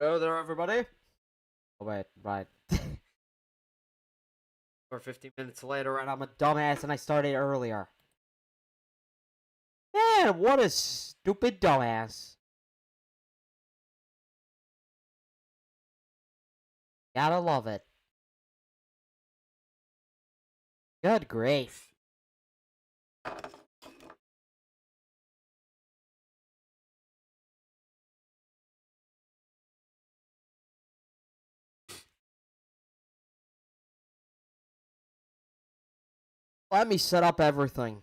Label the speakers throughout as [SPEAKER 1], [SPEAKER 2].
[SPEAKER 1] Hello there, everybody. Oh, wait, right. We're 15 minutes later, and I'm a dumbass, and I started earlier. Man, what a stupid dumbass. Gotta love it. Good grief. Let me set up everything.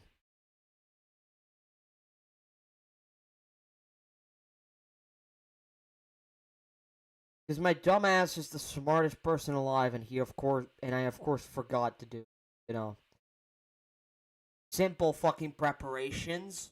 [SPEAKER 1] Because my dumbass is the smartest person alive, and I of course forgot to do, simple fucking preparations.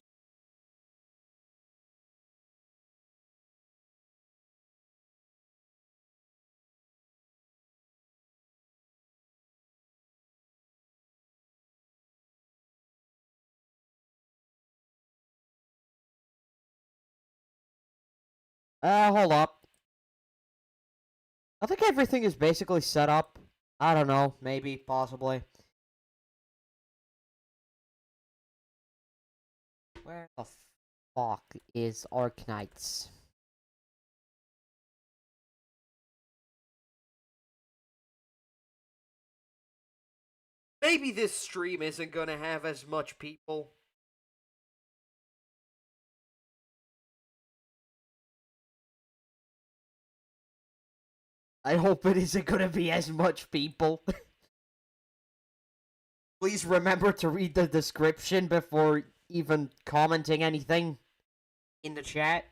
[SPEAKER 1] Hold up. I think everything is basically set up. I don't know, maybe, possibly. Where the fuck is Arknights? Maybe this stream isn't gonna have as much people. I hope it isn't gonna be as much people. Please remember to read the description before even commenting anything in the chat.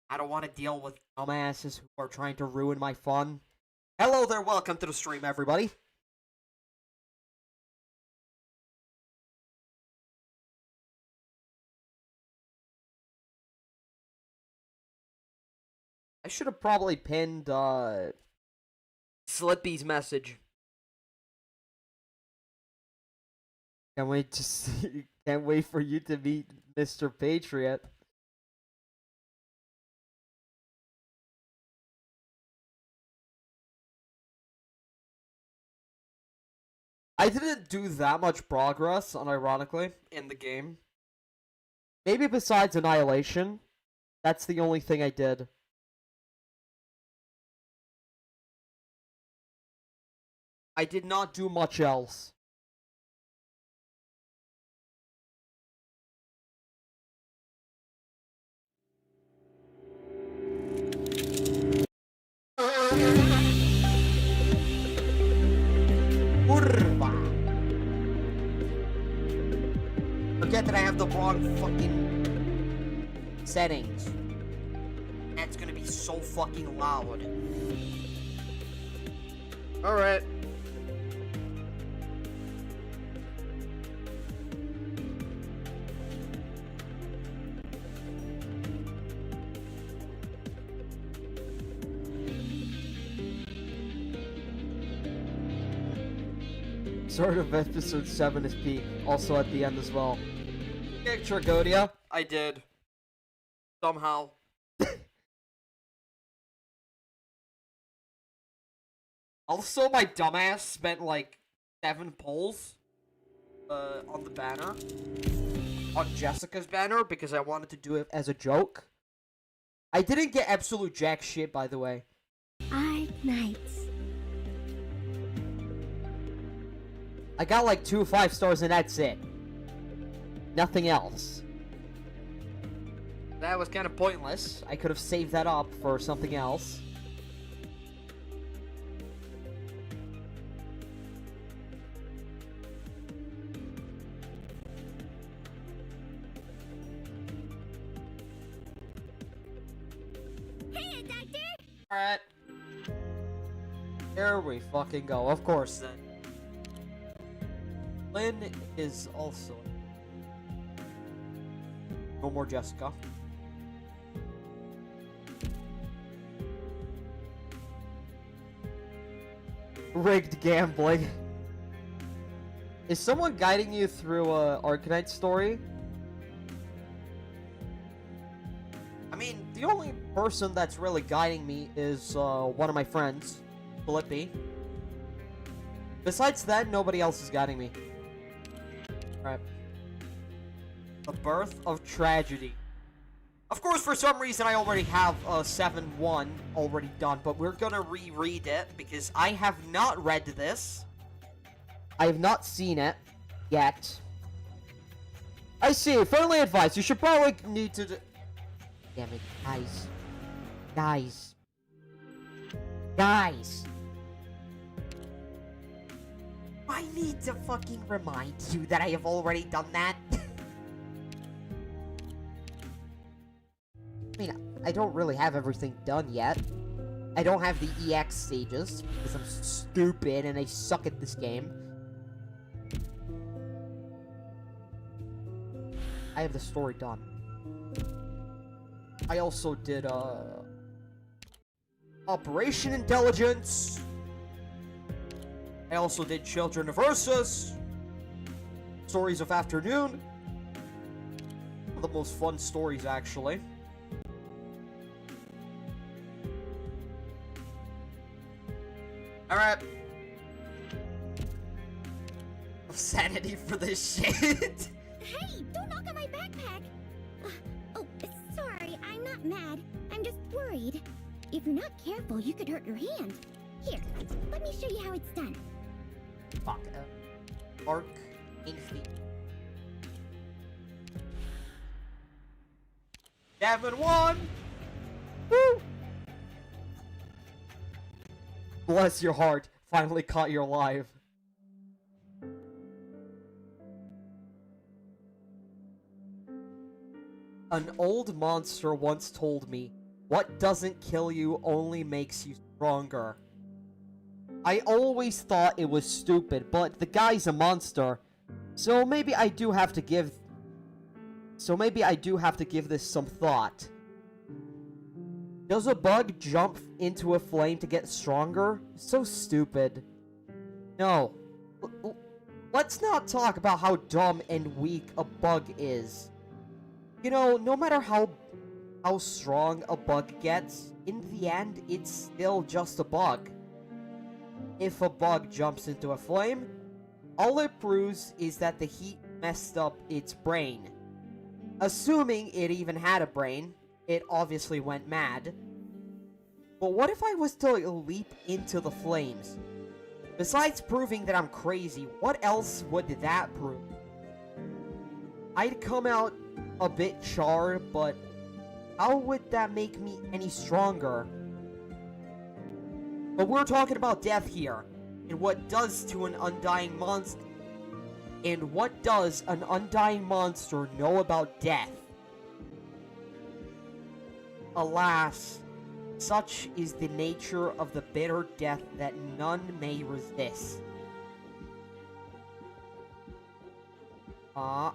[SPEAKER 1] I don't want to deal with dumbasses who are trying to ruin my fun. Hello there, welcome to the stream, everybody. I should have probably pinned, Slippy's message. Can't wait to see. Can't wait for you to meet Mr. Patriot. I didn't do that much progress, unironically, in the game. Maybe besides Annihilation. That's the only thing I did. I did not do much else. Forget that I have the wrong fucking settings. That's gonna be so fucking loud. Alright. Sort of episode 7 is peak, also at the end as well. Okay, Tragodia. I did. Somehow. Also, my dumbass spent like 7 polls on the banner. On Jessica's banner, because I wanted to do it as a joke. I didn't get absolute jack shit, by the way.
[SPEAKER 2] Arknights.
[SPEAKER 1] I got like 2 5 stars and that's it. Nothing else. That was kind of pointless. I could have saved that up for something else.
[SPEAKER 2] Hey, Doctor!
[SPEAKER 1] Alright. Here we fucking go. Of course, then. Lynn is also... No more Jessica. Rigged gambling. Is someone guiding you through a Arknights story? I mean, the only person that's really guiding me is one of my friends, Flippy. Besides that, nobody else is guiding me. Alright. The Birth of Tragedy. Of course, for some reason, I already have 7-1 already done, but we're gonna reread it because I have not read this. I have not seen it yet. I see. Friendly advice. You should probably need to... Damn it, guys. Guys. Guys. I need to fucking remind you that I have already done that. I mean, I don't really have everything done yet. I don't have the EX stages, because I'm stupid and I suck at this game. I have the story done. I also did, Operation Intelligence. I also did Children of Ursus. Stories of Afternoon. One of the most fun stories, actually. Alright. Sanity for this shit.
[SPEAKER 2] Hey, don't knock on my backpack! Oh, sorry, I'm not mad. I'm just worried. If you're not careful, you could hurt your hand. Here, let me show you how it's done.
[SPEAKER 1] Fuck. Arc Endfield. 7-1! Woo! Bless your heart. Finally caught you alive. An old monster once told me, "What doesn't kill you only makes you stronger." I always thought it was stupid, but the guy's a monster. So maybe I do have to give this some thought. Does a bug jump into a flame to get stronger? So stupid. No. Let's not talk about how dumb and weak a bug is. You know, no matter how strong a bug gets, in the end, it's still just a bug. If a bug jumps into a flame, all it proves is that the heat messed up its brain. Assuming it even had a brain, it obviously went mad. But what if I was to leap into the flames? Besides proving that I'm crazy, what else would that prove? I'd come out a bit charred, but how would that make me any stronger? But we're talking about death here, and what does to an undying monster? And what does an undying monster know about death? Alas, such is the nature of the bitter death that none may resist. Well,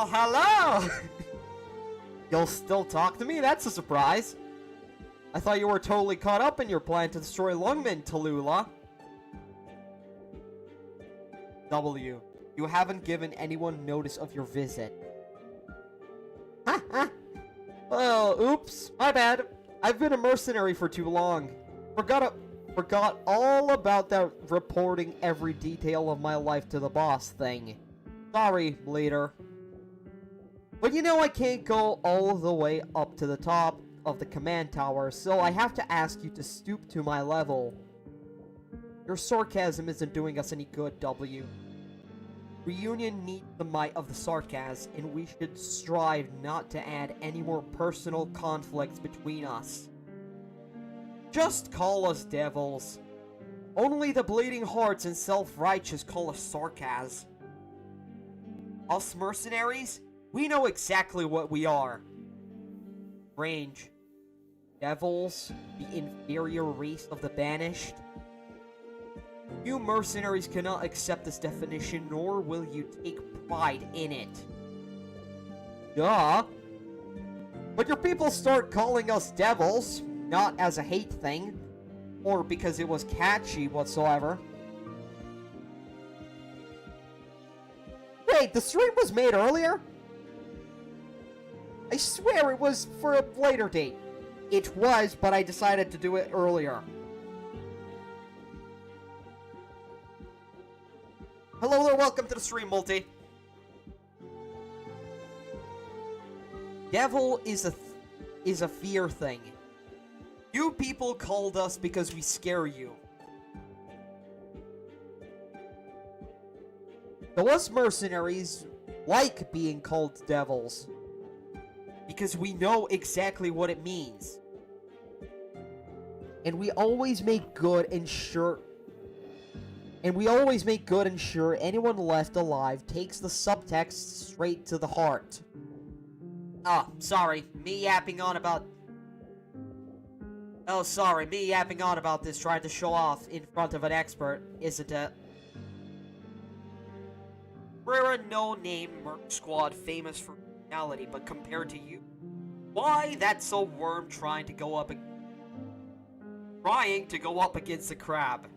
[SPEAKER 1] hello! You'll still talk to me? That's a surprise. I thought you were totally caught up in your plan to destroy Lungmen, Tallulah. W. You haven't given anyone notice of your visit. Ha ha! Oh, oops. My bad. I've been a mercenary for too long. Forgot all about that reporting every detail of my life to the boss thing. Sorry, leader. But you know I can't go all the way up to the top of the command tower, so I have to ask you to stoop to my level. Your sarcasm isn't doing us any good, W. Reunion needs the might of the sarcasm, and we should strive not to add any more personal conflicts between us. Just call us devils. Only the bleeding hearts and self-righteous call us sarcasm. Us mercenaries? We know exactly what we are. Range. Devils, the inferior race of the banished. You mercenaries cannot accept this definition, nor will you take pride in it. Duh. But your people start calling us devils, not as a hate thing, or because it was catchy whatsoever. Wait, the stream was made earlier? I swear it was for a later date. It was, but I decided to do it earlier. Hello there, welcome to the stream, Multi. Devil is a fear thing. You people called us because we scare you. So us mercenaries like being called devils. Because we know exactly what it means. And we always make good and sure... anyone left alive takes the subtext straight to the heart. Oh, sorry. Me yapping on about this trying to show off in front of an expert, isn't it? We're a no-name merc squad famous for reality, but compared to you, why, that's a worm trying to go up against a crab.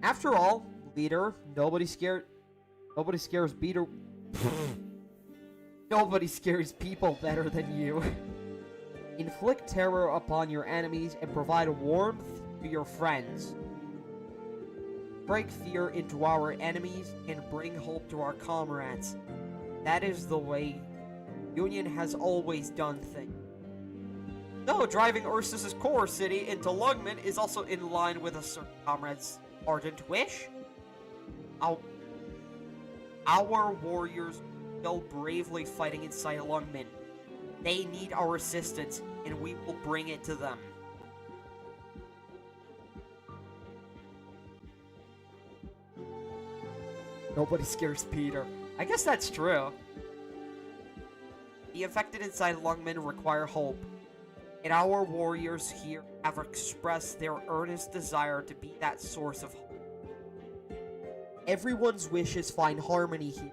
[SPEAKER 1] After all, leader, nobody scares people better than you. Inflict terror upon your enemies and provide warmth to your friends. Break fear into our enemies and bring hope to our comrades. That is the way Union has always done things. Though driving Ursus's core city into Lungmen is also in line with a certain comrade's ardent wish. Our warriors are still bravely fighting inside Lungmen. They need our assistance, and we will bring it to them. Nobody scares Peter. I guess that's true. The infected inside Lungmen require hope, and our warriors here have expressed their earnest desire to be that source of hope. Everyone's wishes find harmony here,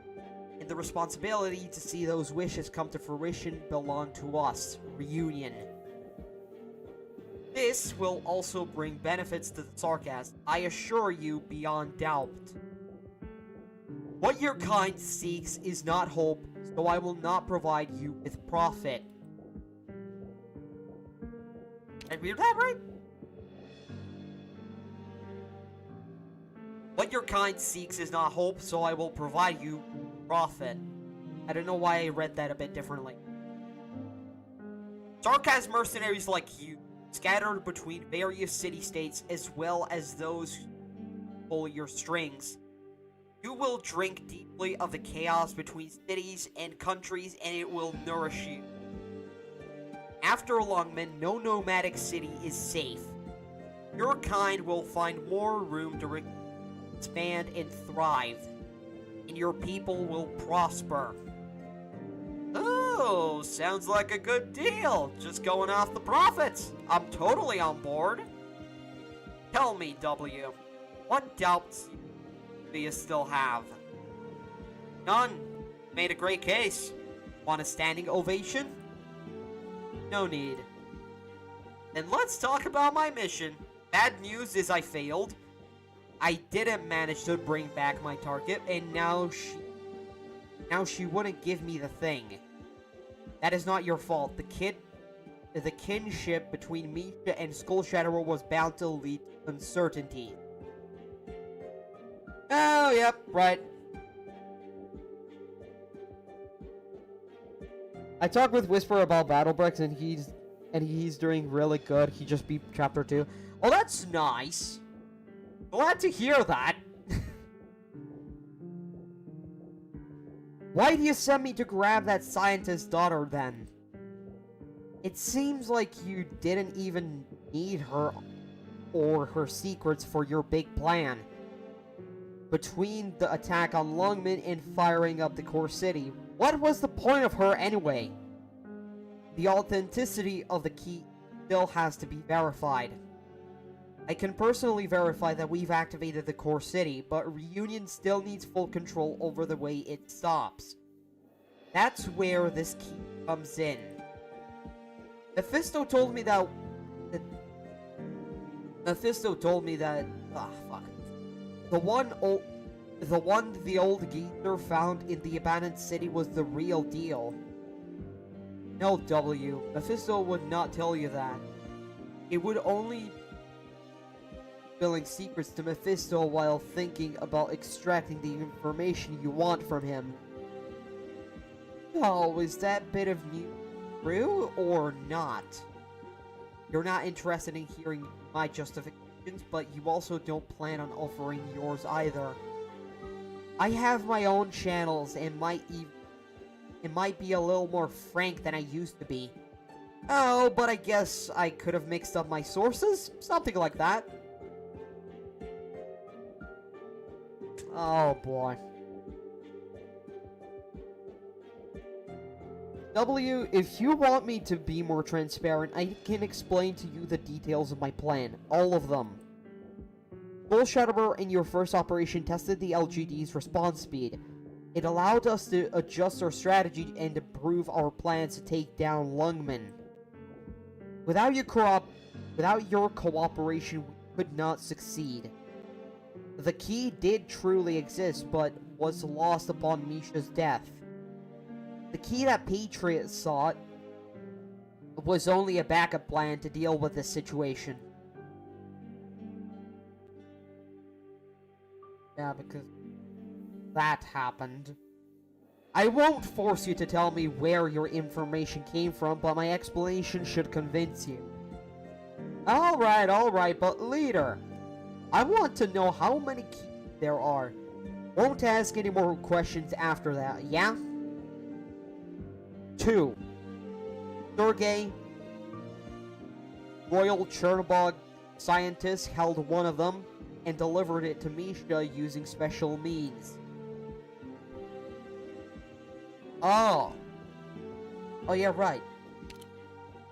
[SPEAKER 1] and the responsibility to see those wishes come to fruition belong to us, Reunion. This will also bring benefits to the Sarcast, I assure you beyond doubt. What your kind seeks is not hope, so I will not provide you with profit. Did I read that right? What your kind seeks is not hope, so I will provide you profit. I don't know why I read that a bit differently. Sarcast mercenaries like you, scattered between various city-states as well as those who pull your strings. You will drink deeply of the chaos between cities and countries, and it will nourish you. After Lungmen, no nomadic city is safe. Your kind will find more room to expand and thrive, and your people will prosper. Oh, sounds like a good deal. Just going off the profits. I'm totally on board. Tell me, W, what doubts do you still have? None. Made a great case. Want a standing ovation? No need. Then let's talk about my mission. Bad news is I failed. I didn't manage to bring back my target, and now she wouldn't give me the thing. That is not your fault. The kinship between Misha and Skullshatterer was bound to lead to uncertainty. Oh, yep, right. I talked with Whisper about Battlebricks, and he's doing really good. He just beat Chapter 2. Oh, that's nice. Glad to hear that. Why do you send me to grab that scientist's daughter, then? It seems like you didn't even need her or her secrets for your big plan. Between the attack on Lungmen and firing up the core city, what was the point of her anyway? The authenticity of the key still has to be verified. I can personally verify that we've activated the core city, but Reunion still needs full control over the way it stops. That's where this key comes in. Mephisto told me that... Ah, fuck. The The one the old geezer found in the abandoned city was the real deal. No, W. Mephisto would not tell you that. It would only spilling secrets to Mephisto while thinking about extracting the information you want from him. So, is that bit of news true or not? You're not interested in hearing my justifications, but you also don't plan on offering yours either. I have my own channels and might be a little more frank than I used to be. Oh, but I guess I could have mixed up my sources? Something like that. Oh boy. W, if you want me to be more transparent, I can explain to you the details of my plan. All of them. Bullshitterer in your first operation tested the LGD's response speed. It allowed us to adjust our strategy and improve our plans to take down Lungman. Without your cooperation, we could not succeed. The key did truly exist, but was lost upon Misha's death. The key that Patriot sought was only a backup plan to deal with this situation. Yeah, because that happened. I won't force you to tell me where your information came from, but my explanation should convince you. Alright, but leader, I want to know how many keys there are. Won't ask any more questions after that, yeah? 2. Sergei, Royal Chernobog scientist, held one of them and delivered it to Misha using special means. Oh yeah, right.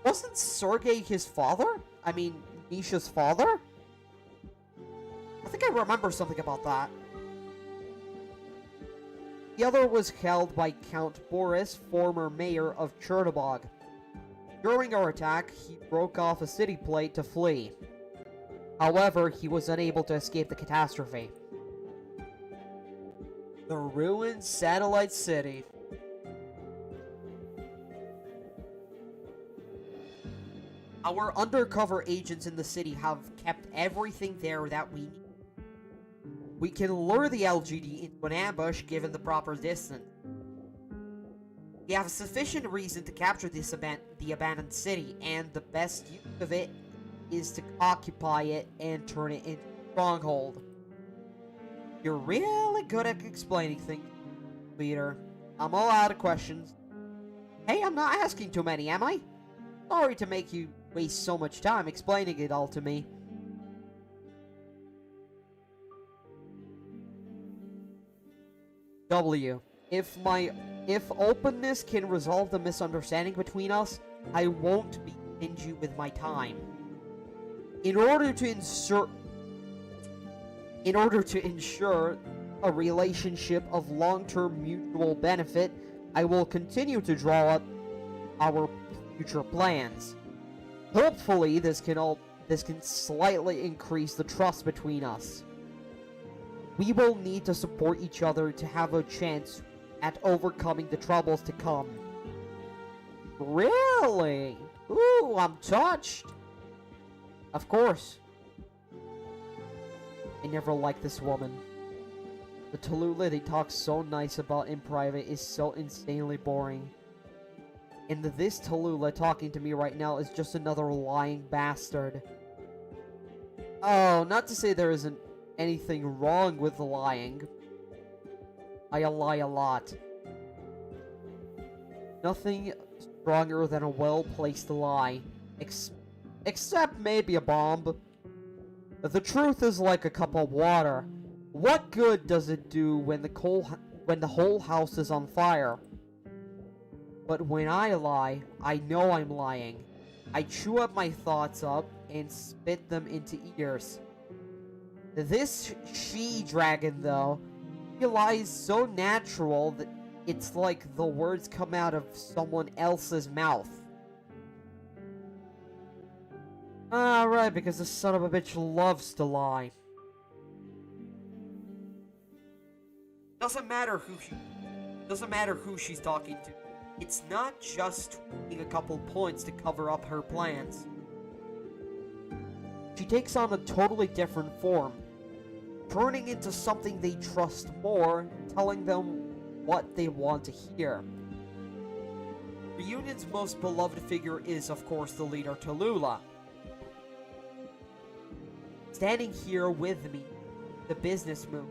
[SPEAKER 1] Wasn't Sergei his father? I mean, Misha's father? I think I remember something about that. The other was held by Count Boris, former mayor of Chernobog. During our attack, he broke off a city plate to flee. However, he was unable to escape the catastrophe. The ruined satellite city. Our undercover agents in the city have kept everything there that we need. We can lure the LGD into an ambush given the proper distance. We have sufficient reason to capture the abandoned city, and the best use of it is to occupy it and turn it into a stronghold. You're really good at explaining things, leader. I'm all out of questions. Hey, I'm not asking too many, am I? Sorry to make you waste so much time explaining it all to me. W. If openness can resolve the misunderstanding between us, I won't be stingy with my time. In order to ensure a relationship of long-term mutual benefit, I will continue to draw up our future plans. Hopefully, this can slightly increase the trust between us. We will need to support each other to have a chance at overcoming the troubles to come. Really? Ooh, I'm touched. Of course. I never liked this woman. The Tallulah they talk so nice about in private is so insanely boring. And this Tallulah talking to me right now is just another lying bastard. Oh, not to say there isn't anything wrong with lying. I lie a lot. Nothing stronger than a well-placed lie. Except maybe a bomb. The truth is like a cup of water. What good does it do when the whole house is on fire? But when I lie, I know I'm lying. I chew up my thoughts up and spit them into ears. This she-dragon, though, he lies so natural that it's like the words come out of someone else's mouth. Right, because the son of a bitch loves to lie. Doesn't matter who she's talking to. It's not just tweeting a couple points to cover up her plans. She takes on a totally different form, turning into something they trust more, telling them what they want to hear. Reunion's most beloved figure is, of course, the leader Tallulah. Standing here with me, the businesswoman,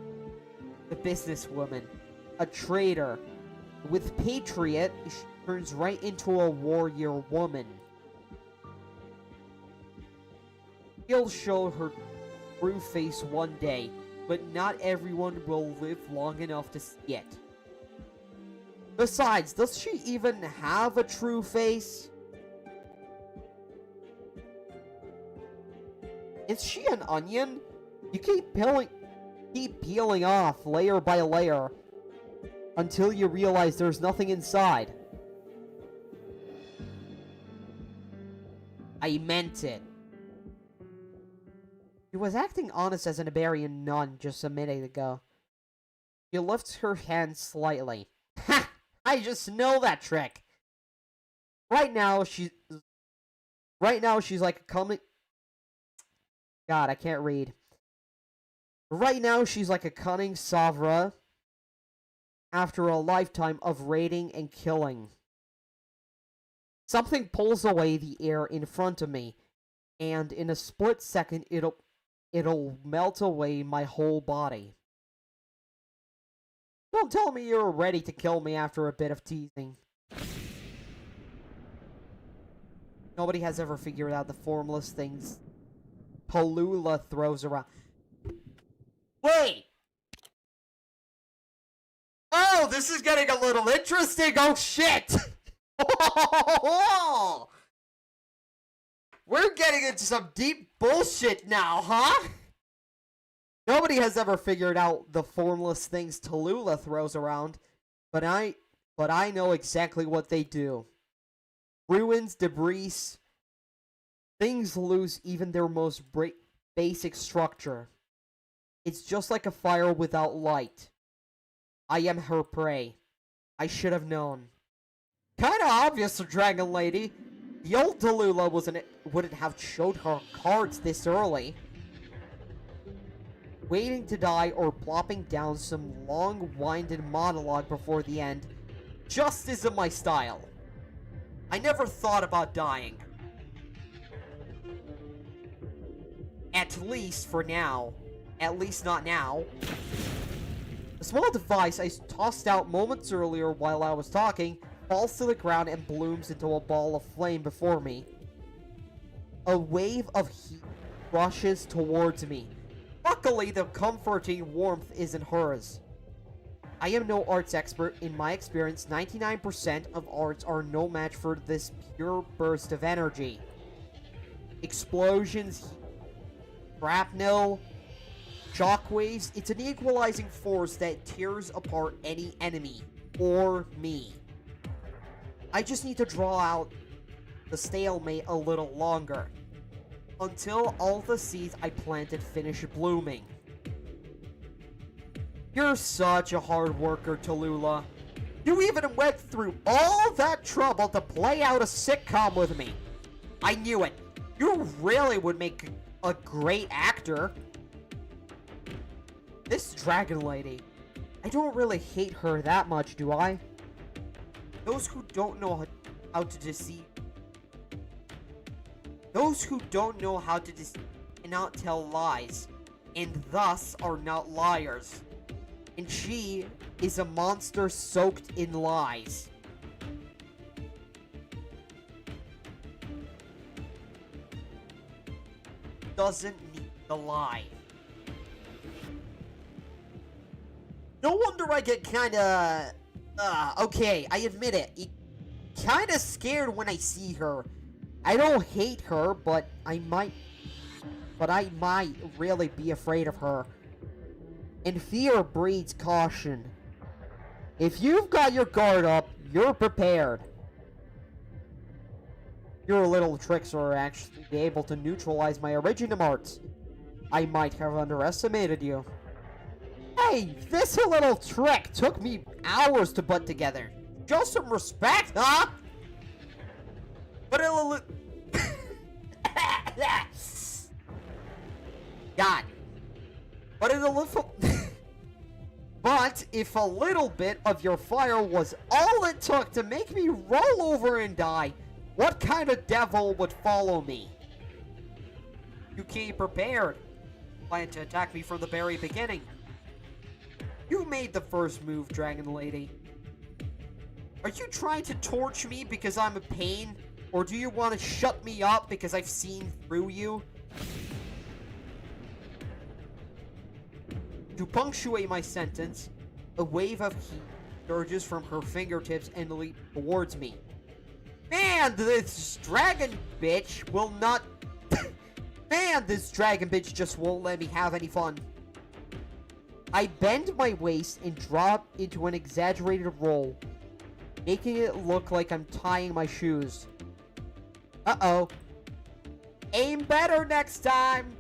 [SPEAKER 1] a traitor. With Patriot, she turns right into a warrior woman. She'll show her true face one day, but not everyone will live long enough to see it. Besides, does she even have a true face? Is she an onion? You keep peeling off layer by layer until you realize there's nothing inside. I meant it. She was acting honest as an Iberian nun just a minute ago. She lifts her hand slightly. Ha! I just know that trick. Right now she's like a coming. God, I can't read. Right now she's like a cunning Savra after a lifetime of raiding and killing. Something pulls away the air in front of me, and in a split second it'll melt away my whole body. Don't tell me you're ready to kill me after a bit of teasing. Nobody has ever figured out the formless things Tallulah throws around. Wait! Oh, this is getting a little interesting! Oh shit! We're getting into some deep bullshit now, huh? Nobody has ever figured out the formless things Tallulah throws around, but I know exactly what they do. Ruins, debris, things lose even their most basic structure. It's just like a fire without light. I am her prey. I should have known. Kinda obvious, Dragon Lady. The old Tallulah wouldn't have showed her cards this early. Waiting to die or plopping down some long-winded monologue before the end just isn't my style. I never thought about dying. At least for now. At least not now. The small device I tossed out moments earlier while I was talking falls to the ground and blooms into a ball of flame before me. A wave of heat rushes towards me. Luckily, the comforting warmth isn't hers. I am no arts expert. In my experience, 99% of arts are no match for this pure burst of energy. Explosions, shrapnel, shockwaves, it's an equalizing force that tears apart any enemy, or me. I just need to draw out the stalemate a little longer, until all the seeds I planted finish blooming. You're such a hard worker, Tallulah. You even went through all that trouble to play out a sitcom with me. I knew it. You really would make a great actor. This Dragon Lady, I don't really hate her that much, do I? Those who don't know how to deceive. Those who don't know how to deceive cannot tell lies, and thus are not liars. And she is a monster soaked in lies. Doesn't need the lie. No wonder I get kinda... okay, I admit it. Kinda scared when I see her. I don't hate her, but I might really be afraid of her. And fear breeds caution. If you've got your guard up, you're prepared. Your little tricks are actually able to neutralize my original arts. I might have underestimated you. Hey, this little trick took me hours to put together. Show some respect, huh? But it'll... God. But in a little... But if a little bit of your fire was all it took to make me roll over and die, what kind of devil would follow me? You came prepared. Planned to attack me from the very beginning. You made the first move, Dragon Lady. Are you trying to torch me because I'm a pain? Or do you want to shut me up because I've seen through you? To punctuate my sentence, a wave of heat surges from her fingertips and leaps towards me. Man, this dragon bitch will not... Man, this dragon bitch just won't let me have any fun. I bend my waist and drop into an exaggerated roll, making it look like I'm tying my shoes. Uh-oh. Aim better next time!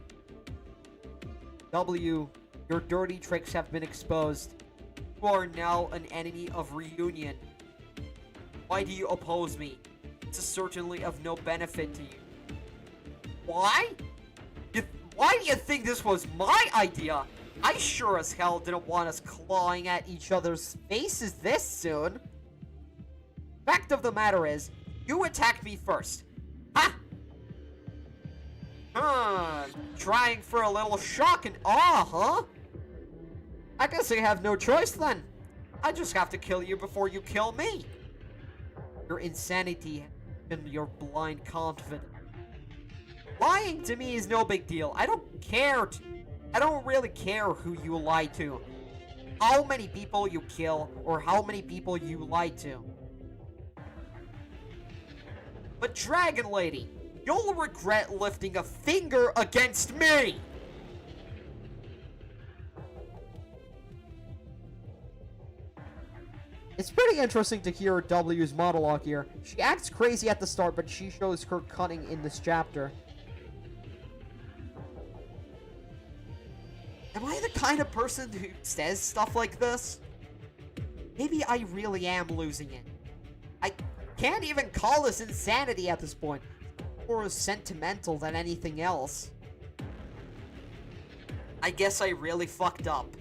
[SPEAKER 1] W, your dirty tricks have been exposed. You are now an enemy of reunion. Why do you oppose me? This is certainly of no benefit to you. Why? Why do you think this was my idea? I sure as hell didn't want us clawing at each other's faces this soon. Fact of the matter is, you attacked me first. Ha! Trying for a little shock and awe, huh? I guess I have no choice then. I just have to kill you before you kill me. Your insanity and your blind confidence. Lying to me is no big deal. I don't really care who you lie to. How many people you kill, or how many people you lie to. But Dragon Lady, you'll regret lifting a finger against me! It's pretty interesting to hear W's monologue here. She acts crazy at the start, but she shows her cunning in this chapter. Am I the kind of person who says stuff like this? Maybe I really am losing it. I can't even call this insanity at this point. It's more sentimental than anything else. I guess I really fucked up.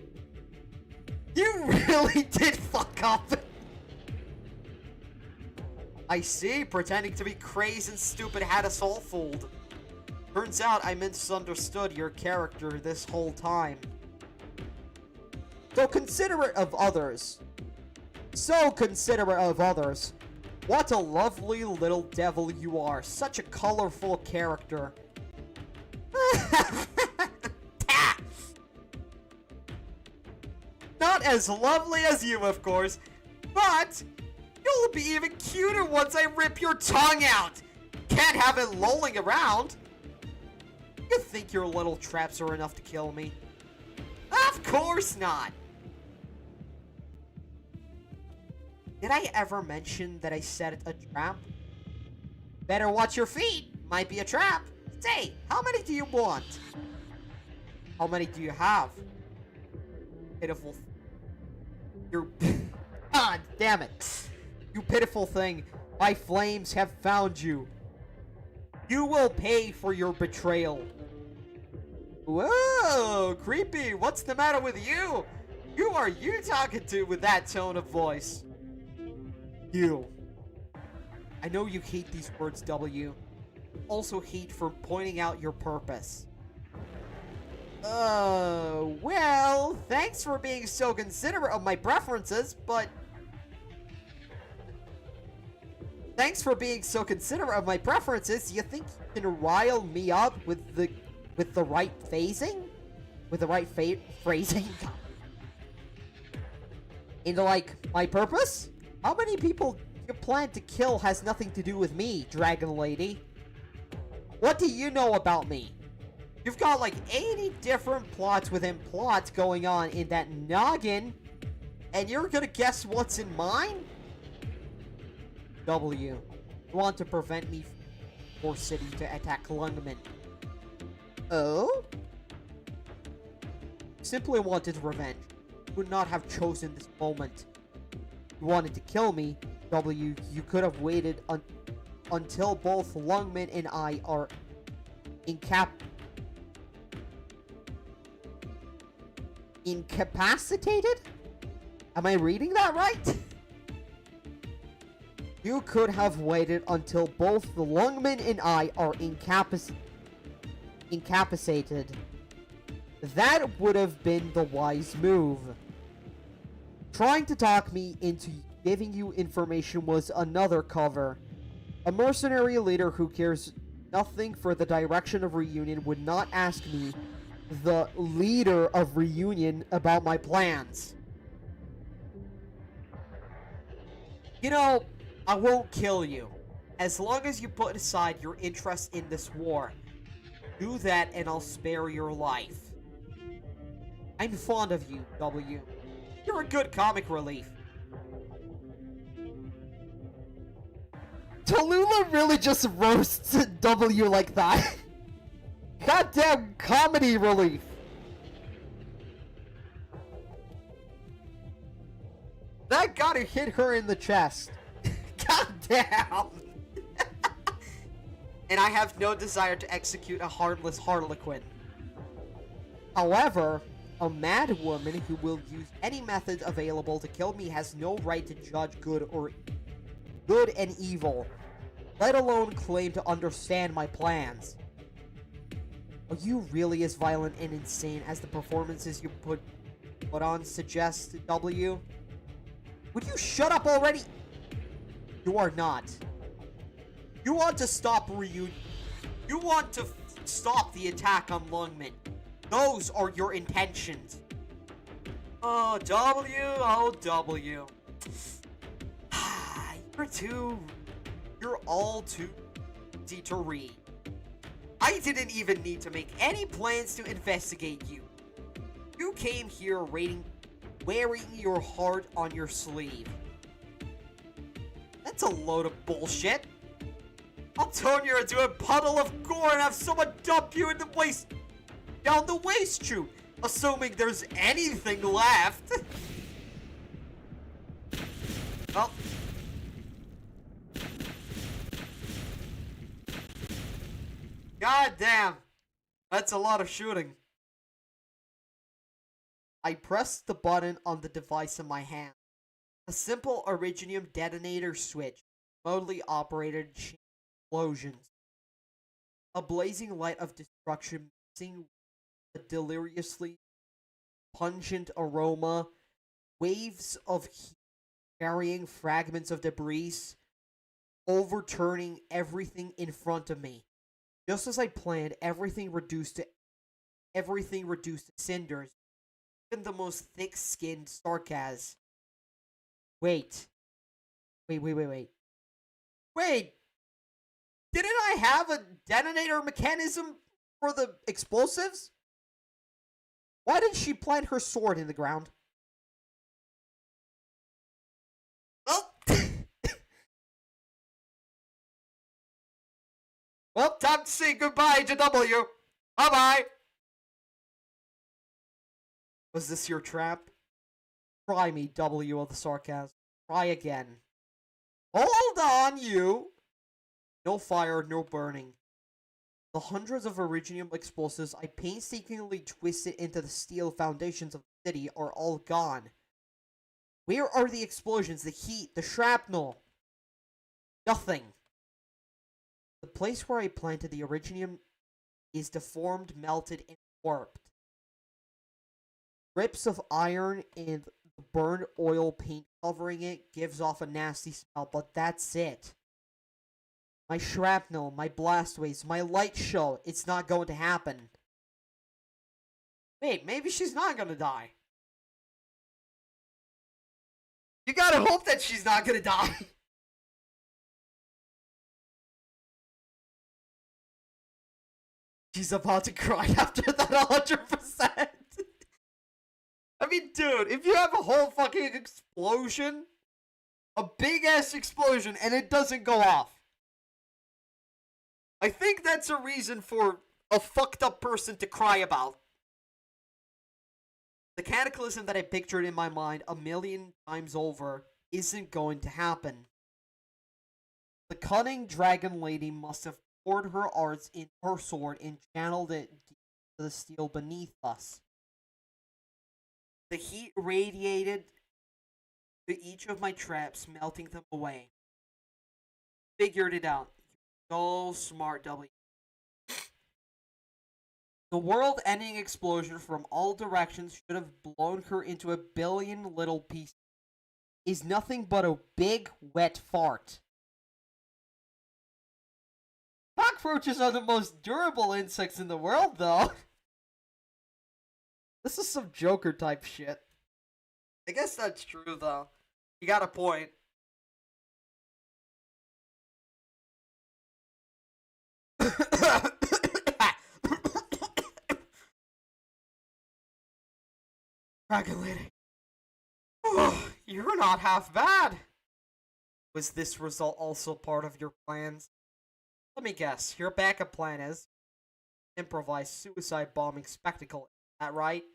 [SPEAKER 1] You really did fuck up! I see, pretending to be crazy and stupid had us all fooled. Turns out I misunderstood your character this whole time. So considerate of others. So considerate of others. What a lovely little devil you are. Such a colorful character. Not as lovely as you, of course, but you'll be even cuter once I rip your tongue out. Can't have it lolling around. You think your little traps are enough to kill me? Of course not! Did I ever mention that I set it a trap? Better watch your feet! Might be a trap! Say, how many do you want? How many do you have? Pitiful... You're... God damn it! You pitiful thing! My flames have found you! You will pay for your betrayal! Whoa, creepy. What's the matter with you? Who are you talking to with that tone of voice? You. I know you hate these words, W. Also hate for pointing out your purpose. Well, thanks for being so considerate of my preferences, but... Thanks for being so considerate of my preferences. You think you can rile me up with the right phasing? With the right phrasing? Into, like, my purpose? How many people you plan to kill has nothing to do with me, Dragon Lady? What do you know about me? You've got, like, 80 different plots within plots going on in that noggin, and you're gonna guess what's in mine? W. You want to prevent me from Force City to attack Lungman. Oh? Simply wanted revenge. would not have chosen this moment. You wanted to kill me, W. You could have waited until both Lungman and I are incapacitated? Am I reading that right? You could have waited until both the Lungman and I are incapacitated. That would have been the wise move. Trying to talk me into giving you information was another cover. A mercenary leader who cares nothing for the direction of Reunion would not ask me, the leader of Reunion, about my plans. You know, I won't kill you. As long as you put aside your interest in this war. Do that and I'll spare your life. I'm fond of you, W. You're a good comic relief. Tallulah really just roasts W like that. Goddamn comedy relief. That gotta hit her in the chest. Goddamn. And I have no desire to execute a harmless harlequin. However, a mad woman who will use any method available to kill me has no right to judge good and evil, let alone claim to understand my plans. Are you really as violent and insane as the performances you put on suggest, W? Would you shut up already? You are not. You want to stop Reunion. You want to stop the attack on Lungman. Those are your intentions. Oh, W. Oh, W. You're all too easy to read. I didn't even need to make any plans to investigate you. You came here wearing your heart on your sleeve. That's a load of bullshit. I'll turn you into a puddle of gore and have someone dump you in the down the waste chute, assuming there's anything left. Well. God damn. That's a lot of shooting. I pressed the button on the device in my hand. A simple Originium detonator switch, remotely operated explosions. A blazing light of destruction mixing a deliriously pungent aroma, waves of heat carrying fragments of debris, overturning everything in front of me. Just as I planned, everything reduced to cinders, even the most thick-skinned sarcasm. Wait. Wait. Didn't I have a detonator mechanism for the explosives? Why didn't she plant her sword in the ground? Oh! Well, time to say goodbye to W. Bye-bye. Was this your trap? Try me, W of the sarcasm. Try again. Hold on, you! No fire, no burning. The hundreds of Originium explosives I painstakingly twisted into the steel foundations of the city are all gone. Where are the explosions, the heat, the shrapnel? Nothing. The place where I planted the Originium is deformed, melted, and warped. Strips of iron and the burned oil paint covering it gives off a nasty smell, but that's it. My shrapnel, my blast waves, my light show, it's not going to happen. Wait, maybe she's not gonna die. You gotta hope that she's not gonna die. She's about to cry after that 100%. I mean, dude, if you have a whole fucking explosion, a big ass explosion, and it doesn't go off, I think that's a reason for a fucked up person to cry about. The cataclysm that I pictured in my mind a million times over isn't going to happen. The cunning dragon lady must have poured her arts into her sword and channeled it deep to the steel beneath us. The heat radiated to each of my traps, melting them away. Figured it out. So smart, W. The world-ending explosion from all directions should have blown her into a billion little pieces. Is nothing but a big, wet fart. Cockroaches are the most durable insects in the world, though. This is some Joker type shit. I guess that's true, though. You got a point. Dragon Lady. Oh, you're not half bad. Was this result also part of your plans? Let me guess, your backup plan is improvised suicide bombing spectacle, is that right?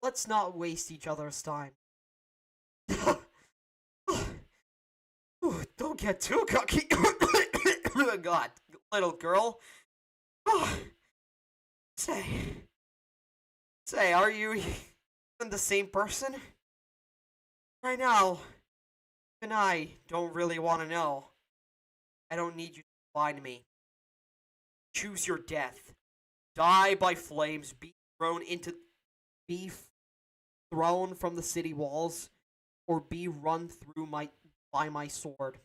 [SPEAKER 1] Let's not waste each other's time. Don't get too cocky. Oh God, little girl. Say, are you even the same person? Right now, even I don't really want to know. I don't need you to lie to me. Choose your death. Die by flames. Be thrown from the city walls, or be run through by my sword.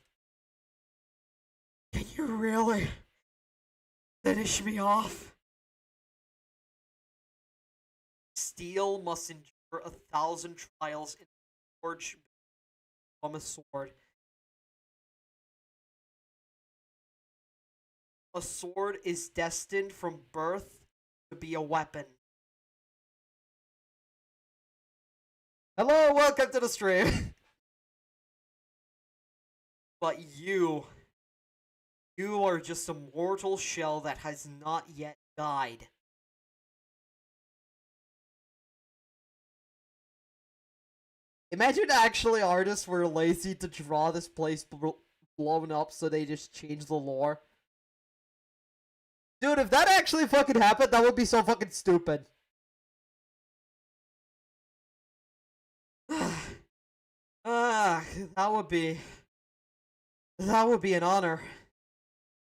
[SPEAKER 1] Can you really finish me off? Steel must endure 1,000 trials in the forge from a sword. A sword is destined from birth to be a weapon. Hello, welcome to the stream. But you are just a mortal shell that has not yet died. Imagine actually artists were lazy to draw this place blown up, so they just changed the lore. Dude, if that actually fucking happened, that would be so fucking stupid. That would be an honor.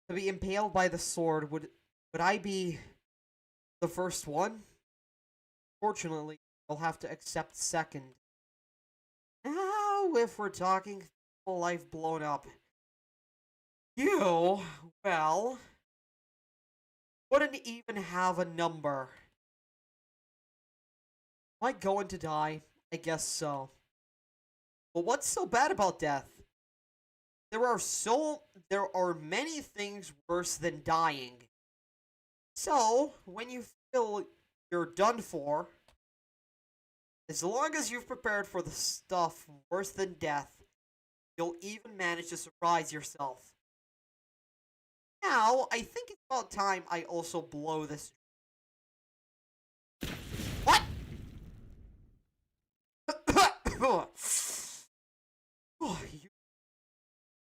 [SPEAKER 1] To be impaled by the sword, would I be the first one? Fortunately, I'll have to accept second. Now, if we're talking full life blown up, you, well, wouldn't even have a number. Am I going to die? I guess so. But what's so bad about death? There are many things worse than dying. So, when you feel you're done for, as long as you've prepared for the stuff worse than death, you'll even manage to surprise yourself. Now, I think it's about time I also blow this. What? Oh, you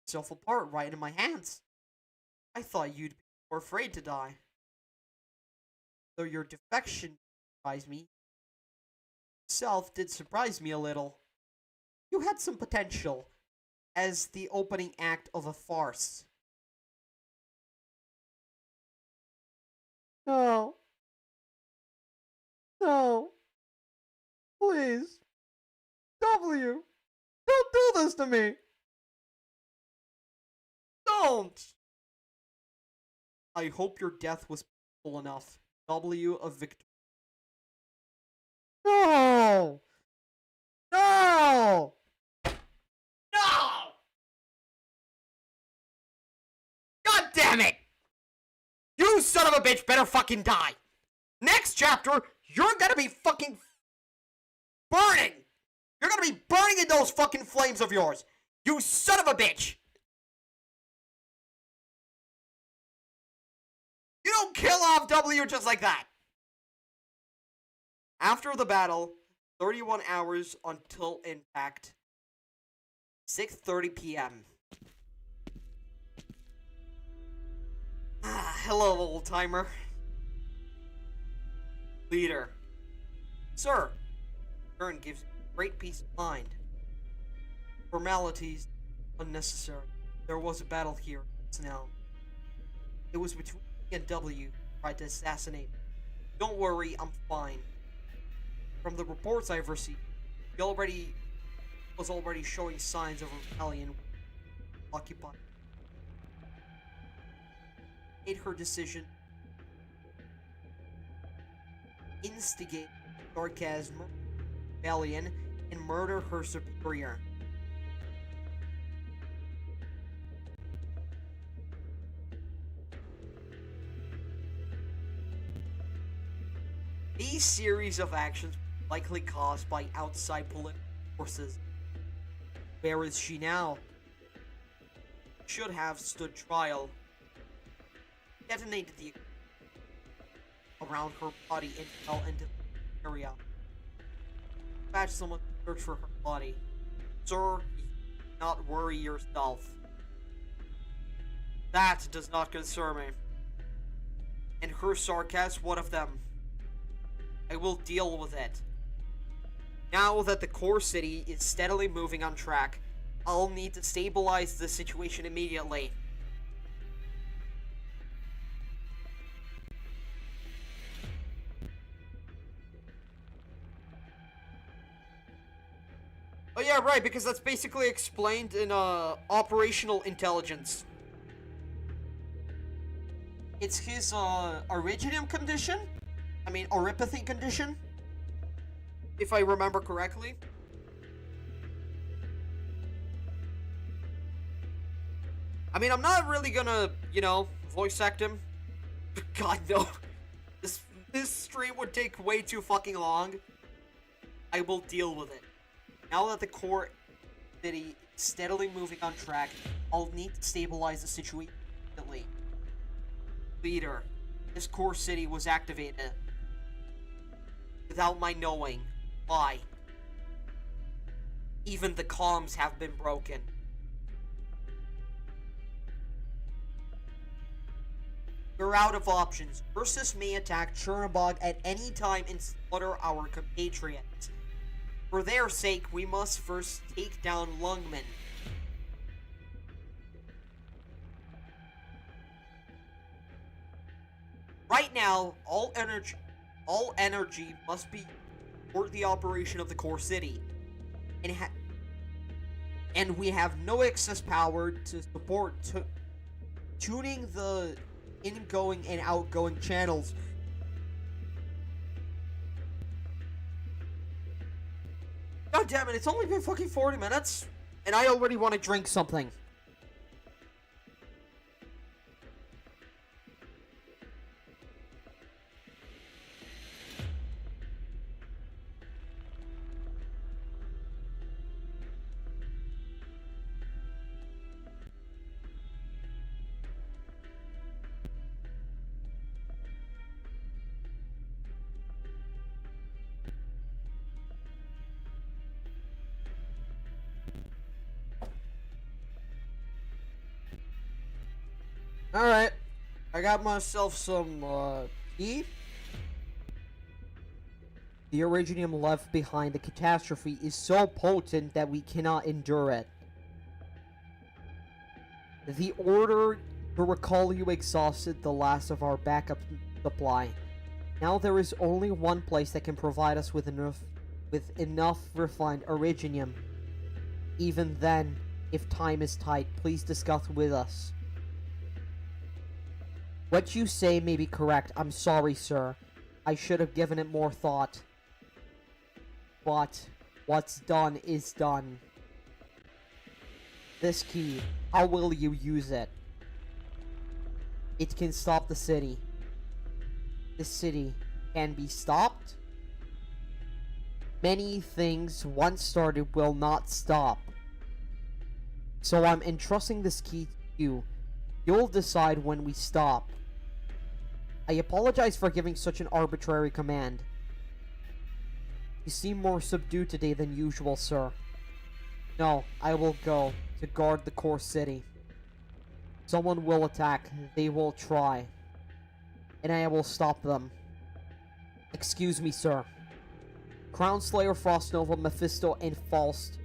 [SPEAKER 1] yourself apart right in my hands. I thought you'd be more afraid to die. Though your defection surprised me, itself did surprise me a little. You had some potential as the opening act of a farce. No. No. Please. W. Don't do this to me. Don't. I hope your death was painful enough. W of victory. No. No. No. God damn it. You son of a bitch better fucking die. Next chapter, you're gonna be fucking burning. You're gonna be burning in those fucking flames of yours. You son of a bitch. You don't kill off W just like that. After the battle, 31 hours until impact. 6:30 p.m. Hello, old-timer. Leader. Sir. Turn gives great peace of mind. Formalities unnecessary. There was a battle here just now. It was between me and W who tried to assassinate me. Don't worry, I'm fine. From the reports I've received, he was already showing signs of rebellion. Occupied. Made her decision. Instigate sarcasm, rebellion, and murder her superior. These series of actions were likely caused by outside political forces. Where is she now? Should have stood trial. Detonated the around her body and fell into the area. Dispatch someone to search for her body. Sir, you do not worry yourself. That does not concern me. And her sarcasm, what of them? I will deal with it. Now that the core city is steadily moving on track, I'll need to stabilize the situation immediately. Oh yeah, right, because that's basically explained in operational intelligence. It's his originium condition? I mean, oripathy condition? If I remember correctly. I mean, I'm not really gonna, voice act him. God, no. This stream would take way too fucking long. I will deal with it. Now that the core city is steadily moving on track, I'll need to stabilize the situation immediately. Leader, this core city was activated without my knowing. Why? Even the comms have been broken. We're out of options. Ursus may attack Chernobog at any time and slaughter our compatriots. For their sake, we must first take down Lungman. Right now, all energy must be for the operation of the core city, and we have no excess power to support tuning the ingoing and outgoing channels. God damn it, it's only been fucking 40 minutes, and I already want to drink something. Alright, I got myself some, tea. The originium left behind the catastrophe is so potent that we cannot endure it. The order to recall you exhausted the last of our backup supply. Now there is only one place that can provide us with enough refined originium. Even then, if time is tight, please discuss with us. What you say may be correct. I'm sorry, sir. I should have given it more thought. But what's done is done. This key, how will you use it? It can stop the city. The city can be stopped? Many things once started will not stop. So I'm entrusting this key to you. You'll decide when we stop. I apologize for giving such an arbitrary command. You seem more subdued today than usual, sir. No, I will go to guard the core city. Someone will attack. They will try. And I will stop them. Excuse me, sir. Crown Slayer, Frostnova, Mephisto, and Faust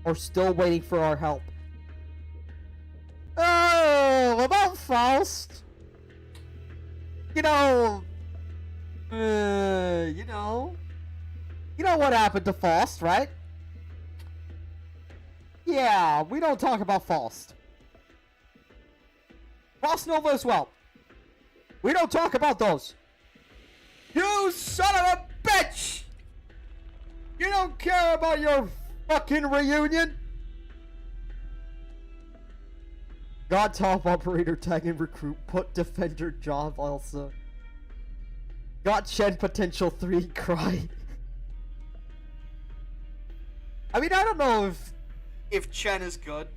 [SPEAKER 1] are still waiting for our help. Oh, about Faust. You know what happened to Faust, right? Yeah, we don't talk about Faust. Frostnova as well. We don't talk about those. You son of a bitch! You don't care about your fucking reunion? God top operator tag and recruit. Put defender job also. Got Chen potential 3 cry. I mean, I don't know if Chen is good.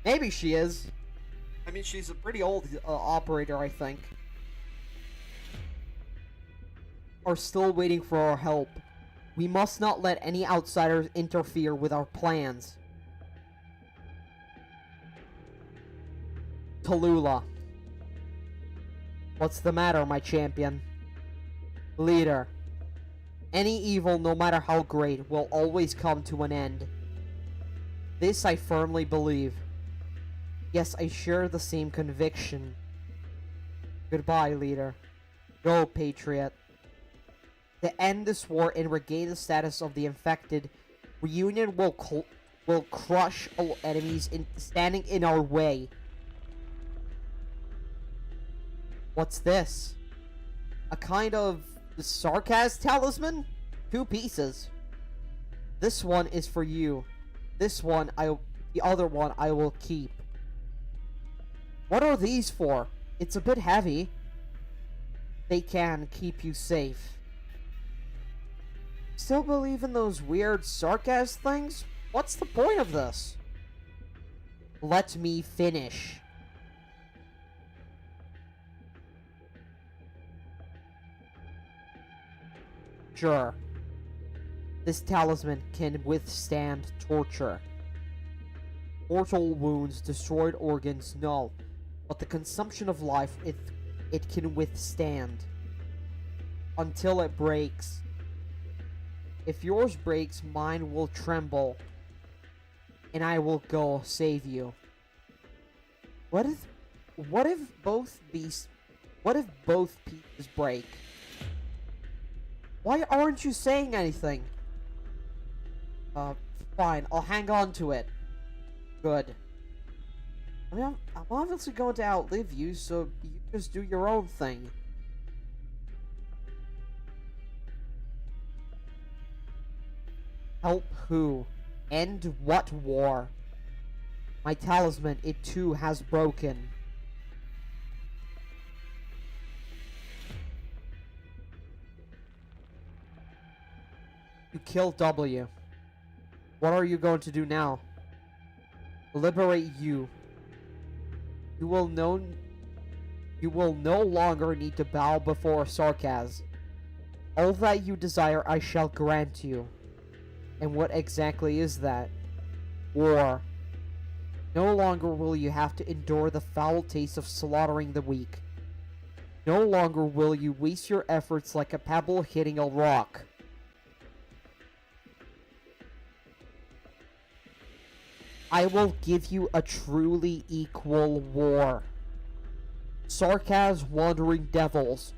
[SPEAKER 1] Maybe she is. I mean, she's a pretty old operator, I think. Are still waiting for our help. We must not let any outsiders interfere with our plans. Tallulah. What's the matter, my champion? Leader. Any evil, no matter how great, will always come to an end. This I firmly believe. Yes, I share the same conviction. Goodbye, leader. Go, patriot. To end this war and regain the status of the infected, reunion will crush all enemies standing in our way. What's this? A kind of sarcasm talisman? 2 pieces. This one is for you. This one, the other one I will keep. What are these for? It's a bit heavy. They can keep you safe. Still believe in those weird sarcasm things? What's the point of this? Let me finish. Sure. This talisman can withstand torture. Mortal wounds, destroyed organs, no. But the consumption of life, it can withstand. Until it breaks. If yours breaks, mine will tremble. And I will go save you. What if both pieces break? Why aren't you saying anything? Fine, I'll hang on to it. Good. I mean, I'm obviously going to outlive you, so you just do your own thing. Help who? End what war? My talisman, it too has broken. You killed W. What are you going to do now? Liberate you. You will no longer need to bow before sarcasm. All that you desire I shall grant you. And what exactly is that? War. No longer will you have to endure the foul taste of slaughtering the weak. No longer will you waste your efforts like a pebble hitting a rock. I will give you a truly equal war. Sarkaz wandering devils.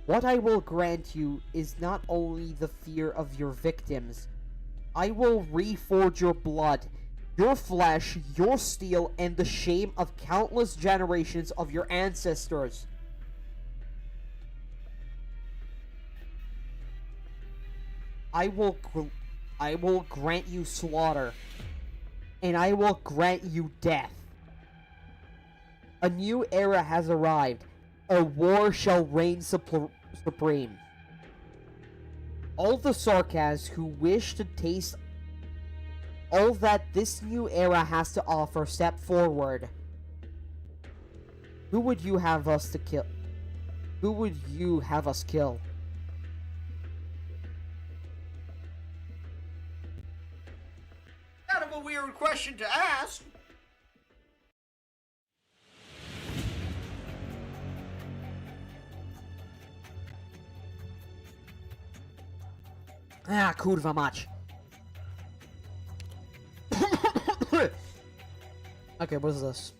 [SPEAKER 1] What I will grant you is not only the fear of your victims. I will reforge your blood, your flesh, your steel, and the shame of countless generations of your ancestors. I will grant you slaughter. And I will grant you death. A new era has arrived. A war shall reign supreme. All the Sarkaz who wish to taste all that this new era has to offer, step forward. Who would you have us to kill? Who would you have us kill? of a weird question to ask.
[SPEAKER 3] Ah, kurwa mać. Okay, what is this?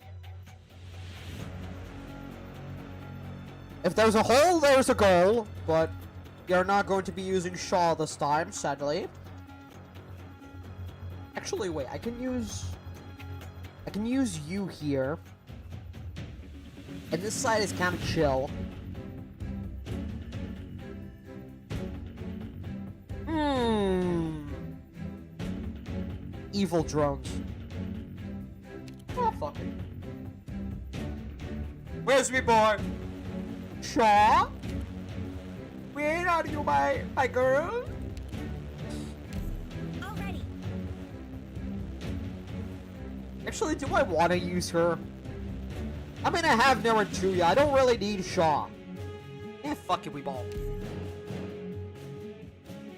[SPEAKER 3] If there's a hole, there's a goal, but you're not going to be using Shaw this time, sadly. Actually, wait, I can use you here. And this side is kind of chill. Evil drones. Oh, fuck it.
[SPEAKER 1] Where's me boy?
[SPEAKER 3] Shaw? Where are you, my girl?
[SPEAKER 2] Already.
[SPEAKER 3] Actually, do I want to use her? I mean, I have Narutuya. I don't really need Shaw.
[SPEAKER 1] Yeah, fuck it, we ball.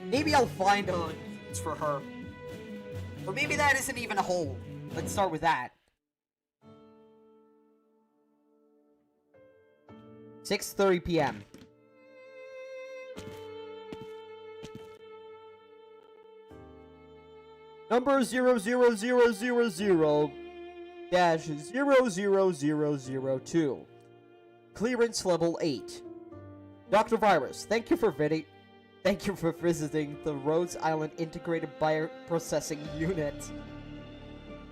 [SPEAKER 3] Maybe I'll find a...
[SPEAKER 1] It's for her. Or maybe that isn't even a hole. Let's start with that.
[SPEAKER 3] 6:30 p.m. Number 00000-00002. Clearance level 8. Dr. Virus, thank you for visiting the Rhodes Island Integrated Bioprocessing Unit.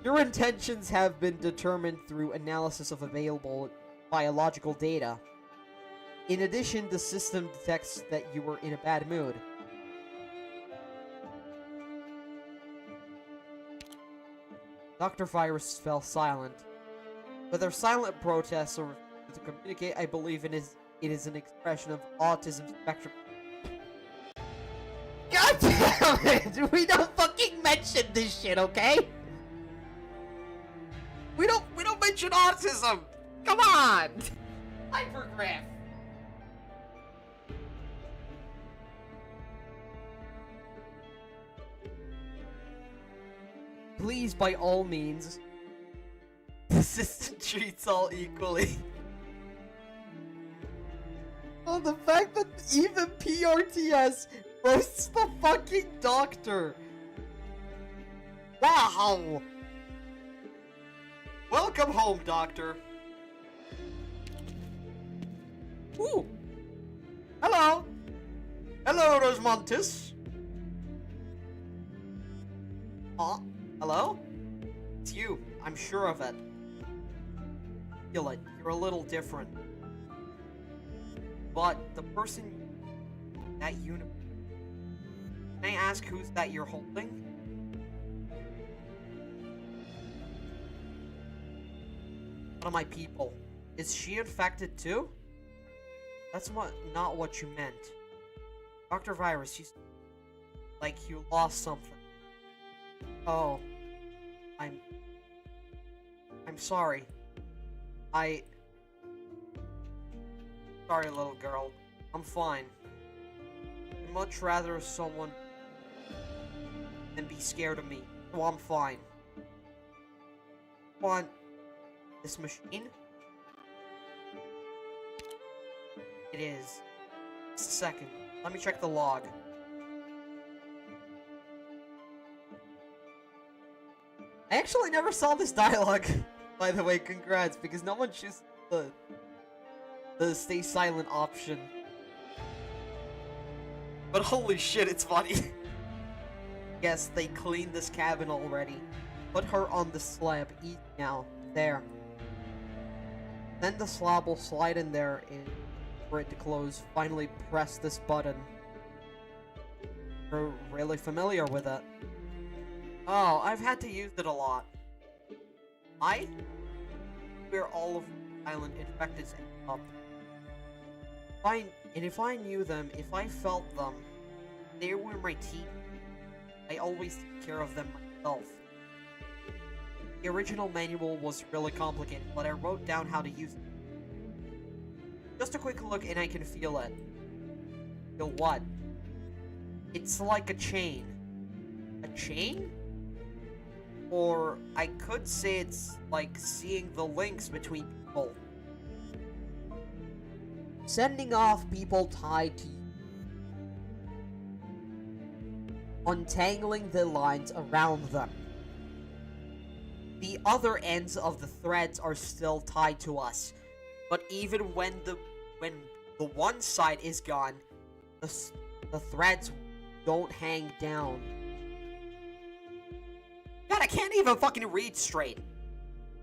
[SPEAKER 3] Your intentions have been determined through analysis of available biological data. In addition, the system detects that you were in a bad mood. Dr. Virus fell silent. Whether silent protests or to communicate, I believe it is an expression of autism spectrum. God damn it! We don't fucking mention this shit, okay?
[SPEAKER 1] We don't mention autism! Come on! Hypergryph!
[SPEAKER 3] Please, by all means,
[SPEAKER 1] The system treats all equally.
[SPEAKER 3] oh, the fact that even PRTS roasts the fucking doctor. Wow!
[SPEAKER 1] Welcome home, Doctor.
[SPEAKER 3] Ooh!
[SPEAKER 1] Hello! Hello, Rosmontis. Hello? It's you. I'm sure of it. Feel it. You're a little different. But the person that unit. Can I ask who's that you're holding? One of my people. Is she infected too? That's not what you meant. Dr. Virus, like you lost something. Oh. I'm sorry. Sorry, little girl. I'm fine. I'd much rather someone than be scared of me. So I'm fine. Want this machine? It is. Just a second. Let me check the log.
[SPEAKER 3] I actually never saw this dialogue, by the way. Congrats, because no one chooses the stay silent option.
[SPEAKER 1] But holy shit, it's funny.
[SPEAKER 3] Yes, they cleaned this cabin already. Put her on the slab. Eat now. There. Then the slab will slide in there for it to close. Finally press this button. You're really familiar with it.
[SPEAKER 1] Oh, I've had to use it a lot. We're all of the island infected up. If I knew them, if I felt them, they were my team. I always take care of them myself. The original manual was really complicated, but I wrote down how to use it. Just a quick look and I can feel it. Feel what? It's like a chain. A chain? Or I could say it's like seeing the links between people.
[SPEAKER 3] Sending off people tied to you. Untangling the lines around them. The other ends of the threads are still tied to us. But even when the one side is gone, the threads don't hang down.
[SPEAKER 1] God, I can't even fucking read straight.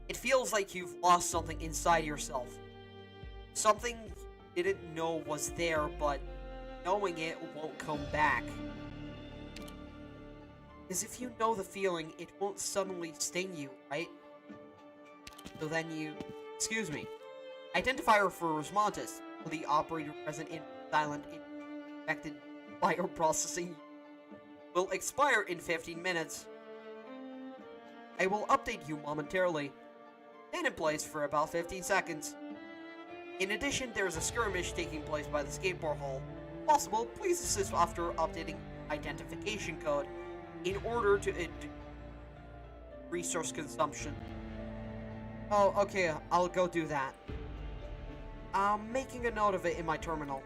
[SPEAKER 1] It feels like you've lost something inside yourself. Something you didn't know was there, but knowing it won't come back. As if you know the feeling, it won't suddenly sting you, right? So then you... Excuse me. Identifier for Osmanthus, the operator present in silent infected bioprocessing, will expire in 15 minutes. I will update you momentarily. Stand in place for about 15 seconds. In addition, there is a skirmish taking place by the skateboard hall. If possible, please assist after updating identification code in order to resource consumption. Oh, okay, I'll go do that. I'm making a note of it in my terminal.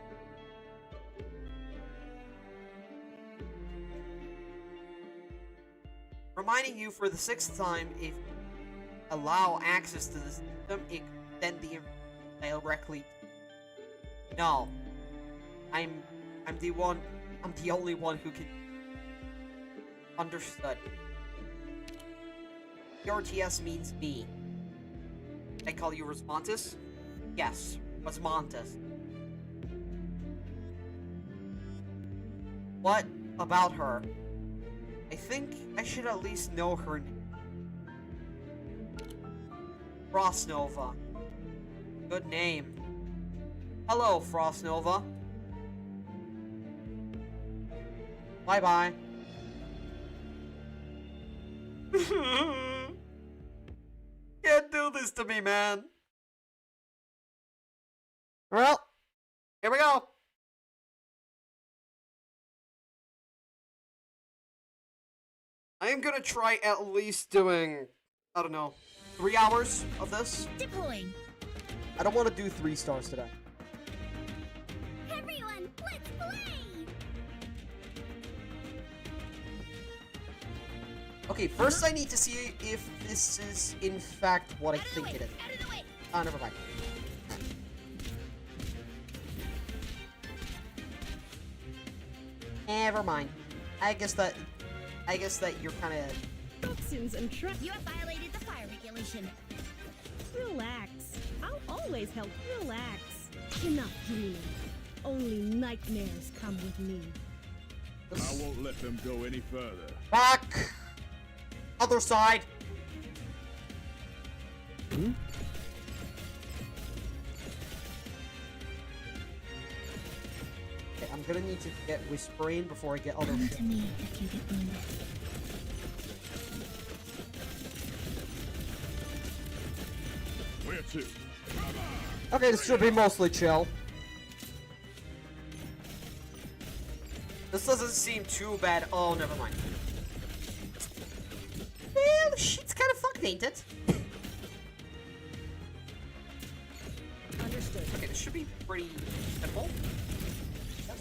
[SPEAKER 1] Reminding you for the 6th time, if you allow access to the system, it can send the information directly. No. I'm the only one who can... Understood. RTS means me. I call you Osmanthus? Yes, Osmanthus. What about her? I think I should at least know her name. Frostnova. Good name. Hello, Frostnova. Bye-bye. Can't do this to me, man. Well, here we go. I am gonna try at least doing, I don't know, 3 hours of this.
[SPEAKER 2] Deploying.
[SPEAKER 3] I don't want to do 3 stars today.
[SPEAKER 2] Everyone, let's play!
[SPEAKER 3] Okay, first I need to see if this is in fact what I think it is.
[SPEAKER 2] Out of the way!
[SPEAKER 3] Oh, never mind. Never mind. I guess that you're kind of...
[SPEAKER 4] Toxins and
[SPEAKER 2] You have violated the fire regulation.
[SPEAKER 4] Relax. I'll always help. Relax. Enough dreaming. Only nightmares come with me.
[SPEAKER 5] I won't let them go any further.
[SPEAKER 3] Back! Other side!
[SPEAKER 5] Hmm?
[SPEAKER 3] Okay, I'm gonna need to get whispering before I get other
[SPEAKER 2] Come
[SPEAKER 3] shit.
[SPEAKER 2] to me if you get wounded.
[SPEAKER 5] Where to?
[SPEAKER 3] Okay, this should be mostly chill.
[SPEAKER 1] This doesn't seem too bad. Oh, never mind. Well, shit's kind of fucked, ain't it?
[SPEAKER 4] Understood.
[SPEAKER 1] Okay, this should be pretty simple. Yes.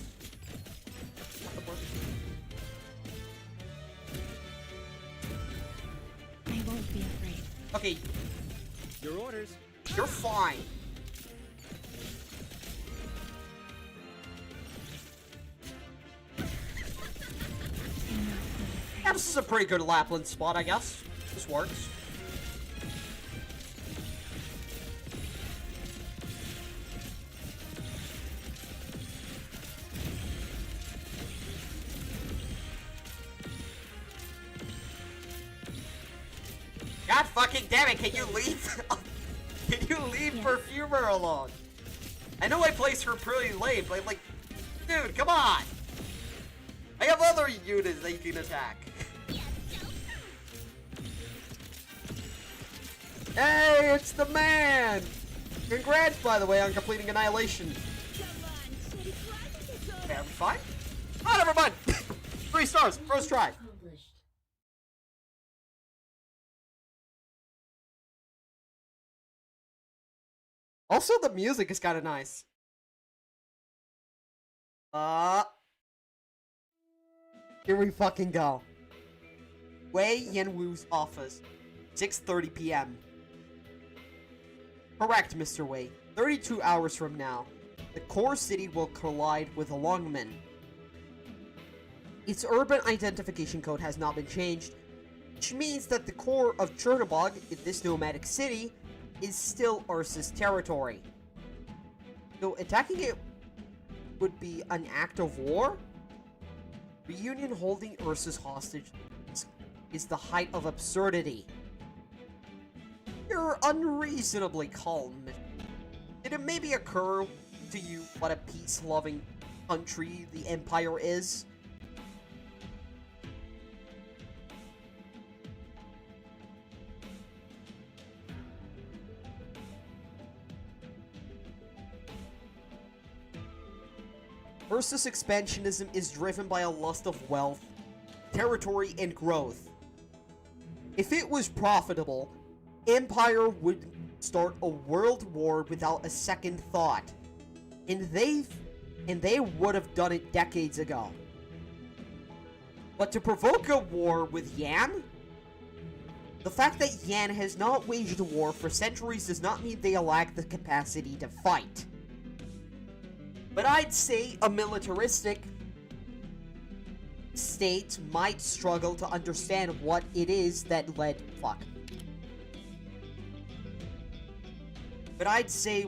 [SPEAKER 1] Not the worst.
[SPEAKER 2] I won't be afraid.
[SPEAKER 1] Okay,
[SPEAKER 5] Your orders.
[SPEAKER 1] you're fine. Yeah, this is a pretty good Lapland spot, I guess. This works. God fucking damn it, can you leave? Can you leave Perfumer alone? I know I placed her pretty late, but like, dude, come on! I have other units that you can attack.
[SPEAKER 3] Hey, it's the man! Congrats, by the way, on completing Annihilation.
[SPEAKER 1] Okay, are we fine? Oh, never mind! 3 stars, first try. Also, the music is kind of nice. Here we fucking go. Wei Yanwu's office, 6:30 p.m. Correct, Mr. Wei. 32 hours from now, the core city will collide with Longmen. Its urban identification code has not been changed, which means that the core of Chernobog, this nomadic city, is still Ursa's territory. So attacking it would be an act of war? Reunion holding Ursa's hostage is the height of absurdity. You're unreasonably calm. Did it maybe occur to you what a peace-loving country the Empire is? Ursa's expansionism is driven by a lust of wealth, territory, and growth. If it was profitable, Empire would start a world war without a second thought. And they would have done it decades ago. But to provoke a war with Yan? The fact that Yan has not waged a war for centuries does not mean they lack the capacity to fight. But I'd say a militaristic state might struggle to understand what it is that led... But I'd say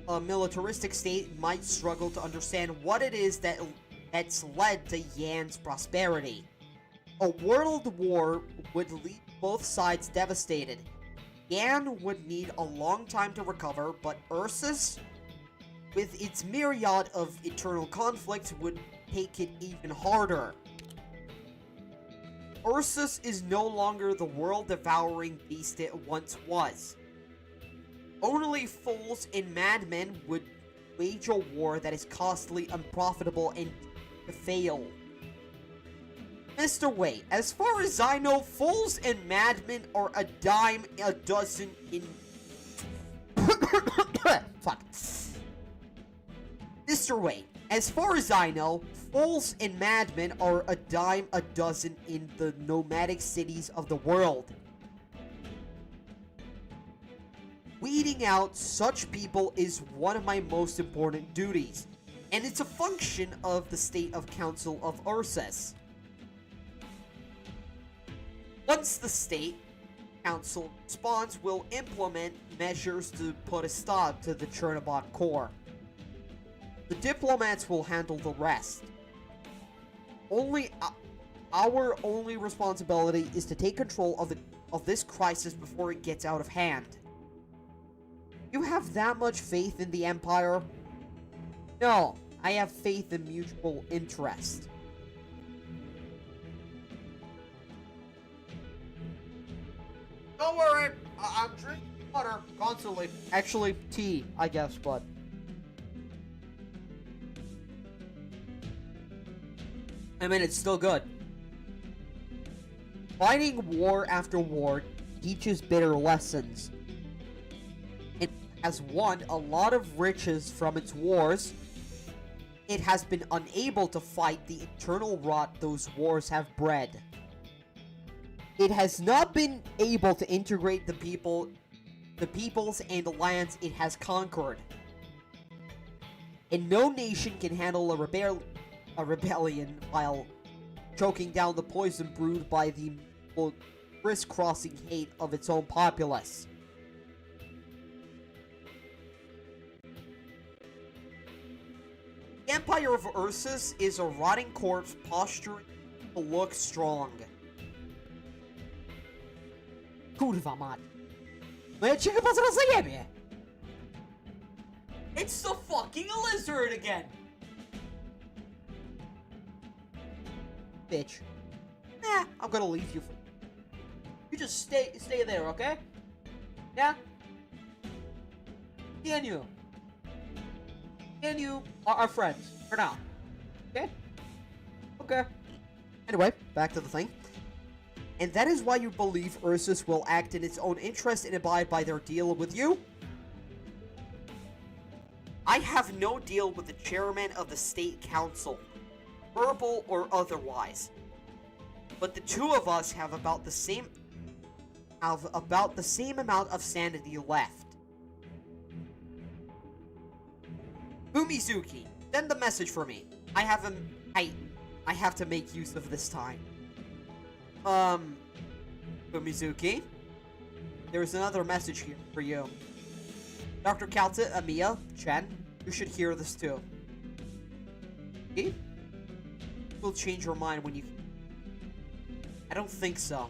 [SPEAKER 1] a militaristic state might struggle to understand what it is that's led to Yan's prosperity. A world war would leave both sides devastated. Yan would need a long time to recover, but Ursus, with its myriad of eternal conflicts, would take it even harder. Ursus is no longer the world-devouring beast it once was. Only fools and madmen would wage a war that is costly, unprofitable, and to fail. Mr. Wei, as far as I know, fools and madmen are a dime a dozen in... Fuck. Mr. Wei, as far as I know, fools and madmen are a dime a dozen in the nomadic cities of the world. Weeding out such people is one of my most important duties, and it's a function of the State of Council of Ursus. Once the State Council responds, we'll implement measures to put a stop to the Chernobog core. The diplomats will handle the rest. Our only responsibility is to take control of this crisis before it gets out of hand. You have that much faith in the Empire? No, I have faith in mutual interest. Don't worry, I'm drinking water constantly. Actually, tea, I guess, but... I mean, it's still good. Fighting war after war teaches bitter lessons. It has won a lot of riches from its wars. It has been unable to fight the eternal rot those wars have bred. It has not been able to integrate the peoples and the lands it has conquered. And no nation can handle a rebellion while choking down the poison brewed by the crisscrossing hate of its own populace. The Empire of Ursus is a rotting corpse posturing to look strong. Kurwa mać. No ja cię chyba zaraz zajebie. It's the fucking lizard again! Bitch. Nah, I'm gonna leave you. You just stay there, okay? Yeah? Me and you. Me and you are friends, for now. Okay? Okay. Anyway, back to the thing. And that is why you believe Ursus will act in its own interest and abide by their deal with you? have no deal with the chairman of the state council, verbal or otherwise. But the two of us have about the same amount of sanity left. Fumizuki, send the message for me. I have to make use of this time. Fumizuki, there's another message here for you. Dr. Kalta, Amiya, Chen, you should hear this too. Okay? You'll change your mind when you... I don't think so.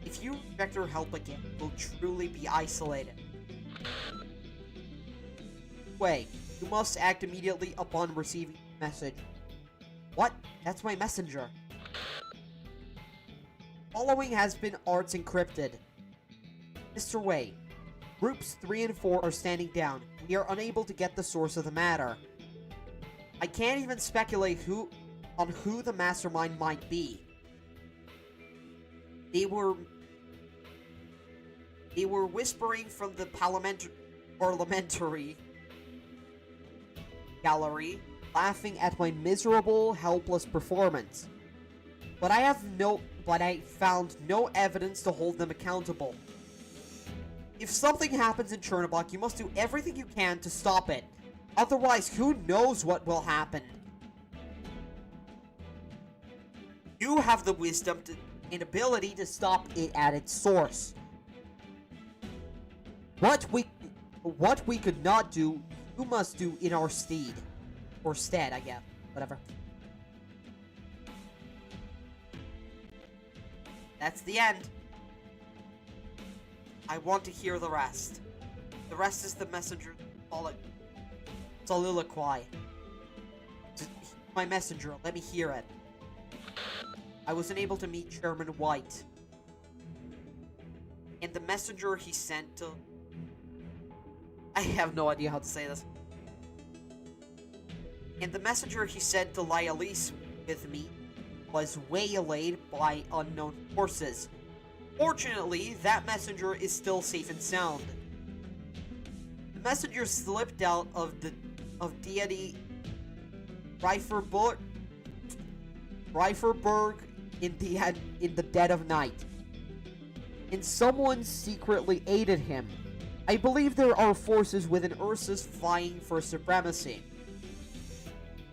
[SPEAKER 1] If you reject her help again, you'll truly be isolated. Wait, you must act immediately upon receiving the message. What? That's my messenger. Following has been arts encrypted. Mr. Wei, groups 3 and 4 are standing down. We are unable to get the source of the matter. I can't even speculate on who the mastermind might be. They were whispering from the parliamentary gallery, laughing at my miserable, helpless performance. But I found no evidence to hold them accountable. If something happens in Chernobog, you must do everything you can to stop it. Otherwise, who knows what will happen? You have the wisdom and ability to stop it at its source. What we could not do, you must do in our stead. Or stead, I guess. Whatever. That's the end. I want to hear the rest. The rest is the messenger soliloquy. My messenger, let me hear it. I was unable to meet Chairman White. And the messenger he sent to... I have no idea how to say this. And the messenger he sent to Lyalise with me was waylaid by unknown forces. Fortunately, that messenger is still safe and sound. The messenger slipped out of deity Reiferberg in the dead of night. And someone secretly aided him. I believe there are forces within Ursus vying for supremacy.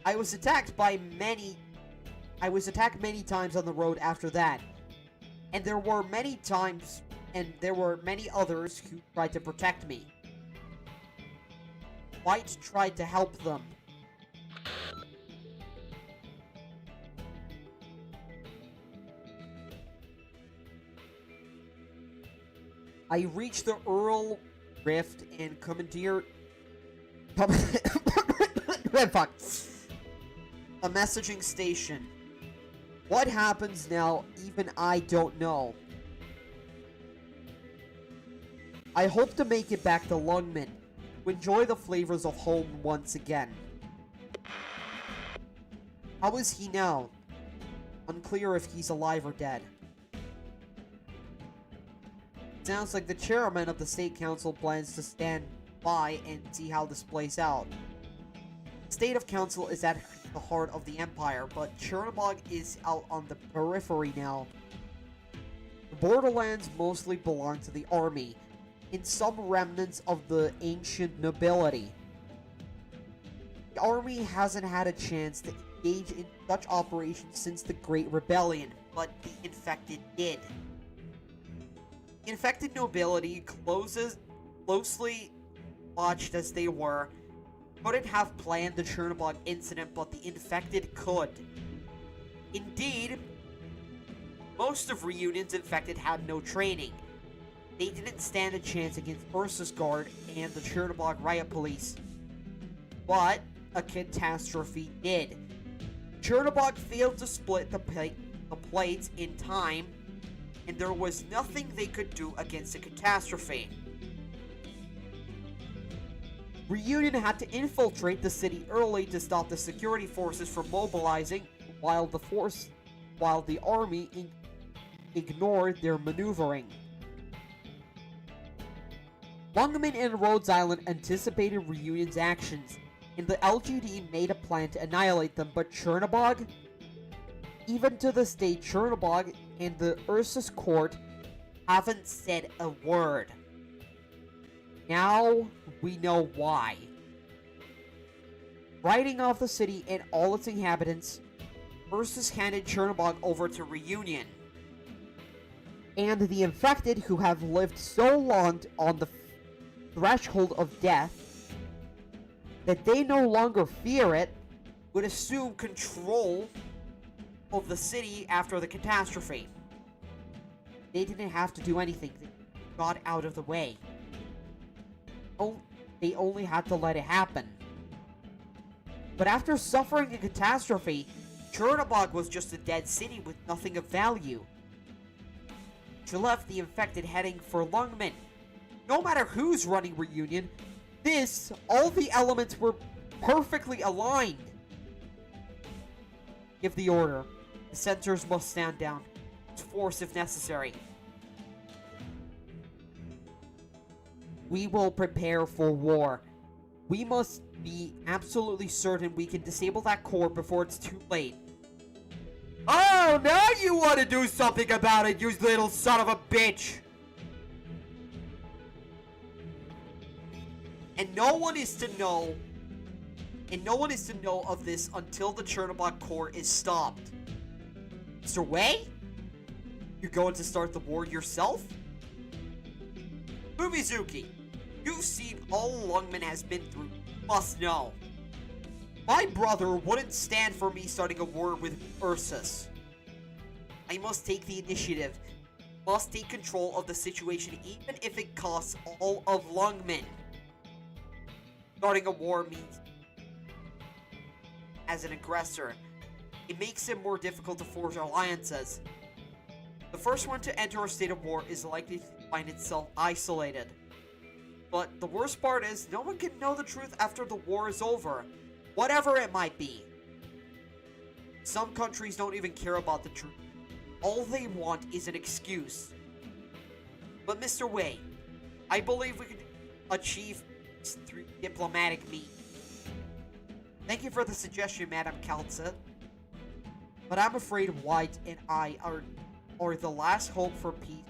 [SPEAKER 1] I was attacked many times on the road after that. And there were many others who tried to protect me. White tried to help them. I reached the Earl Rift and commandeered... Fuck. A messaging station. What happens now, even I don't know. I hope to make it back to Lungmen, to enjoy the flavors of home once again. How is he now? Unclear if he's alive or dead. Sounds like the chairman of the state council plans to stand by and see how this plays out. The state of council is at the heart of the empire, but Chernobog is out on the periphery now. The borderlands mostly belong to the army, and some remnants of the ancient nobility. The army hasn't had a chance to engage in such operations since the Great Rebellion, but the infected did. The infected nobility, closely watched as they were, couldn't have planned the Chernobog incident, but the infected could. Indeed, most of Reunion's infected had no training. They didn't stand a chance against Ursus Guard and the Chernobog Riot Police. But a catastrophe did. Chernobog failed to split the plates in time, and there was nothing they could do against the catastrophe. Reunion had to infiltrate the city early to stop the security forces from mobilizing, while the army ignored their maneuvering.
[SPEAKER 3] Lungmen and Rhodes Island anticipated Reunion's actions, and the LGD made a plan to annihilate them, but Chernobog? Even to this day, Chernobog and the Ursus court haven't said a word. Now we know why. Writing off the city and all its inhabitants, Ursus handed Chernobog over to Reunion. And the infected, who have lived so long on the threshold of death that they no longer fear it, would assume control of the city after the catastrophe. They didn't have to do anything. They got out of the way. They only had to let it happen. But after suffering a catastrophe, Chernobog was just a dead city with nothing of value. She left the infected heading for Lungmen. No matter who's running Reunion, all the elements were perfectly aligned. Give the order. The sensors must stand down. Use force if necessary. We will prepare for war. We must be absolutely certain we can disable that core before it's too late. Oh, now you want to do something about it, you little son of a bitch! And no one is to know of this until the Chernobog core is stopped. Mr. Wei? You're going to start the war yourself? Fumizuki, you've seen all Lungmen has been through. You must know. My brother wouldn't stand for me starting a war with Ursus. I must take the initiative. Must take control of the situation even if it costs all of Lungmen. Starting a war means as an aggressor. It makes it more difficult to forge alliances. The first one to enter a state of war is likely to find itself isolated. But the worst part is, no one can know the truth after the war is over, whatever it might be. Some countries don't even care about the truth. All they want is an excuse. But Mr. Wei, I believe we can achieve this through diplomatic means. Thank you for the suggestion, Madam Kaltze. But I'm afraid White and I are the last hope for peace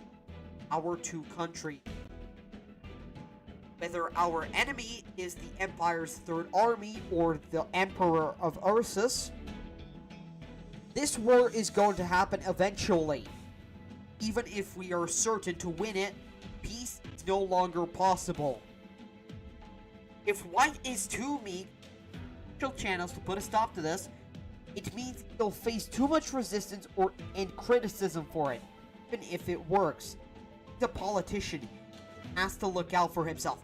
[SPEAKER 3] in our two countries. Whether our enemy is the Empire's Third Army or the Emperor of Ursus, this war is going to happen eventually. Even if we are certain to win it, peace is no longer possible. If White is too meek, channels to put a stop to this, it means they'll face too much resistance and criticism for it, even if it works. The politician has to look out for himself.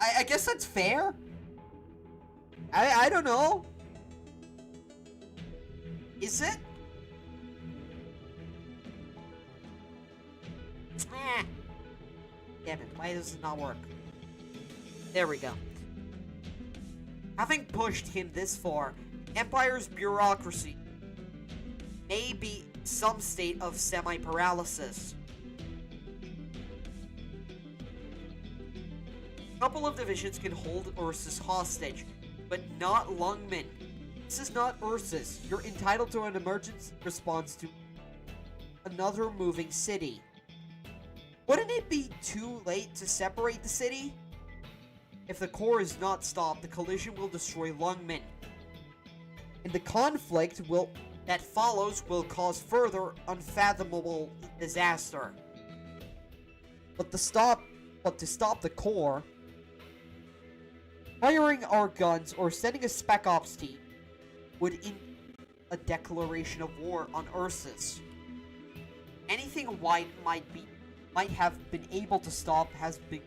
[SPEAKER 3] I guess that's fair. I don't know. Is it? Damn it, why does it not work? There we go. Having pushed him this far, Empire's bureaucracy may be some state of semi-paralysis. A couple of divisions can hold Ursus hostage, but not Lungmen. This is not Ursus. You're entitled to an emergency response to another moving city. Wouldn't it be too late to separate the city? If the core is not stopped, the collision will destroy Lungmen. And the conflict that follows will cause further unfathomable disaster. But to stop the core, firing our guns or sending a spec ops team would end a declaration of war on Ursus. Anything White might have been able to stop has been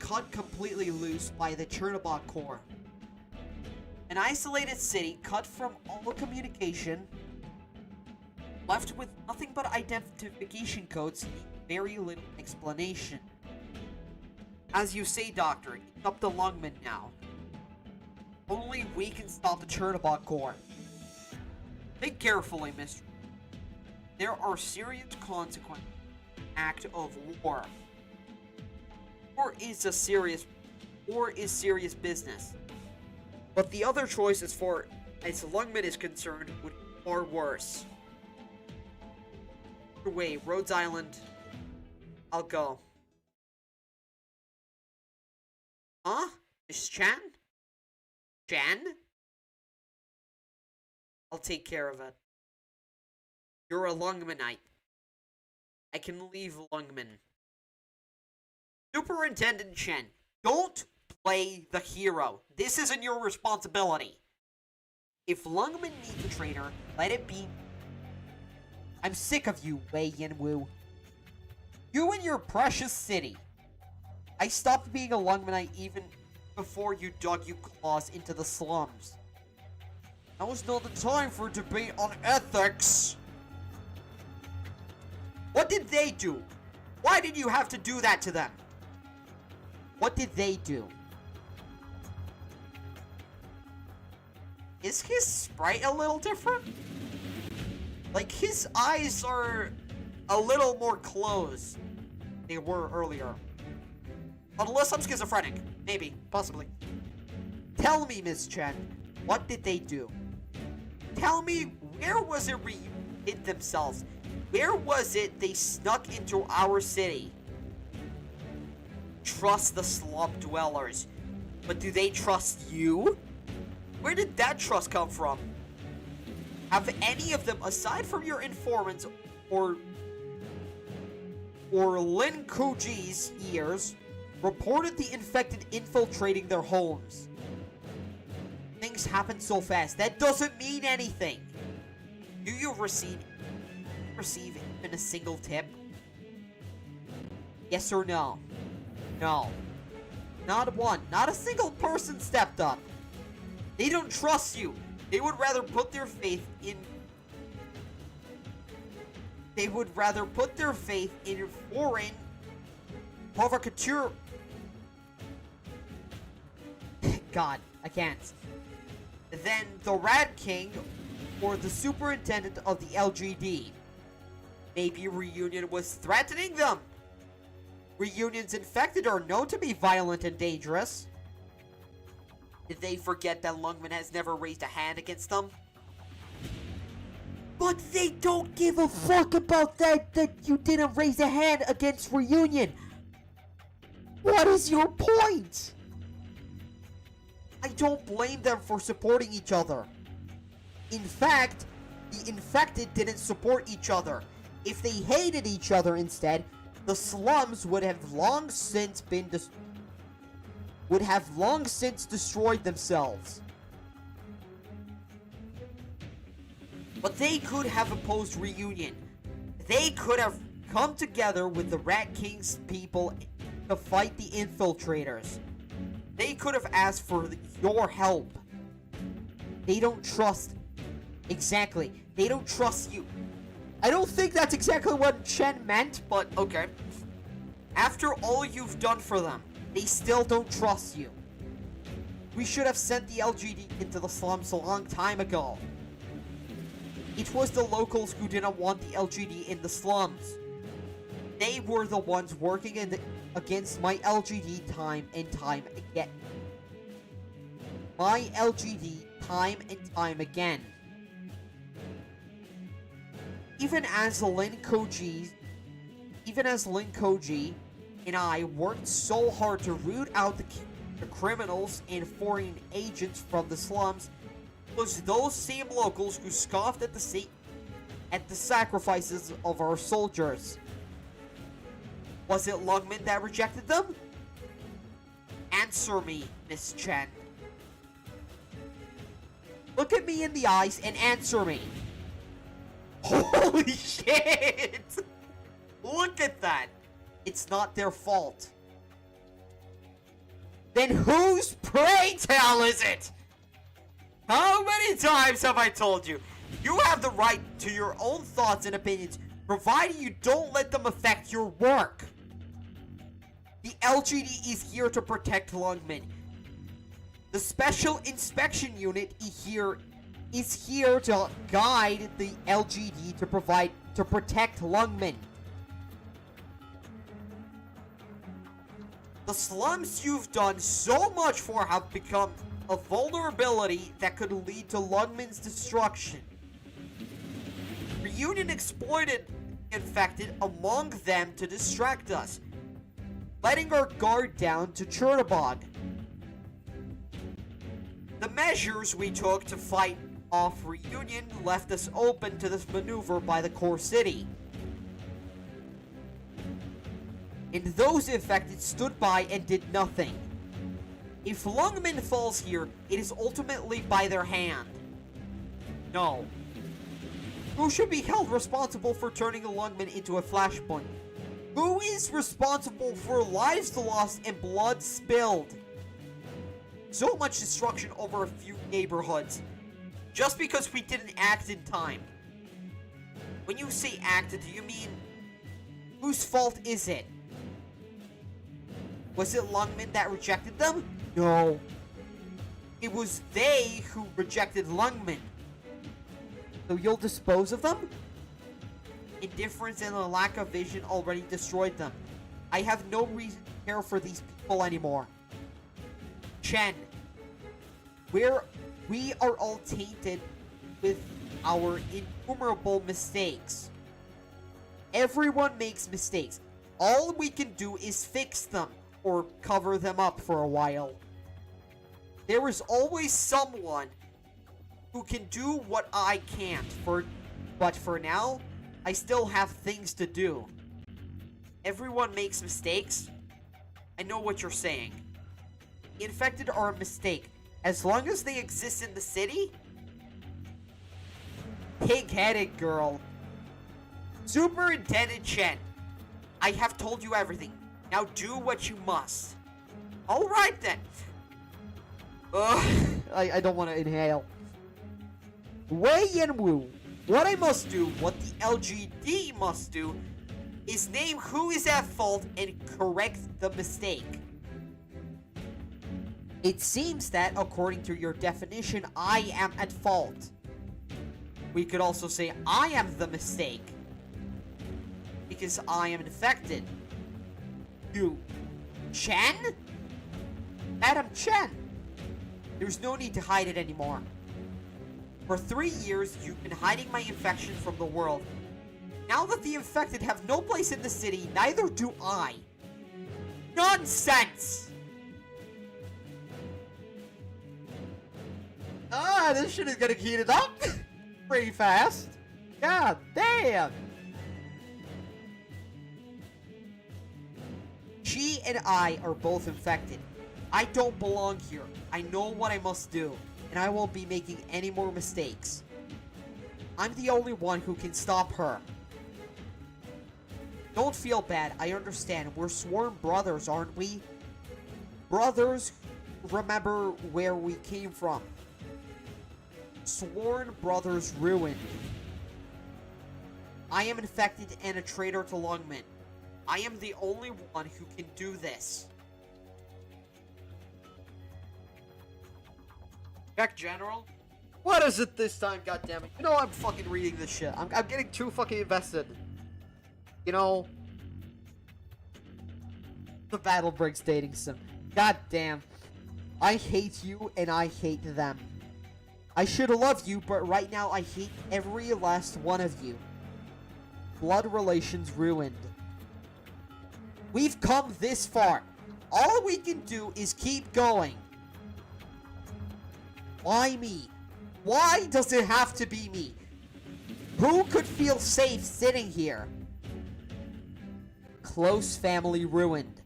[SPEAKER 3] cut completely loose by the Chernobog core. An isolated city cut from all communication, left with nothing but identification codes, need very little explanation. As you say, Doctor, it's up to Lungmen now. Only we can stop the Chernobog core. Think carefully, Mr. There are serious consequences
[SPEAKER 1] act of war. War is serious business. But the other choices for, as Lungman is concerned, would be far worse. Either way, Rhodes Island, I'll go. Huh? Miss Chan? Chan? I'll take care of it. You're a Lungmanite. I can leave Lungman. Superintendent Chen, don't play the hero. This isn't your responsibility. If Lungman needs a traitor, let it be. I'm sick of you, Wei Yinwu. You and your precious city. I stopped being a Lungmanite even before you dug your claws into the slums. Now is not the time for a debate on ethics. What did they do? Why did you have to do that to them? What did they do? Is his sprite a little different? Like, his eyes are a little more closed than they were earlier. Unless I'm schizophrenic. Maybe. Possibly. Tell me, Miss Chen, what did they do? Tell me, where was it hid themselves? Where was it they snuck into our city? Trust the slum dwellers. But do they trust you? Where did that trust come from? Have any of them, aside from your informants or Lin Kuji's ears, reported the infected infiltrating their homes? Things happen so fast. That doesn't mean anything. Do you receive even a single tip? Yes or no? No. Not one. Not a single person stepped up. They don't trust you. They would rather put their faith in... They would rather put their faith in foreign provocateur... God, I can't. Then the Rat King or the Superintendent of the LGD. Maybe Reunion was threatening them. Reunion's infected are known to be violent and dangerous. Did they forget that Lungman has never raised a hand against them? But they don't give a fuck about that you didn't raise a hand against Reunion. What is your point? I don't blame them for supporting each other. In fact, the infected didn't support each other. If they hated each other instead, the slums would have long since destroyed themselves. But they could have opposed Reunion. They could have come together with the Rat King's people to fight the infiltrators. They could have asked for your help. They don't trust... Exactly. They don't trust you. I don't think that's exactly what Chen meant, but okay. After all you've done for them, they still don't trust you. We should have sent the LGD into the slums a long time ago. It was the locals who didn't want the LGD in the slums. They were the ones working against my LGD time and time again. My LGD time and time again. Even as Lin Koji and I worked so hard to root out the criminals and foreign agents from the slums, it was those same locals who scoffed at the sacrifices of our soldiers. Was it Lungman that rejected them? Answer me, Miss Chen. Look at me in the eyes and answer me. Holy shit! Look at that! It's not their fault. Then whose pray tell is it? How many times have I told you? You have the right to your own thoughts and opinions, provided you don't let them affect your work. The LGD is here to protect Lungman. The Special Inspection Unit is here to guide the LGD to protect Lungman. The slums you've done so much for have become a vulnerability that could lead to Lungman's destruction. Reunion exploited the infected among them to distract us, letting our guard down to Chernobog. The measures we took to fight off Reunion left us open to this maneuver by the core city. And those infected stood by and did nothing. If Lungman falls here, it is ultimately by their hand. No. Who should be held responsible for turning Lungman into a flashpoint? Who is responsible for lives lost and blood spilled? So much destruction over a few neighborhoods, just because we didn't act in time. When you say act, do you mean whose fault is it? Was it Lungman that rejected them? No. It was they who rejected Lungman.
[SPEAKER 3] So you'll dispose of them?
[SPEAKER 1] Indifference and a lack of vision already destroyed them. I have no reason to care for these people anymore. Chen, we are all tainted with our innumerable mistakes. Everyone makes mistakes. All we can do is fix them or cover them up for a while. There is always someone who can do what I can't, but for now, I still have things to do. Everyone makes mistakes. I know what you're saying. The infected are a mistake. As long as they exist in the city? Pig-headed girl. Superintendent Chen, I have told you everything. Now do what you must. Alright then. Ugh,
[SPEAKER 3] I don't want to inhale.
[SPEAKER 1] Wei and Wu, what I must do, what the LGD must do, is name who is at fault and correct the mistake. It seems that, according to your definition, I am at fault. We could also say I am the mistake, because I am infected. You, Chen? Madam Chen! There's no need to hide it anymore. For 3 years, you've been hiding my infection from the world. Now that the infected have no place in the city, neither do I. Nonsense!
[SPEAKER 3] Ah, this shit is gonna heat it up pretty fast. God damn!
[SPEAKER 1] She and I are both infected. I don't belong here. I know what I must do, and I won't be making any more mistakes. I'm the only one who can stop her. Don't feel bad. I understand. We're sworn brothers, aren't we? Brothers, remember where we came from. Sworn brothers ruined. I am infected and a traitor to Lungman. I am the only one who can do this. Check, General.
[SPEAKER 3] What is it this time, goddammit? You know I'm fucking reading this shit. I'm getting too fucking invested. You know... The battle breaks dating sim. God damn. I hate you and I hate them. I should love you, but right now I hate every last one of you. Blood relations ruined. We've come this far. All we can do is keep going. Why me? Why does it have to be me? Who could feel safe sitting here? Close family ruined.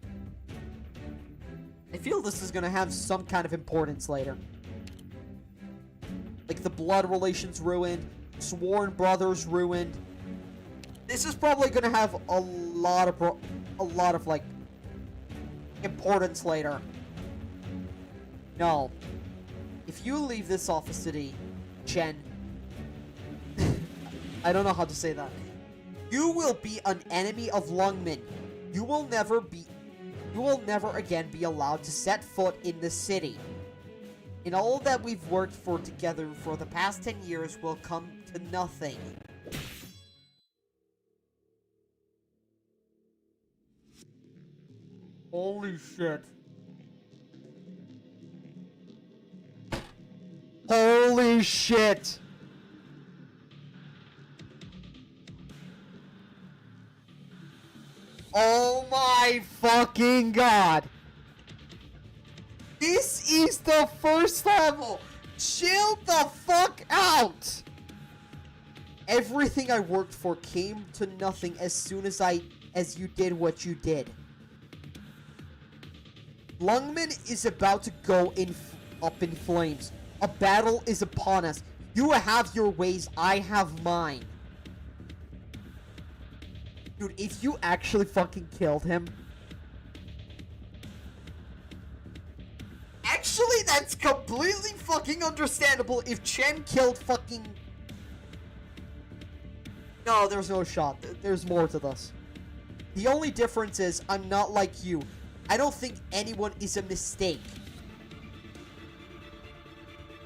[SPEAKER 3] I feel this is gonna have some kind of importance later. Like the blood relations ruined, sworn brothers ruined. This is probably gonna have a lot of like importance later. No. If you leave this office today, Chen, I don't know how to say that. You will be an enemy of Lungman. You will never again be allowed to set foot in the city. And all that we've worked for together for the past 10 years will come to nothing.
[SPEAKER 1] Holy shit.
[SPEAKER 3] Holy shit! Oh my fucking god! This is the first level! Chill the fuck out! Everything I worked for came to nothing as soon as you did what you did. Lungman is about to go up in flames. A battle is upon us. You have your ways, I have mine. Dude, if you actually fucking killed him... Actually, that's completely fucking understandable if Chen killed fucking... No, there's no shot. There's more to this. The only difference is, I'm not like you. I don't think anyone is a mistake.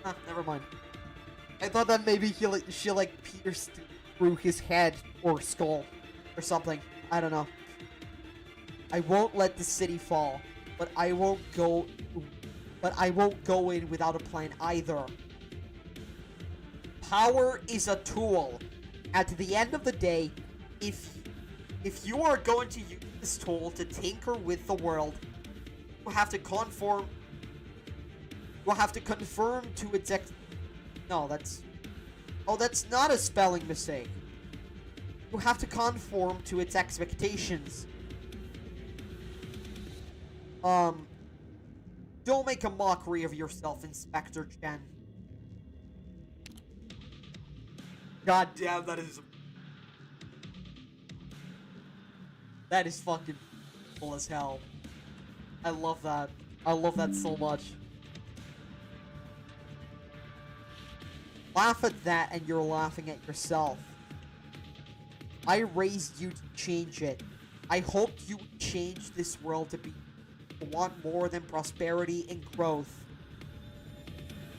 [SPEAKER 3] Ah, never mind. I thought that maybe she like pierced through his head or skull or something. I don't know. I won't let the city fall, but I won't go in without a plan either. Power is a tool. At the end of the day, if you are going to use this tool to tinker with the world, you have to conform. You have to confirm to its No, that's... Oh, that's not a spelling mistake. You have to conform to its expectations. Don't make a mockery of yourself, Inspector Chen. God damn, that is... That is fucking cool as hell. I love that. I love that so much. Laugh at that and you're laughing at yourself. I raised you to change it. I hoped you would change this world to want more than prosperity and growth.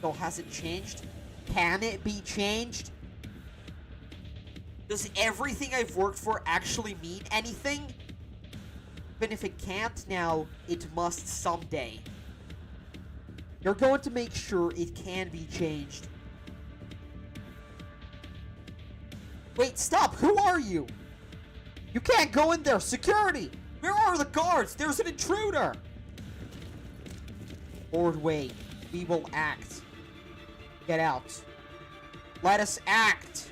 [SPEAKER 3] So has it changed? Can it be changed? Does everything I've worked for actually mean anything? Even if it can't now, it must someday. You're going to make sure it can be changed. Wait, stop! Who are you? You can't go in there! Security! Where are the guards? There's an intruder! Ordway, we will act. Get out. Let us act!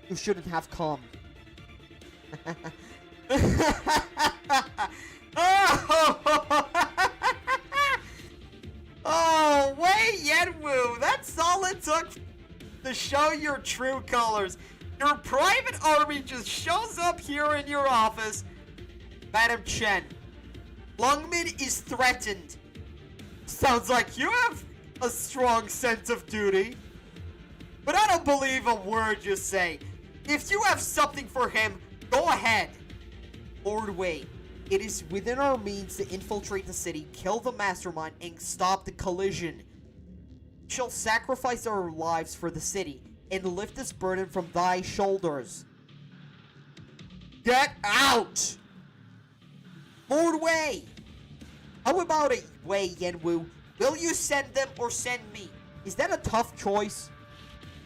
[SPEAKER 3] You shouldn't have come. Oh, Wei Yanwu! That's all it took to show your true colors. Your private army just shows up here in your office. Madam Chen, Lungmin is threatened. Sounds like you have a strong sense of duty. But I don't believe a word you say. If you have something for him, go ahead. Lord Wei, it is within our means to infiltrate the city, kill the mastermind, and stop the collision. We shall sacrifice our lives for the city and lift this burden from thy shoulders. Get out! Lord Wei! How about it, Wei Yanwu? Will you send them or send me? Is that a tough choice?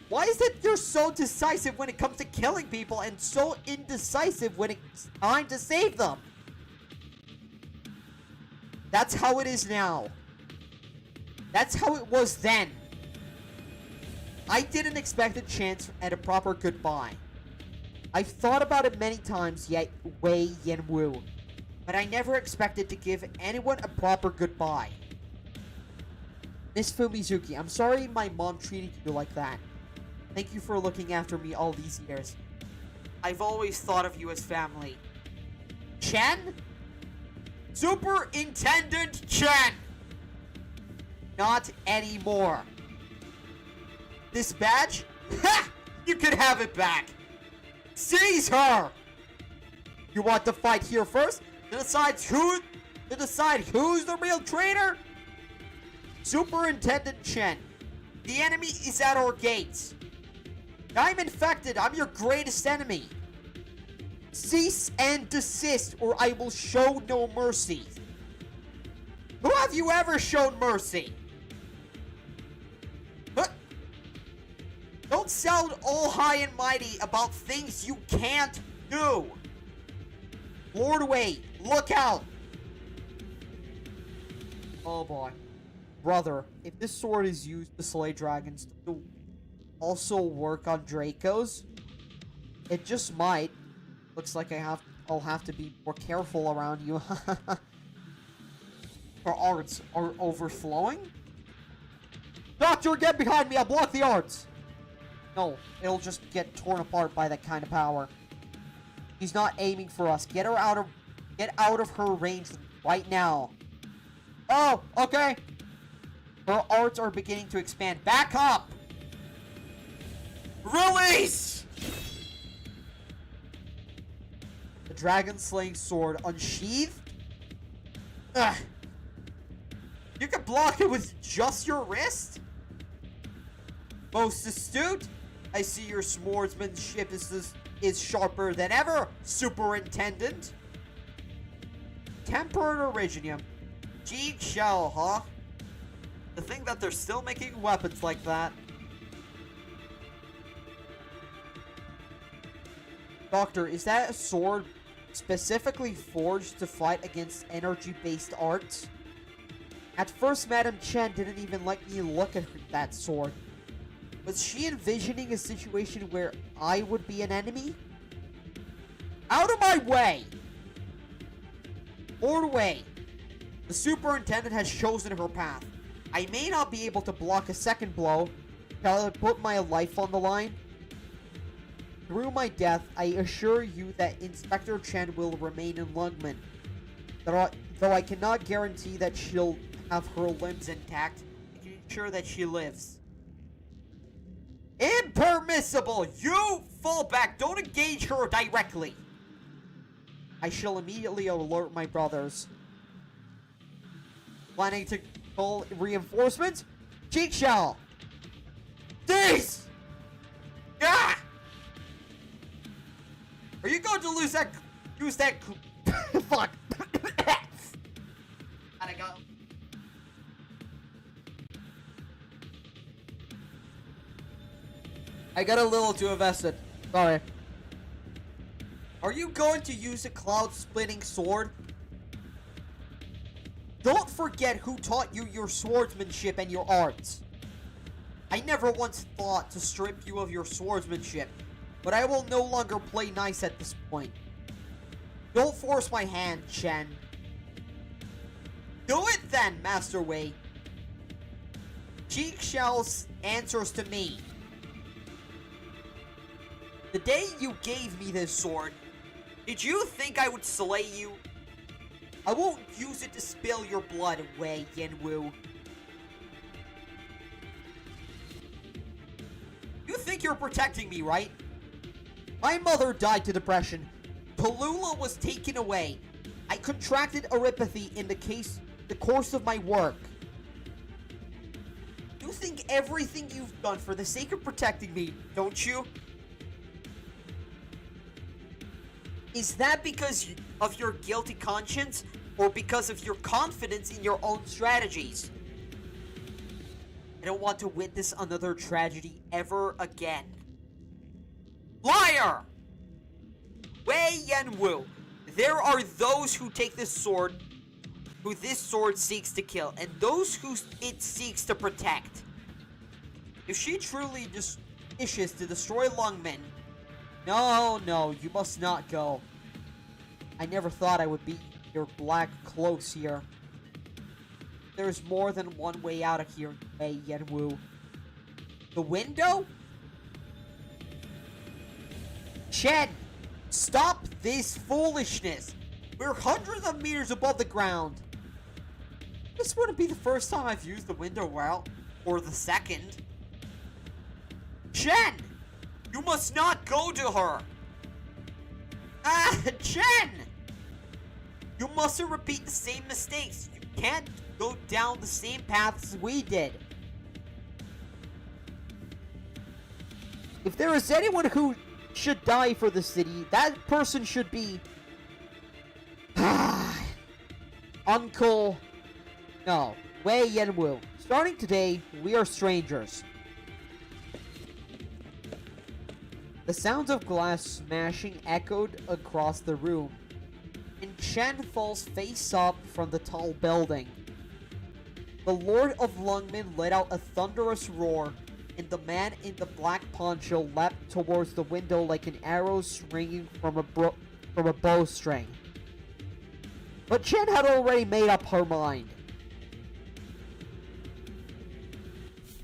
[SPEAKER 3] Why is it you're so decisive when it comes to killing people and so indecisive when it's time to save them? That's how it is now. That's how it was then. I didn't expect a chance at a proper goodbye. I've thought about it many times, yet Wei Yanwu, but I never expected to give anyone a proper goodbye. Miss Fumizuki, I'm sorry my mom treated you like that. Thank you for looking after me all these years. I've always thought of you as family. Chen? Superintendent Chen! Not anymore. This badge? Ha! You can have it back. Seize her! You want to fight here first? To decide who's the real traitor? Superintendent Chen, the enemy is at our gates. I'm infected. I'm your greatest enemy. Cease and desist, or I will show no mercy. Who have you ever shown mercy? Huh? Don't sound all high and mighty about things you can't do. Lord Wade, look out! Oh boy. Brother, if this sword is used to slay dragons, does it also work on Dracos? It just might. Looks like I'll have to be more careful around you. Our arts are overflowing? Doctor, get behind me! I'll block the arts! No, it'll just get torn apart by that kind of power. He's not aiming for us. Get out of her range right now. Oh, okay. Her arts are beginning to expand. Back up! Release! The dragon-slaying sword unsheathed? Ugh. You can block it with just your wrist? Most astute? I see your swordsmanship is sharper than ever, Superintendent. Tempered Originium. Jeeg Shell, huh? To think that they're still making weapons like that. Doctor, is that a sword specifically forged to fight against energy-based arts? At first, Madame Chen didn't even let me look at that sword. Was she envisioning a situation where I would be an enemy? Out of my way! Lord Wei, the superintendent has chosen her path. I may not be able to block a second blow. Shall I put my life on the line? Through my death, I assure you that Inspector Chen will remain in Lungmen. Though I cannot guarantee that she'll have her limbs intact, I can ensure that she lives. Impermissible! You fall back! Don't engage her directly! I shall immediately alert my brothers. Planning to call reinforcements? Cheek shell! This! Ah! Are you going to use that fuck. Gotta go. I got a little too invested. Sorry. Are you going to use a cloud-splitting sword? Don't forget who taught you your swordsmanship and your arts. I never once thought to strip you of your swordsmanship, but I will no longer play nice at this point. Don't force my hand, Chen. Do it then, Master Wei. Cheek Shell's answers to me. The day you gave me this sword, did you think I would slay you? I won't use it to spill your blood, Wei Yanwu. You think you're protecting me, right? My mother died to depression. Tallulah was taken away. I contracted erypathy in the course of my work. You think everything you've done for the sake of protecting me, don't you? Is that because of your guilty conscience, or because of your confidence in your own strategies? I don't want to witness another tragedy ever again. Liar! Wei Yanwu, there are those who take this sword, who this sword seeks to kill, and those who it seeks to protect. If she truly just wishes to destroy Lungmen, no, you must not go. I never thought I would be your black cloaks here. There's more than one way out of here, Wei Yanwu. The window? Chen, stop this foolishness. We're hundreds of meters above the ground. This wouldn't be the first time I've used the window route, or the second. Chen, you must not go to her. Chen! You mustn't repeat the same mistakes. You can't go down the same paths we did. If there is anyone who should die for the city. That person should be... Uncle... No. Wei Yenwu. Starting today, we are strangers. The sounds of glass smashing echoed across the room, and Chen falls face up from the tall building. The Lord of Lungmen let out a thunderous roar, and the man in the black poncho leapt towards the window like an arrow swinging from a bowstring. But Chen had already made up her mind.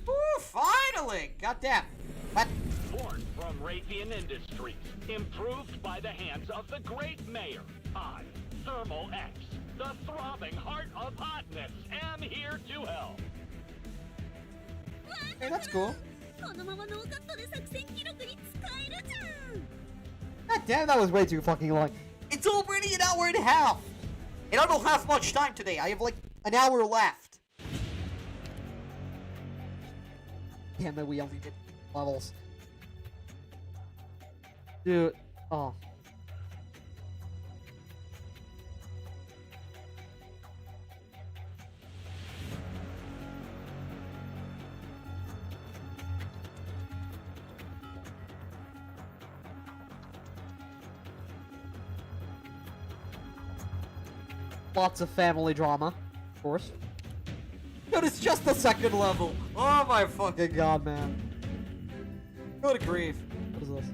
[SPEAKER 1] Ooh, finally! Goddamn. What?
[SPEAKER 6] Born from Raytheon Industries, improved by the hands of the great mayor, I, Thermal X, the throbbing heart of hotness, am here to help.
[SPEAKER 3] Hey, that's cool.
[SPEAKER 4] このままノーカットで作戦記録に使えるじゃん
[SPEAKER 3] God damn, that was way too fucking long.
[SPEAKER 1] It's already an hour and a half! And I don't have much time today. I have like an hour left.
[SPEAKER 3] Damn it, we only did levels. Dude, oh. Lots of family drama, of course.
[SPEAKER 1] But it's just the second level. Oh my fucking
[SPEAKER 3] Good god, man.
[SPEAKER 1] good grief.
[SPEAKER 3] What is this?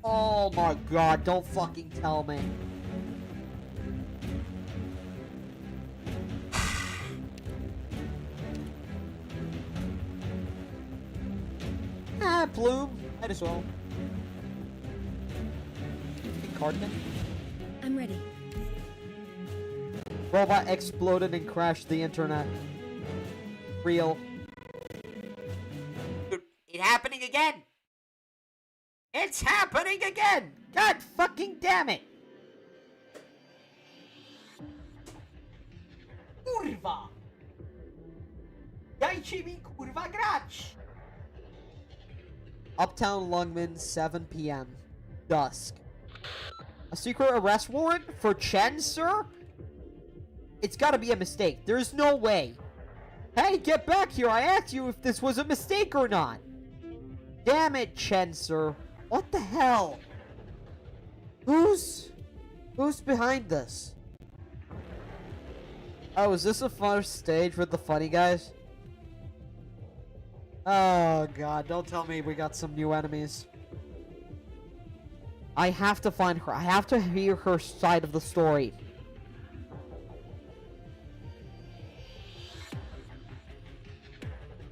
[SPEAKER 3] Oh my god, don't fucking tell me. Ah, Bloom. Might as well. Cardigan?
[SPEAKER 4] I'm ready.
[SPEAKER 3] Robot exploded and crashed the internet. Real.
[SPEAKER 1] Dude, it's happening again. It's happening again.
[SPEAKER 3] God fucking damn it!
[SPEAKER 1] Kurwa. Dajcie mi kurwa grać.
[SPEAKER 3] Uptown Lungmen, 7 p.m. Dusk. A secret arrest warrant for Chen, sir? It's gotta be a mistake. There's no way. Hey, get back here! I asked you if this was a mistake or not! Damn it, Chen, sir. What the hell? Who's behind this? Oh, is this a first stage with the funny guys? Oh god, don't tell me we got some new enemies. I have to find her. I have to hear her side of the story.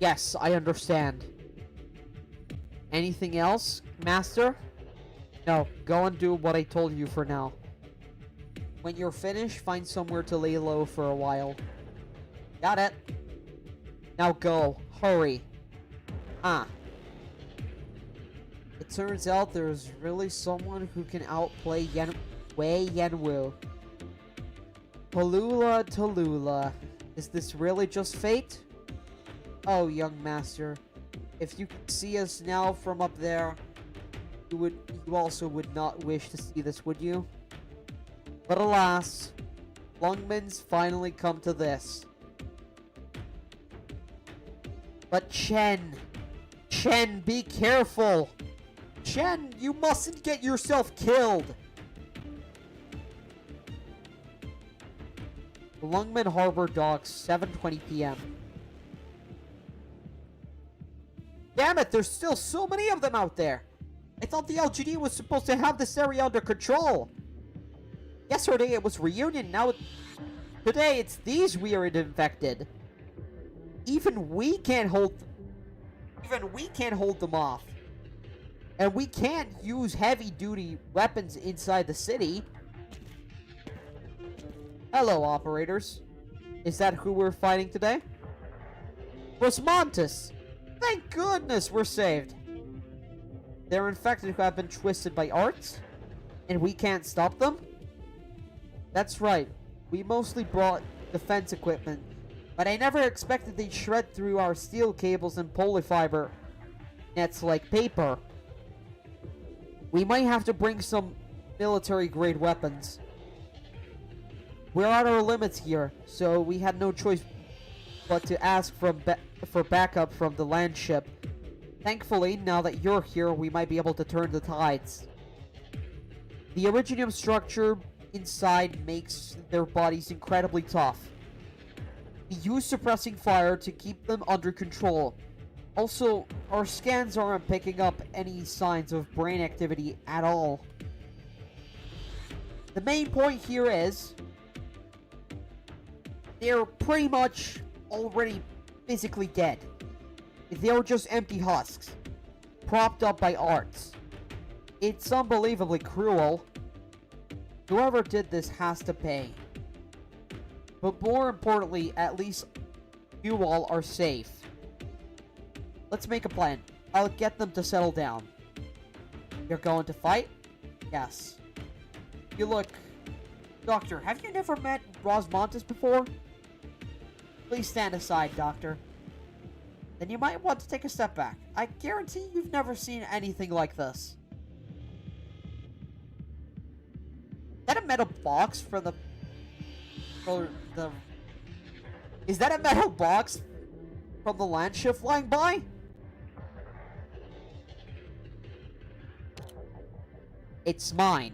[SPEAKER 3] Yes, I understand. Anything else, Master? No, go and do what I told you for now. When you're finished, find somewhere to lay low for a while. Got it. Now go. Hurry. Ah. It turns out there's really someone who can outplay Wei Yenwu. Tallulah, Tallulah. Is this really just fate? Oh, young master. If you could see us now from up there, you also would not wish to see this, would you? But alas, Lungmen's finally come to this. But Chen, be careful! Chen, you mustn't get yourself killed! Lungmen Harbor Docks, 7:20 p.m. Damn it, there's still so many of them out there! I thought the LGD was supposed to have this area under control! Yesterday it was Reunion, today it's these weird infected! Even we can't hold them off. And we can't use heavy-duty weapons inside the city. Hello, operators. Is that who we're fighting today? Rosmontis! Thank goodness we're saved. They're infected who have been twisted by arts? And we can't stop them? That's right. We mostly brought defense equipment. but I never expected they'd shred through our steel cables and polyfiber nets like paper. We might have to bring some military-grade weapons. We're at our limits here, so we had no choice but to ask for backup from the land ship. Thankfully, now that you're here, we might be able to turn the tides. The iridium structure inside makes their bodies incredibly tough. We use suppressing fire to keep them under control. Also, our scans aren't picking up any signs of brain activity at all. The main point here is they're pretty much already physically dead. They're just empty husks, propped up by arts. It's unbelievably cruel. Whoever did this has to pay. But more importantly, at least you all are safe. Let's make a plan. I'll get them to settle down. You're going to fight? Yes. You look... Doctor, have you never met Rosmontes before? Please stand aside, Doctor. Then you might want to take a step back. I guarantee you've never seen anything like this. Is that a metal box for the... Is that a metal box from the land ship flying by? It's mine.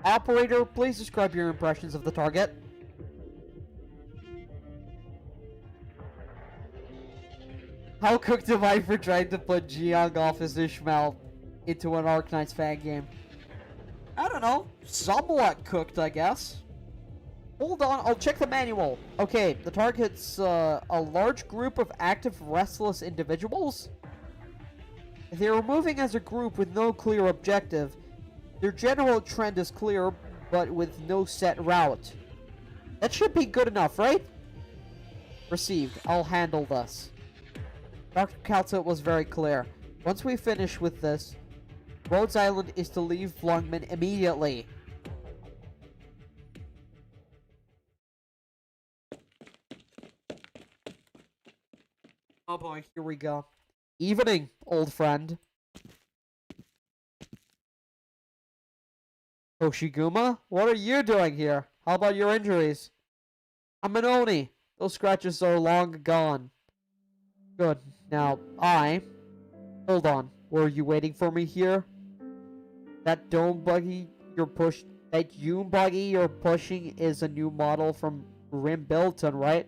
[SPEAKER 3] Operator, please describe your impressions of the target. How cooked am I for trying to put Jiang off his Ishmael into an Arknights fan game? I don't know. Somewhat cooked, I guess. Hold on, I'll check the manual. Okay, the target's a large group of active, restless individuals. They're moving as a group with no clear objective. Their general trend is clear, but with no set route. That should be good enough, right? Received. I'll handle this. Dr. Calcett was very clear. Once we finish with this, Rhodes Island is to leave Flungman immediately. Oh boy, here we go. Evening, old friend. Hoshiguma, what are you doing here? How about your injuries? I'm an Oni. Those scratches are long gone. Good. Now, Hold on. Were you waiting for me here? That dome buggy That Yum buggy you're pushing is a new model from Rim Bilton, right?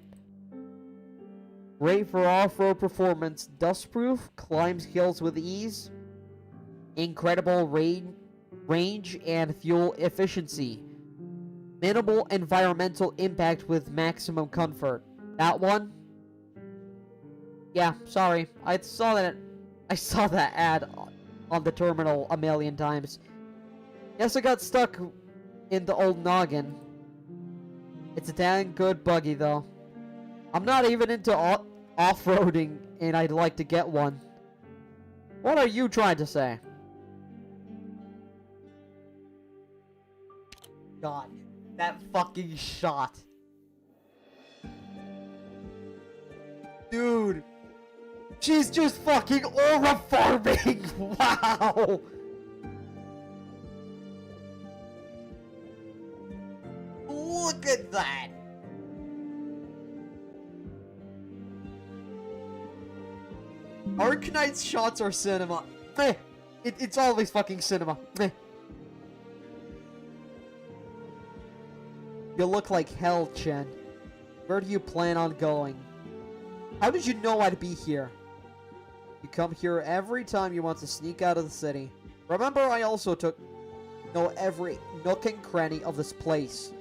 [SPEAKER 3] Great for off-road performance. Dustproof, climbs hills with ease. Incredible range and fuel efficiency. Minimal environmental impact with maximum comfort. That one? Yeah, sorry. I saw that ad on the terminal a million times. Guess I got stuck in the old noggin. It's a damn good buggy though. I'm not even into off-roading and I'd like to get one. What are you trying to say? God, that fucking shot. Dude. She's just fucking aura farming! Wow! Look at that! Arknights shots are cinema. Meh. It's always fucking cinema. Meh. You look like hell, Chen. Where do you plan on going? How did you know I'd be here? You come here every time you want to sneak out of the city. Remember, I also know every nook and cranny of this place.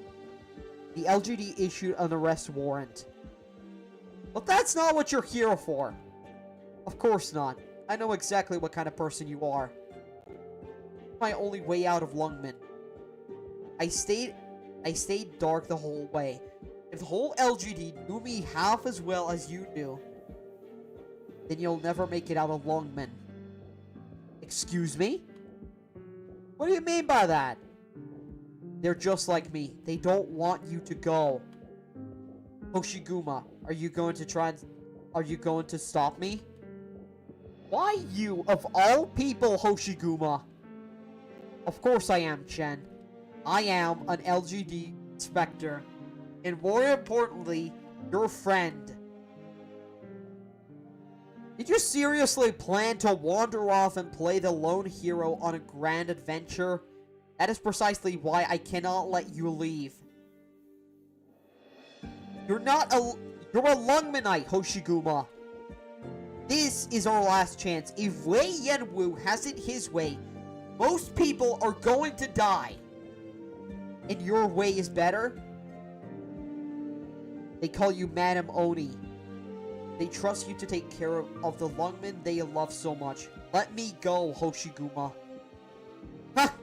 [SPEAKER 3] The LGD issued an arrest warrant. But that's not what you're here for. Of course not. I know exactly what kind of person you are. My only way out of Lungmen. I stayed dark the whole way. If the whole LGD knew me half as well as you do, then you'll never make it out of Lungmen. Excuse me? What do you mean by that? They're just like me. They don't want you to go. Hoshiguma, are you going to stop me? Why you, of all people, Hoshiguma? Of course I am, Chen. I am an LGD inspector. And more importantly, your friend. Did you seriously plan to wander off and play the lone hero on a grand adventure? That is precisely why I cannot let you leave. You're a Lungmanite, Hoshiguma. This is our last chance. If Wei Yanwu has it his way, most people are going to die. And your way is better? They call you Madam Oni. They trust you to take care of the Lungmen they love so much. Let me go, Hoshiguma. Ha!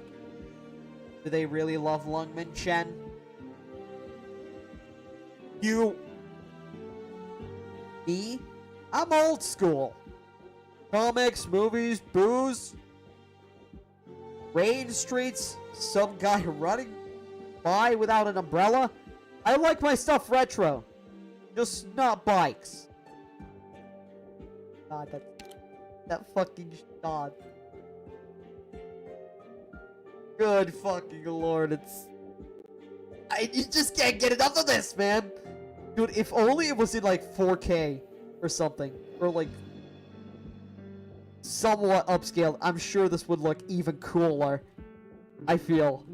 [SPEAKER 3] Do they really love Lungmen, Chen? You... Me? I'm old school. Comics, movies, booze, rain streets, some guy running by without an umbrella. I like my stuff retro. Just not bikes. God, that fucking god. Good fucking lord, you just can't get enough of this, man. Dude, if only it was in like 4K or something, or like somewhat upscaled, I'm sure this would look even cooler. I feel.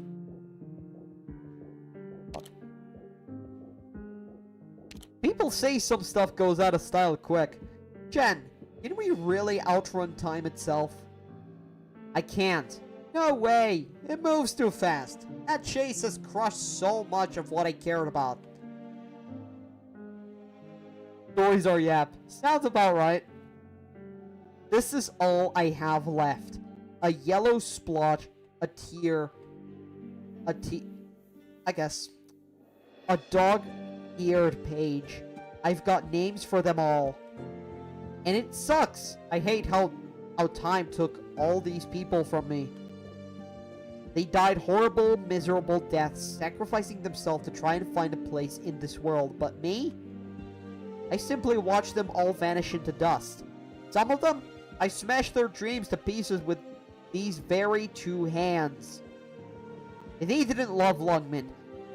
[SPEAKER 3] People say some stuff goes out of style quick. Chen, can we really outrun time itself? I can't. No way! It moves too fast. That chase has crushed so much of what I cared about. Stories are yap. Sounds about right. This is all I have left. A yellow splotch, a tear, I guess. A dog-eared page. I've got names for them all. And it sucks. I hate how time took all these people from me. They died horrible, miserable deaths, sacrificing themselves to try and find a place in this world. But me? I simply watched them all vanish into dust. Some of them, I smashed their dreams to pieces with these very two hands. They didn't love Lungmen.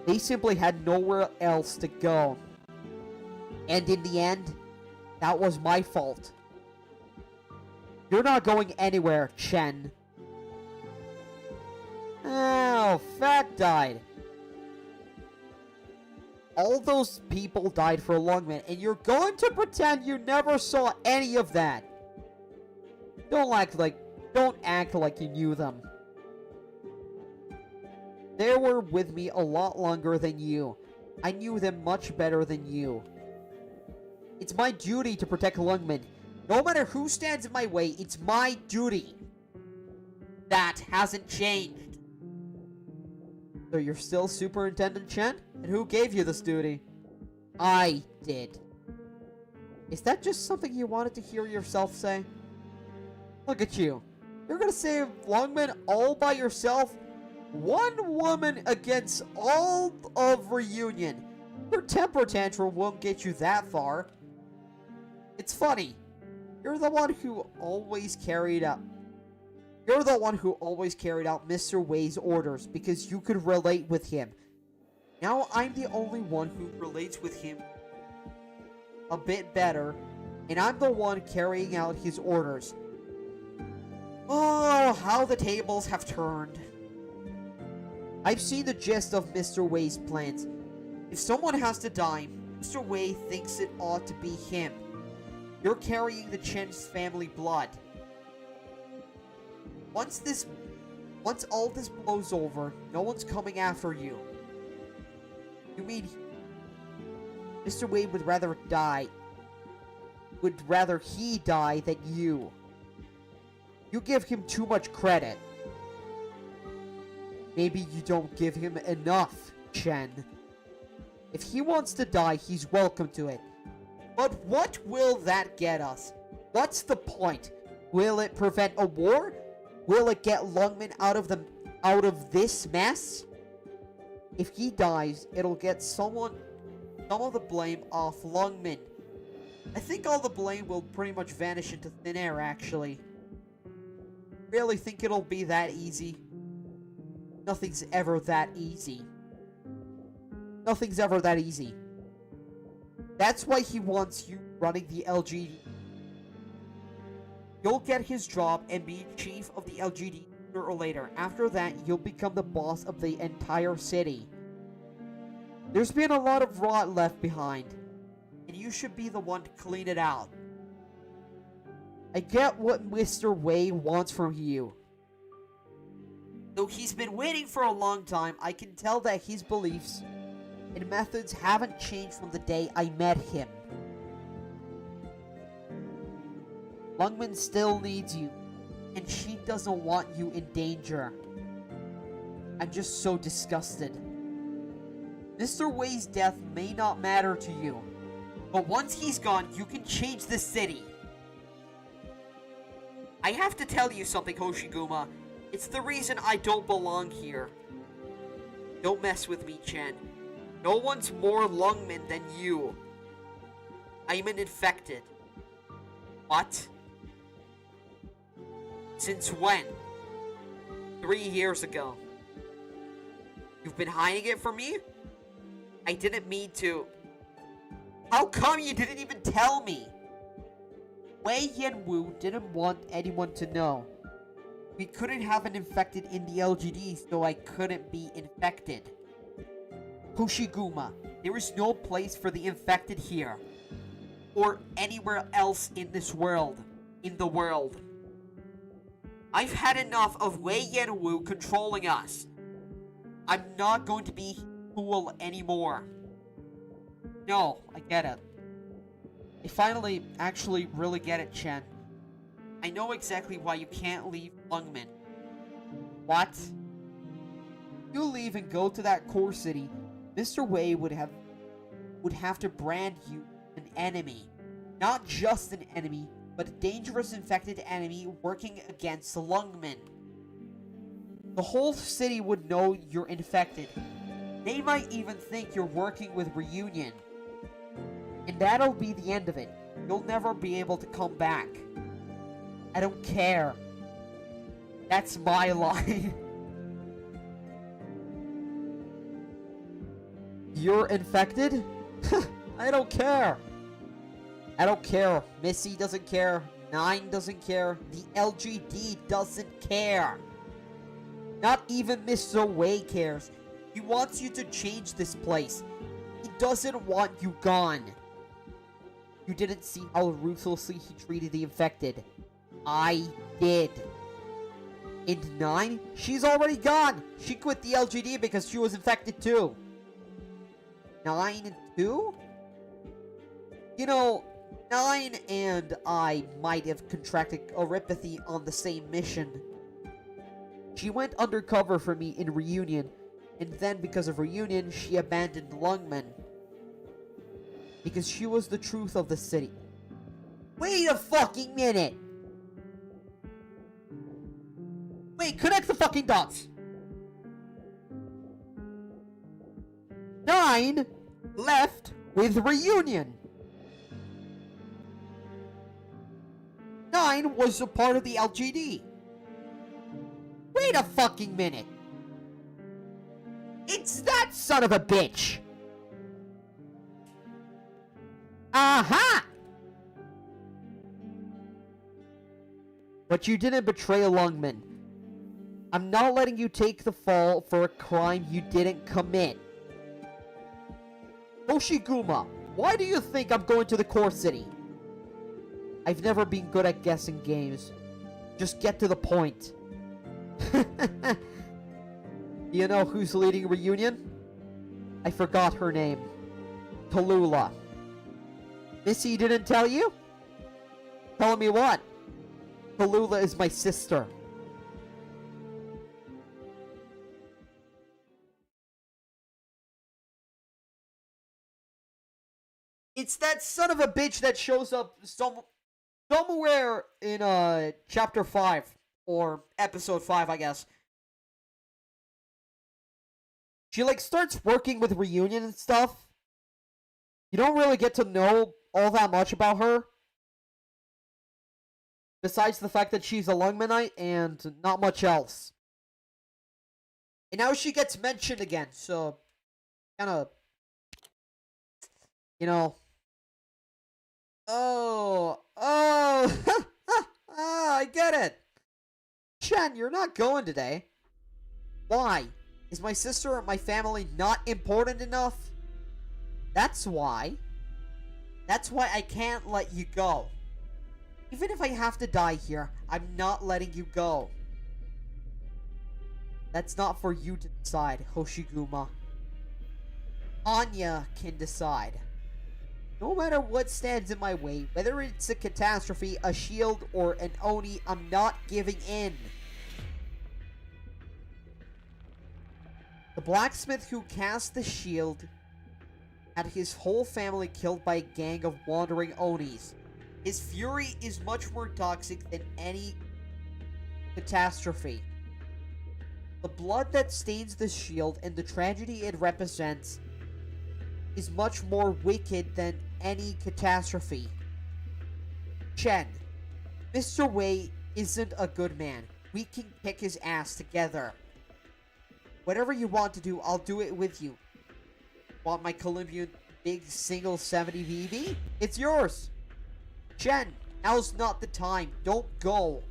[SPEAKER 3] They simply had nowhere else to go. And in the end, that was my fault. You're not going anywhere, Chen. Oh, Fat died. All those people died for Lungmen, and you're going to pretend you never saw any of that. Don't act like you knew them. They were with me a lot longer than you. I knew them much better than you. It's my duty to protect Lungmen. No matter who stands in my way, it's my duty. That hasn't changed. So you're still Superintendent Chen? And who gave you this duty? I did. Is that just something you wanted to hear yourself say? Look at you. You're gonna save Lungmen all by yourself? One woman against all of Reunion. Your temper tantrum won't get you that far. It's funny. You're the one who always carried out Mr. Wei's orders because you could relate with him. Now I'm the only one who relates with him a bit better, and I'm the one carrying out his orders. Oh, how the tables have turned. I've seen the gist of Mr. Wei's plans. If someone has to die, Mr. Wei thinks it ought to be him. You're carrying the Chen's family blood. Once all this blows over, no one's coming after you. You mean Mr. Wei would rather he die than you. You give him too much credit. Maybe you don't give him enough, Chen. If he wants to die, he's welcome to it. But what will that get us? What's the point? Will it prevent a war? Will it get Lungmen out of this mess? If he dies, it'll get someone some of the blame off Lungmin. I think all the blame will pretty much vanish into thin air, actually. Really think it'll be that easy? Nothing's ever that easy. Nothing's ever that easy. That's why he wants you running the LGD. You'll get his job and be chief of the LGD sooner or later. After that, you'll become the boss of the entire city. There's been a lot of rot left behind, and you should be the one to clean it out. I get what Mr. Wei wants from you. Though he's been waiting for a long time, I can tell that his beliefs and methods haven't changed from the day I met him. Lungmin still needs you, and she doesn't want you in danger. I'm just so disgusted. Mr. Wei's death may not matter to you, but once he's gone, you can change the city. I have to tell you something, Hoshiguma. It's the reason I don't belong here. Don't mess with me, Chen. No one's more Lungmin than you. I'm an infected. What? Since when? 3 years ago. You've been hiding it from me? I didn't mean to. How come you didn't even tell me? Wei Yanwu didn't want anyone to know. We couldn't have an infected in the LGD, so I couldn't be infected. Hoshiguma, there is no place for the infected here. Or anywhere else in this world. In the world. I've had enough of Wei Yanwu controlling us. I'm not going to be fool anymore. No, I get it. I finally actually really get it, Chen. I know exactly why you can't leave Lungmin. What? You leave and go to that core city, Mr. Wei would have to brand you an enemy. Not just an enemy, but a dangerous infected enemy working against Lungmin. The whole city would know you're infected. They might even think you're working with Reunion. And that'll be the end of it. You'll never be able to come back. I don't care. That's my line. You're infected? I don't care. I don't care. Missy doesn't care. 9 doesn't care. The LGD doesn't care. Not even Mr. Wei cares. He wants you to change this place. He doesn't want you gone. You didn't see how ruthlessly he treated the infected. I did. In 9, she's already gone. She quit the LGD because she was infected too. 9 and 2? You know, 9 and I might have contracted oripathy on the same mission. She went undercover for me in Reunion, and then because of Reunion, she abandoned Lungmin. Because she was the truth of the city. Wait a fucking minute! Wait, connect the fucking dots! 9 left with Reunion. 9 was a part of the LGD. Wait a fucking minute! It's that son of a bitch! Aha! But you didn't betray Lungmin. I'm not letting you take the fall for a crime you didn't commit. Hoshiguma, why do you think I'm going to the core city? I've never been good at guessing games. Just get to the point. You know who's leading Reunion? I forgot her name. Tallulah. Missy didn't tell you? Telling me what? Tallulah is my sister. It's that son of a bitch that shows up somewhere in chapter 5 or episode 5, I guess. She like starts working with Reunion and stuff, You don't really get to know all that much about her. Besides the fact that she's a Lungmanite and not much else. And now she gets mentioned again, so kinda, you know. Oh, I get it. Chen, you're not going today. Why? Is my sister or my family not important enough? That's why. That's why I can't let you go. Even if I have to die here, I'm not letting you go. That's not for you to decide, Hoshiguma. Anya can decide. No matter what stands in my way, whether it's a catastrophe, a shield, or an Oni, I'm not giving in. The blacksmith who cast the shield had his whole family killed by a gang of wandering Onis. His fury is much more toxic than any catastrophe. The blood that stains the shield and the tragedy it represents is much more wicked than any catastrophe. Chen, Mr. Wei isn't a good man. We can kick his ass together. Whatever you want to do, I'll do it with you. Want my Colombian big single 70 VV? It's yours. Chen, now's not the time. Don't go.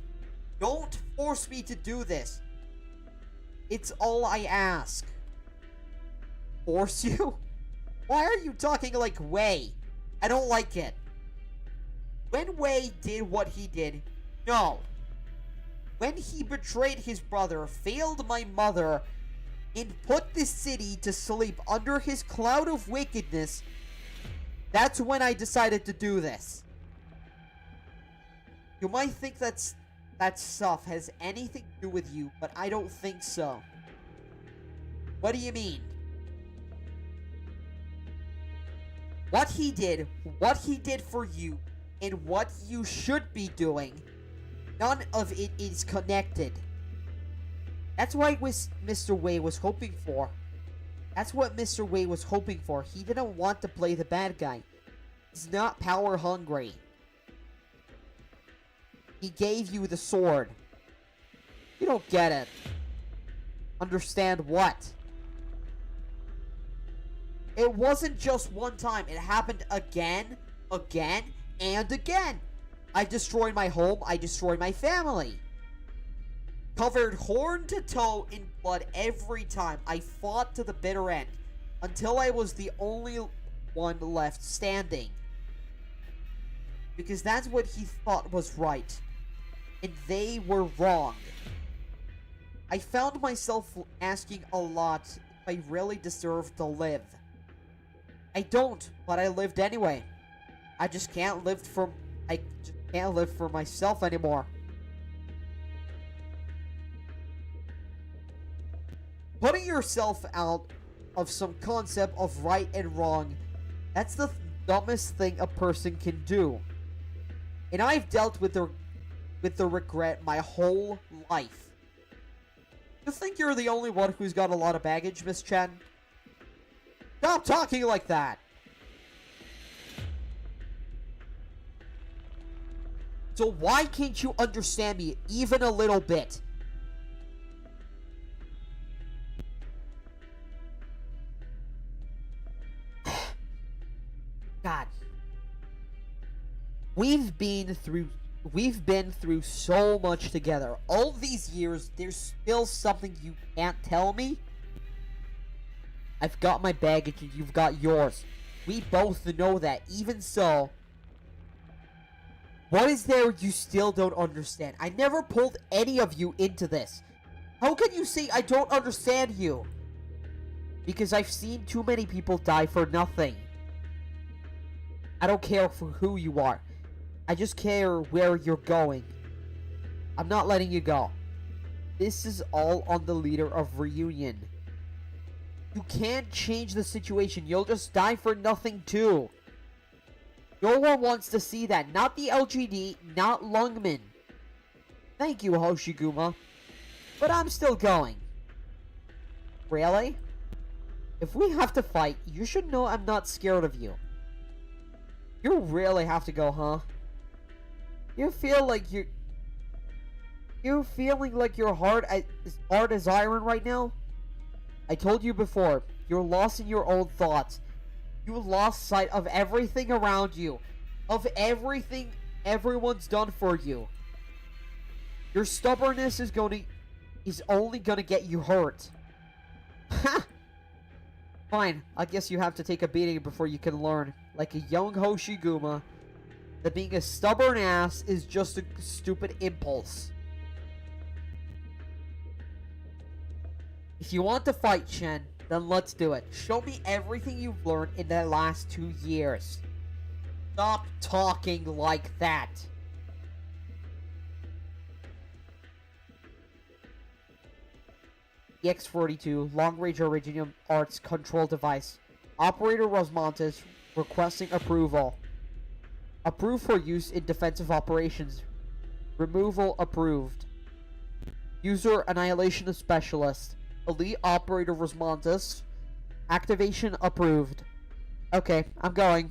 [SPEAKER 3] Don't force me to do this. It's all I ask. Force you? Why are you talking like Wei? I don't like it. When Wei did what he did, no. When he betrayed his brother, failed my mother, and put this city to sleep under his cloud of wickedness, that's when I decided to do this. You might think that stuff has anything to do with you, but I don't think so. What do you mean? What he did for you, and what you should be doing, none of it is connected. That's what Mr. Wei was hoping for. That's what Mr. Wei was hoping for. He didn't want to play the bad guy. He's not power hungry. He gave you the sword. You don't get it. Understand what? It wasn't just one time. It happened again, and again. I destroyed my home. I destroyed my family. Covered horn to toe in blood every time. I fought to the bitter end. Until I was the only one left standing. Because that's what he thought was right. And they were wrong. I found myself asking a lot if I really deserved to live. I don't, but I lived anyway. I just can't live for myself anymore. Putting yourself out of some concept of right and wrong, that's the dumbest thing a person can do. And I've dealt with the regret my whole life. You think you're the only one who's got a lot of baggage, Miss Chen? Stop talking like that! So why can't you understand me even a little bit? God. We've been through so much together. All these years, there's still something you can't tell me? I've got my baggage and you've got yours. We both know that. Even so, what is there you still don't understand? I never pulled any of you into this. How can you say I don't understand you? Because I've seen too many people die for nothing. I don't care for who you are. I just care where you're going. I'm not letting you go. This is all on the leader of Reunion. You can't change the situation. You'll just die for nothing too. No one wants to see that. Not the LGD, not Lungman. Thank you, Hoshiguma. But I'm still going. Really? If we have to fight, you should know I'm not scared of you. You really have to go, huh? You feel like you feeling like your heart is hard as iron right now? I told you before, you're lost in your own thoughts. You lost sight of everything around you. Of everything everyone's done for you. Your stubbornness is only gonna get you hurt. Ha! Fine, I guess you have to take a beating before you can learn, like a young Hoshiguma, that being a stubborn ass is just a stupid impulse. If you want to fight, Chen, then let's do it. Show me everything you've learned in the last 2 years. Stop talking like that. EX-42, long-range Iridium Arts control device. Operator Rosmontes requesting approval. Approved for use in defensive operations. Removal approved. User Annihilation Specialist. Elite Operator Rosmontes. Activation approved. Okay, I'm going.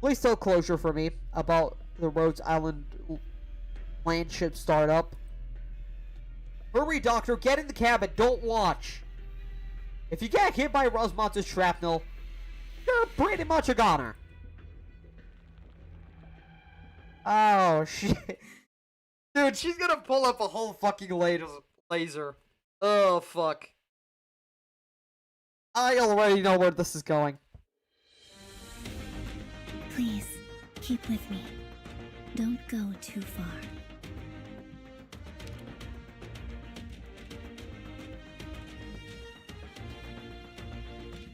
[SPEAKER 3] Please tell closure for me about the Rhodes Island landship startup. Hurry, Doctor, get in the cabin, don't watch. If you get hit by Rosmontes shrapnel, you're pretty much a goner. Oh, shit. Dude, she's gonna pull up a whole fucking laser. Oh, fuck. I already know where this is going.
[SPEAKER 2] Please, keep with me. Don't go too far.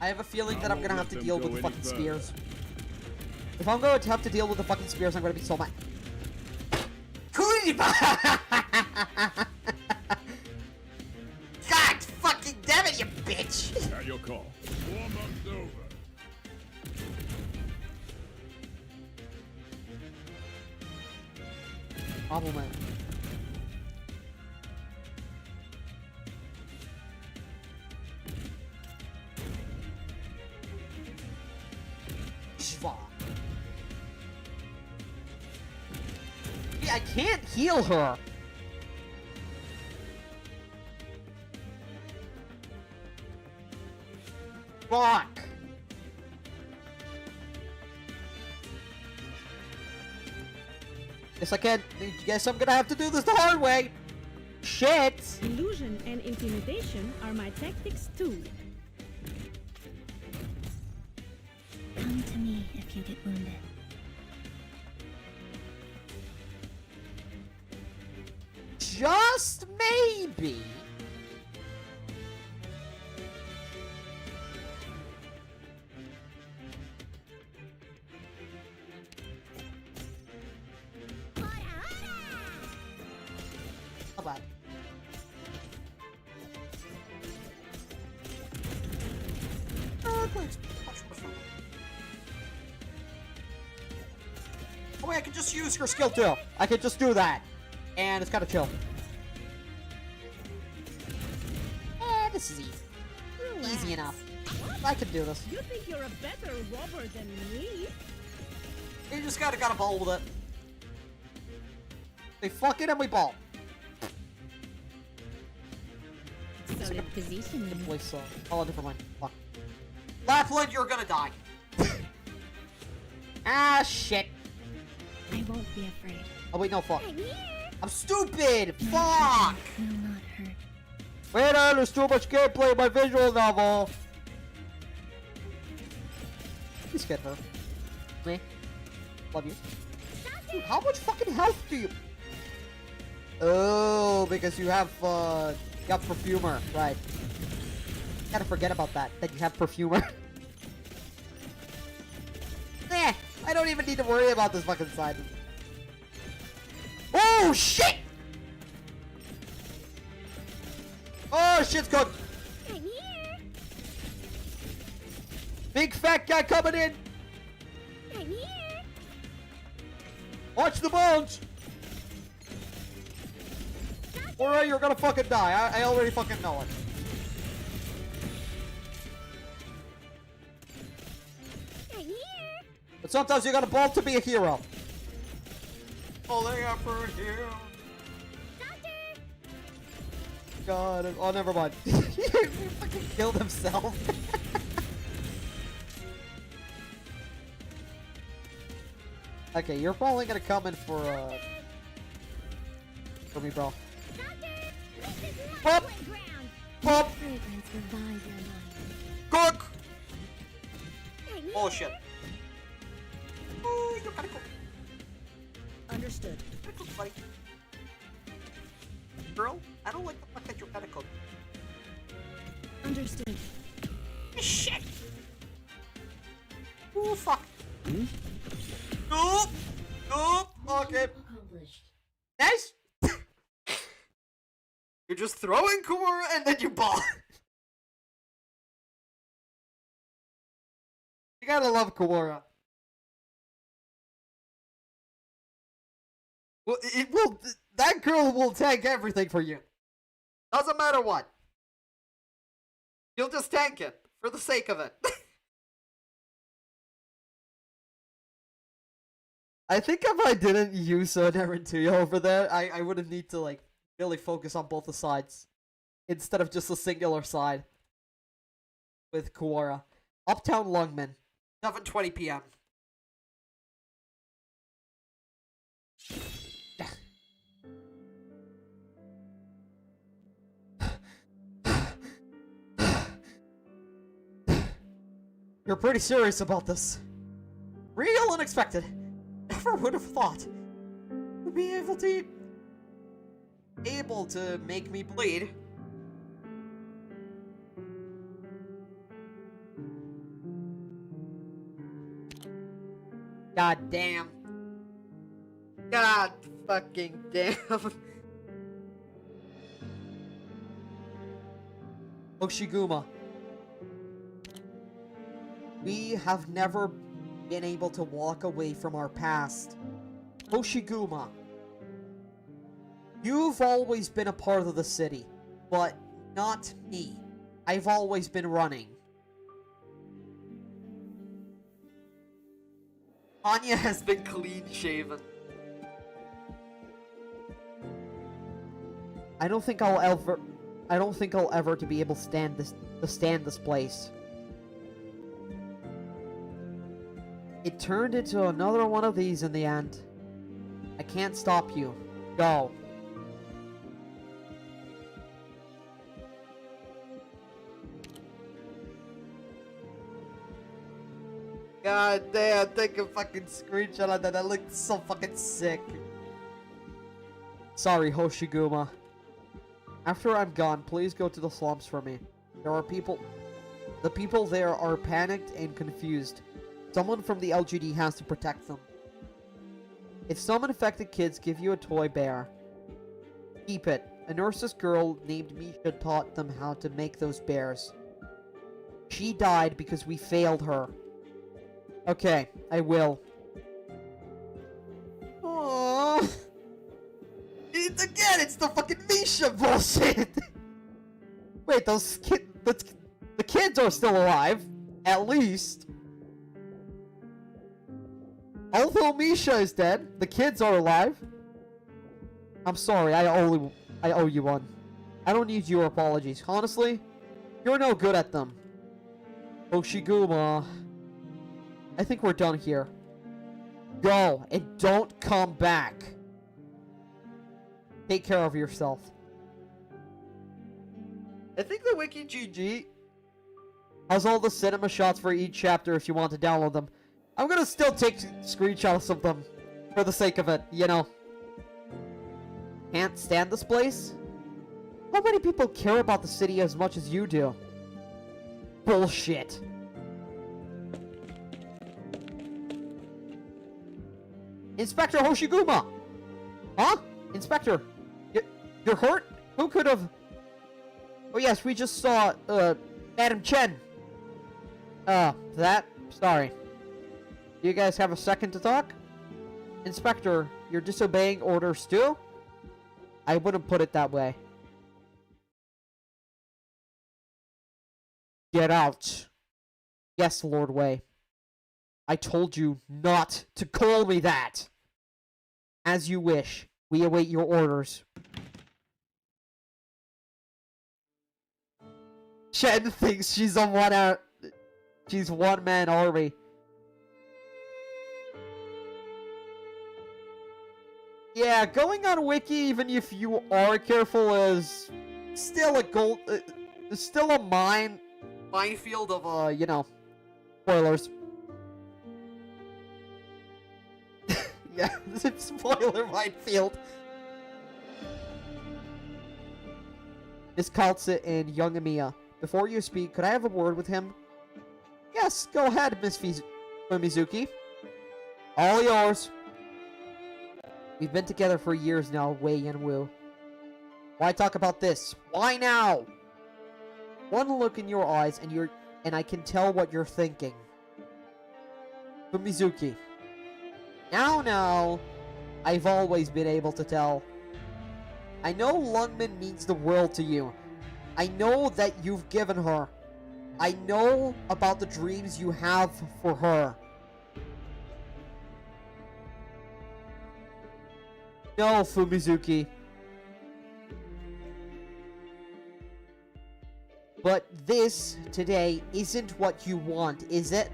[SPEAKER 3] I have a feeling that
[SPEAKER 5] I
[SPEAKER 3] I'm gonna
[SPEAKER 5] won't
[SPEAKER 3] have to
[SPEAKER 5] let
[SPEAKER 3] deal
[SPEAKER 5] them
[SPEAKER 3] with the
[SPEAKER 5] go
[SPEAKER 3] fucking
[SPEAKER 5] any further.
[SPEAKER 3] spears. If I'm going to have to deal with the fucking spears, I'm gonna be so mad. God fucking damn it, you bitch!
[SPEAKER 5] At your call. Warm-up's over.
[SPEAKER 3] Problem man. Shva. Yeah, I can't heal her. Fuck. Guess I'm gonna have to do this the hard way. Shit.
[SPEAKER 4] Illusion and intimidation are my tactics too.
[SPEAKER 2] Come to me if you get wounded.
[SPEAKER 3] Just maybe. How bad? Thanks. Oh wait, I can just use her skill too. I can just do that. And it's kind of chill. This is easy. Easy enough. I can do this.
[SPEAKER 4] You think you're a better robber than me?
[SPEAKER 3] You just gotta ball with it. They fuck it and we ball.
[SPEAKER 2] Solid position.
[SPEAKER 3] Place oh, different line. Fuck. Lapland, you're gonna die. Ah, shit.
[SPEAKER 2] I won't be afraid.
[SPEAKER 3] Oh wait, no, fuck.
[SPEAKER 2] I'm here.
[SPEAKER 3] I'm stupid. Fuck.
[SPEAKER 2] Will not hurt.
[SPEAKER 3] Wait, there's too much gameplay in my visual novel. Please get her. Me. Love you. Dude, how much fucking health do you? Oh, because you have perfumer, right? Gotta forget about that. That you have perfumer. Eh, I don't even need to worry about this fucking side. Oh shit! Oh shit's cooked.
[SPEAKER 2] I'm here.
[SPEAKER 3] Big fat guy coming in.
[SPEAKER 2] I'm here.
[SPEAKER 3] Watch the bones. Or you're gonna fucking die. I already fucking know it.
[SPEAKER 2] I'm here.
[SPEAKER 3] But sometimes you gotta ball to be a hero.
[SPEAKER 1] Falling out for a hero.
[SPEAKER 2] Doctor!
[SPEAKER 3] God, oh, never mind. He fucking killed himself. Okay, you're probably gonna come in for me, bro.
[SPEAKER 2] Doctor! This is not
[SPEAKER 3] Pop!
[SPEAKER 2] playground!
[SPEAKER 3] Pop!
[SPEAKER 2] Fragrance revive your mind.
[SPEAKER 1] Cook!
[SPEAKER 2] Hey, me
[SPEAKER 1] Bullshit. Ooh, you're kinda cool.
[SPEAKER 4] Understood.
[SPEAKER 1] Kinda cool, buddy. Girl, I don't like the fact that you're kinda cool.
[SPEAKER 4] Understood.
[SPEAKER 1] Shit! Ooh, fuck. Nope! Nope! Okay. Nice! You're just throwing Kumura and then you ball.
[SPEAKER 3] You gotta love Kawara. Well, it will. That girl will tank everything for you.
[SPEAKER 1] Doesn't matter what. You'll just tank it for the sake of it.
[SPEAKER 3] I think if I didn't use Nerentuya over there, I wouldn't need to like really focus on both the sides instead of just a singular side with Kawara. Uptown Lungman.
[SPEAKER 1] 7:20 p.m.
[SPEAKER 3] You're pretty serious about this. Real unexpected. Never would have thought you'd be
[SPEAKER 1] Able to make me bleed. God damn. God fucking damn.
[SPEAKER 3] Oshiguma. We have never been able to walk away from our past. Oshiguma. You've always been a part of the city, but not me. I've always been running.
[SPEAKER 1] Anya has been clean shaven.
[SPEAKER 3] I don't think I'll ever to be able to stand this place. It turned into another one of these in the end. I can't stop you. Go.
[SPEAKER 1] God damn, take a fucking screenshot of that. That looked so fucking sick.
[SPEAKER 3] Sorry, Hoshiguma. After I'm gone, please go to the slums for me. There are people... The people there are panicked and confused. Someone from the LGD has to protect them. If some infected kids give you a toy bear, keep it. A nurse's girl named Misha taught them how to make those bears. She died because we failed her. Okay, I will.
[SPEAKER 1] Aww. It's the fucking Misha bullshit.
[SPEAKER 3] Wait, the kids are still alive, at least. Although Misha is dead, the kids are alive. I'm sorry, I owe you one. I don't need your apologies. Honestly, you're no good at them. Oshiguma. I think we're done here. Go, and don't come back. Take care of yourself.
[SPEAKER 1] I think the wiki GG
[SPEAKER 3] has all the cinema shots for each chapter if you want to download them. I'm gonna still take screenshots of them for the sake of it, you know. Can't stand this place? How many people care about the city as much as you do? Bullshit. Inspector Hoshiguma! Huh? Inspector, you're hurt? Who could have... Oh yes, we just saw, Madam Chen. That? Sorry. Do you guys have a second to talk? Inspector, you're disobeying orders too? I wouldn't put it that way. Get out. Yes, Lord Wei. I told you not to call me that! As you wish. We await your orders. Shen thinks she's a she's one-man army. Yeah, going on Wiki, even if you are careful, is still a still a minefield of, you know, spoilers. Yeah, spoiler minefield. Miss Kaltze and young Amiya. Before you speak, could I have a word with him? Yes, go ahead, Miss Fumizuki. All yours. We've been together for years now, Wei Yanwu. Why talk about this? Why now? One look in your eyes and I can tell what you're thinking. Fumizuki. Now, I've always been able to tell. I know Lungmin means the world to you. I know that you've given her. I know about the dreams you have for her. No, Fumizuki. But this, today, isn't what you want, is it?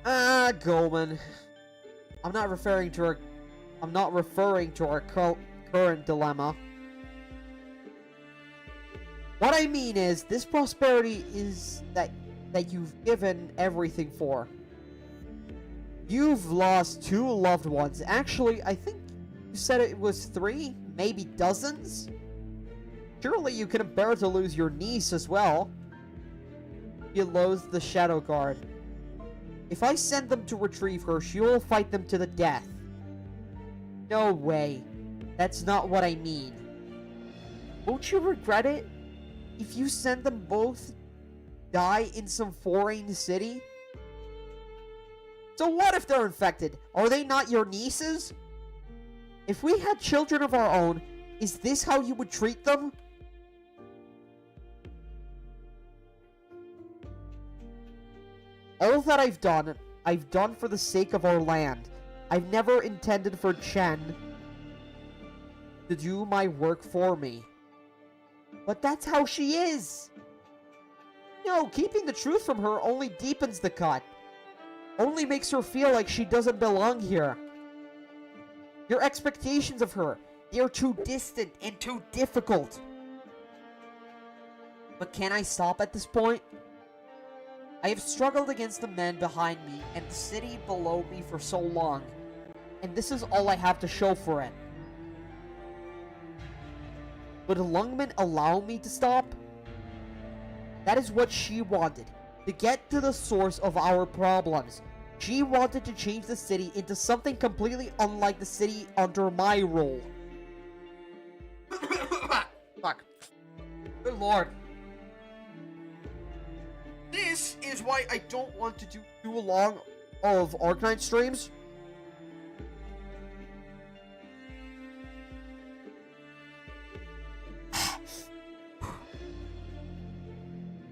[SPEAKER 3] Goldman. I'm not referring to our current dilemma. What I mean is, this prosperity is that you've given everything for. You've lost 2 loved ones. Actually, I think you said it was 3, maybe dozens? Surely you couldn't bear to lose your niece as well. You loathe the Shadow Guard. If I send them to retrieve her, she will fight them to the death. No way. That's not what I mean. Won't you regret it? If you send them both die in some foreign city? So what if they're infected? Are they not your nieces? If we had children of our own, is this how you would treat them? All that I've done for the sake of our land. I've never intended for Chen to do my work for me. But that's how she is! No, keeping the truth from her only deepens the cut. Only makes her feel like she doesn't belong here. Your expectations of her, they are too distant and too difficult. But can I stop at this point? I have struggled against the men behind me and the city below me for so long, and this is all I have to show for it. Would Lungmin allow me to stop? That is what she wanted, to get to the source of our problems. She wanted to change the city into something completely unlike the city under my rule.
[SPEAKER 1] Fuck. Good lord. This is why I don't want to do
[SPEAKER 3] Too long of Arknight streams?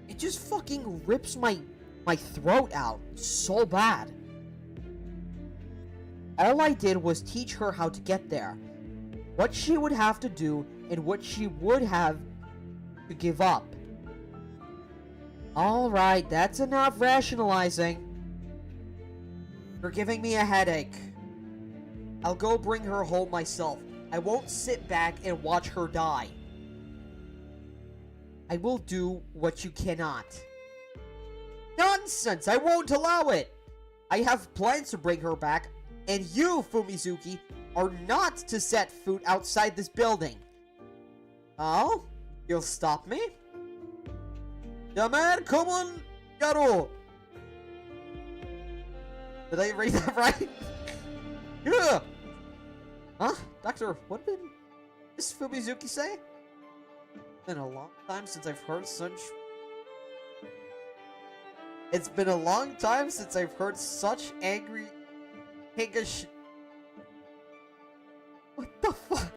[SPEAKER 3] It just fucking rips my throat out so bad. All I did was teach her how to get there. What she would have to do and what she would have to give up. Alright, that's enough rationalizing. You're giving me a headache. I'll go bring her home myself. I won't sit back and watch her die. I will do what you cannot. Nonsense! I won't allow it! I have plans to bring her back, and you, Fumizuki, are not to set foot outside this building. Oh? You'll stop me? Yeah, man, come on, Yaro! Did I read that right? Yeah! Huh? Doctor, what did Miss Fumizuki say? It's been a long time since I've heard such... It's been a long time since I've heard such angry... Hingish... What the fuck?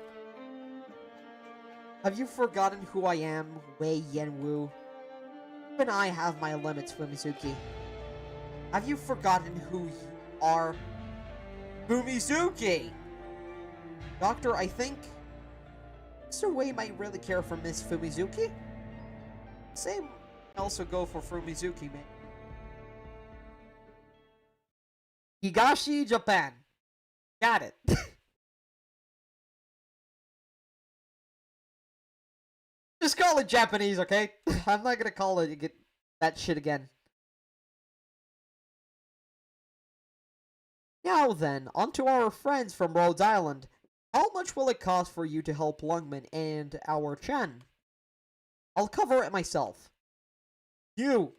[SPEAKER 3] Have you forgotten who I am, Wei Yanwu? Even I have my limits, Fumizuki. Have you forgotten who you are? Fumizuki! Doctor, I think Mr. Wei might really care for Miss Fumizuki. Same also go for Fumizuki, man. Higashi, Japan. Got it. Just call it Japanese, okay? I'm not gonna call it that shit again. Now then, on to our friends from Rhode Island. How much will it cost for you to help Lungman and our Chen? I'll cover it myself. You!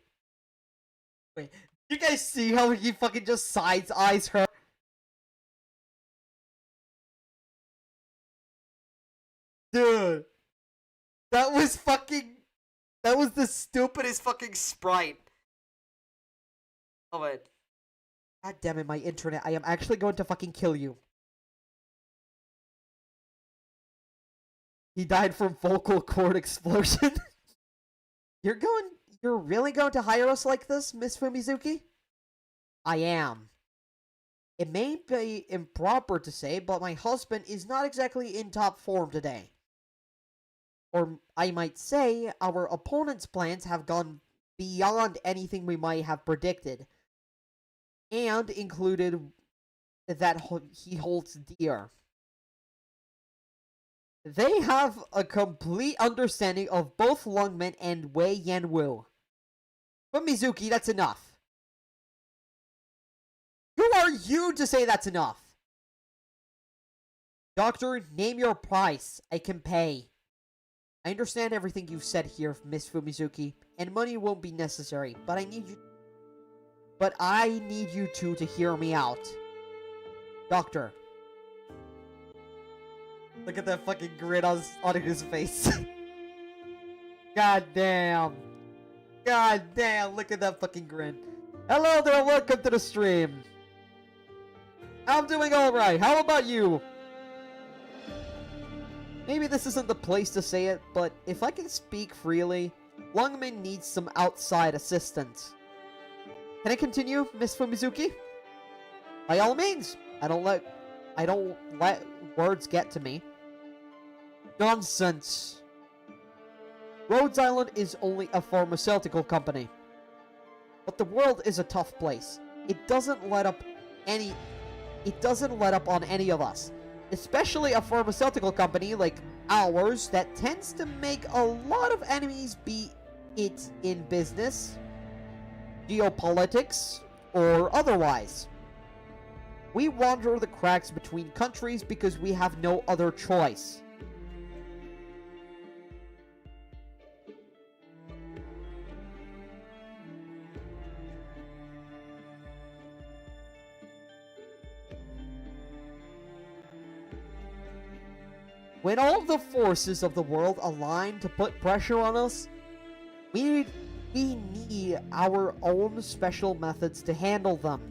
[SPEAKER 3] Wait, you guys see how he fucking just side-eyes her? Dude! That was the stupidest fucking sprite. Oh wait. God damn it, my internet. I am actually going to fucking kill you. He died from vocal cord explosion. You're really going to hire us like this, Miss Fumizuki? I am. It may be improper to say, but my husband is not exactly in top form today. Or I might say, our opponent's plans have gone beyond anything we might have predicted. And included that he holds dear. They have a complete understanding of both Lungmen and Wei Yanwu. But Mizuki, that's enough. Who are you to say that's enough? Doctor, name your price. I can pay. I understand everything you've said here, Miss Fumizuki, and money won't be necessary, but I need you two to hear me out. Doctor. Look at that fucking grin on his face. God damn. God damn, look at that fucking grin. Hello there, welcome to the stream. I'm doing alright, how about you? Maybe this isn't the place to say it, but if I can speak freely, Lungman needs some outside assistance. Can I continue, Miss Fumizuki? By all means. I don't let words get to me. Nonsense. Rhode Island is only a pharmaceutical company. But the world is a tough place. It doesn't let up on any of us. Especially a pharmaceutical company like ours that tends to make a lot of enemies, be it in business, geopolitics, or otherwise. We wander the cracks between countries because we have no other choice. When all the forces of the world align to put pressure on us, we need our own special methods to handle them.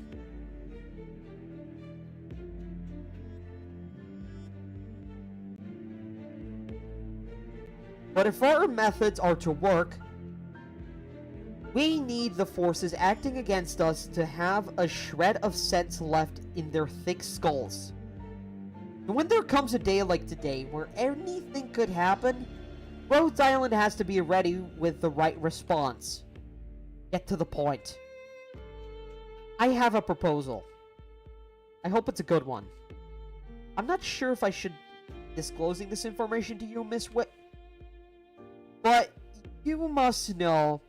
[SPEAKER 3] But if our methods are to work, we need the forces acting against us to have a shred of sense left in their thick skulls. And when there comes a day like today where anything could happen, Rhode Island has to be ready with the right response. Get to the point. I have a proposal. I hope it's a good one. I'm not sure if I should be disclosing this information to you, Miss Witt. But you must know,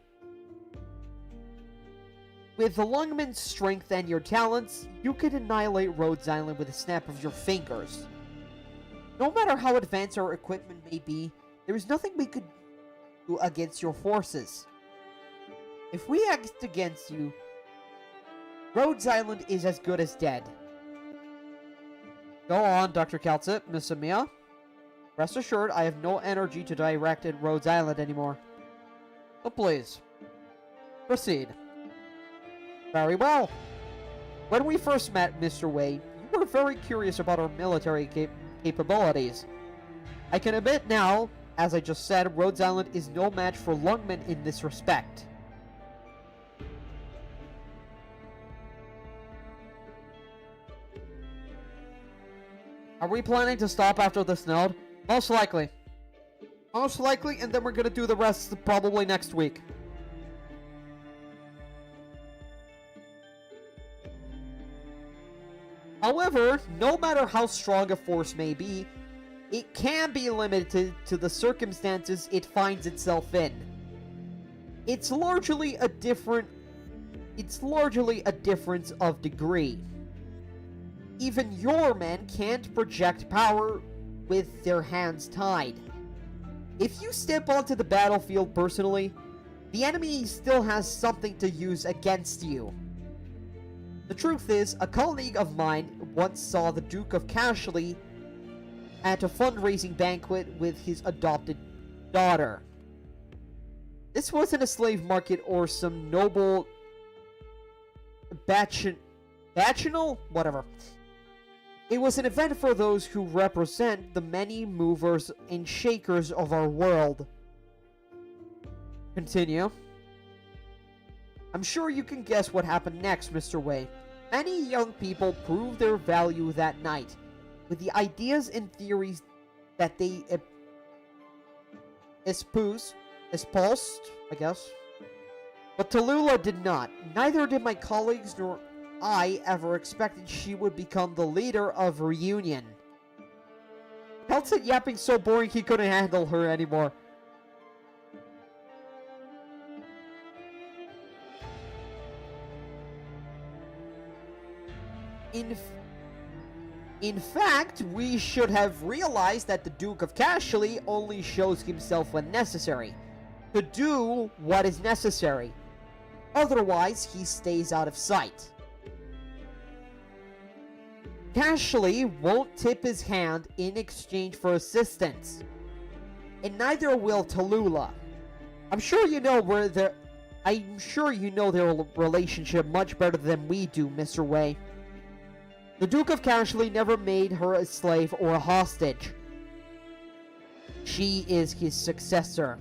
[SPEAKER 3] with the Lungman's strength and your talents, you could annihilate Rhode Island with a snap of your fingers. No matter how advanced our equipment may be, there is nothing we could do against your forces. If we act against you, Rhode Island is as good as dead. Go on, Dr. Kaltsit, Miss Amiya. Rest assured, I have no energy to direct at Rhode Island anymore. So please, proceed. Very well. When we first met, Mr. Wei, you were very curious about our military capabilities. I can admit now, as I just said, Rhode Island is no match for Lungman in this respect. Are we planning to stop after this node? Most likely. Most likely, and then we're gonna do the rest probably next week. However, no matter how strong a force may be, it can be limited to the circumstances it finds itself in. It's largely a difference of degree. Even your men can't project power with their hands tied. If you step onto the battlefield personally, the enemy still has something to use against you. The truth is, a colleague of mine once saw the Duke of Cashley at a fundraising banquet with his adopted daughter. This wasn't a slave market or some noble bachanal? Whatever. It was an event for those who represent the many movers and shakers of our world. Continue. I'm sure you can guess what happened next, Mr. Wei. Many young people proved their value that night, with the ideas and theories that they espoused, I guess. But Tallulah did not. Neither did my colleagues nor I ever expected she would become the leader of Reunion. Pelt said yapping so boring he couldn't handle her anymore. In fact, we should have realized that the Duke of Cashley only shows himself when necessary, to do what is necessary. Otherwise, he stays out of sight. Cashley won't tip his hand in exchange for assistance, and neither will Tallulah. I'm sure you know their relationship much better than we do, Mr. Wei. The Duke of Cashley never made her a slave or a hostage. She is his successor.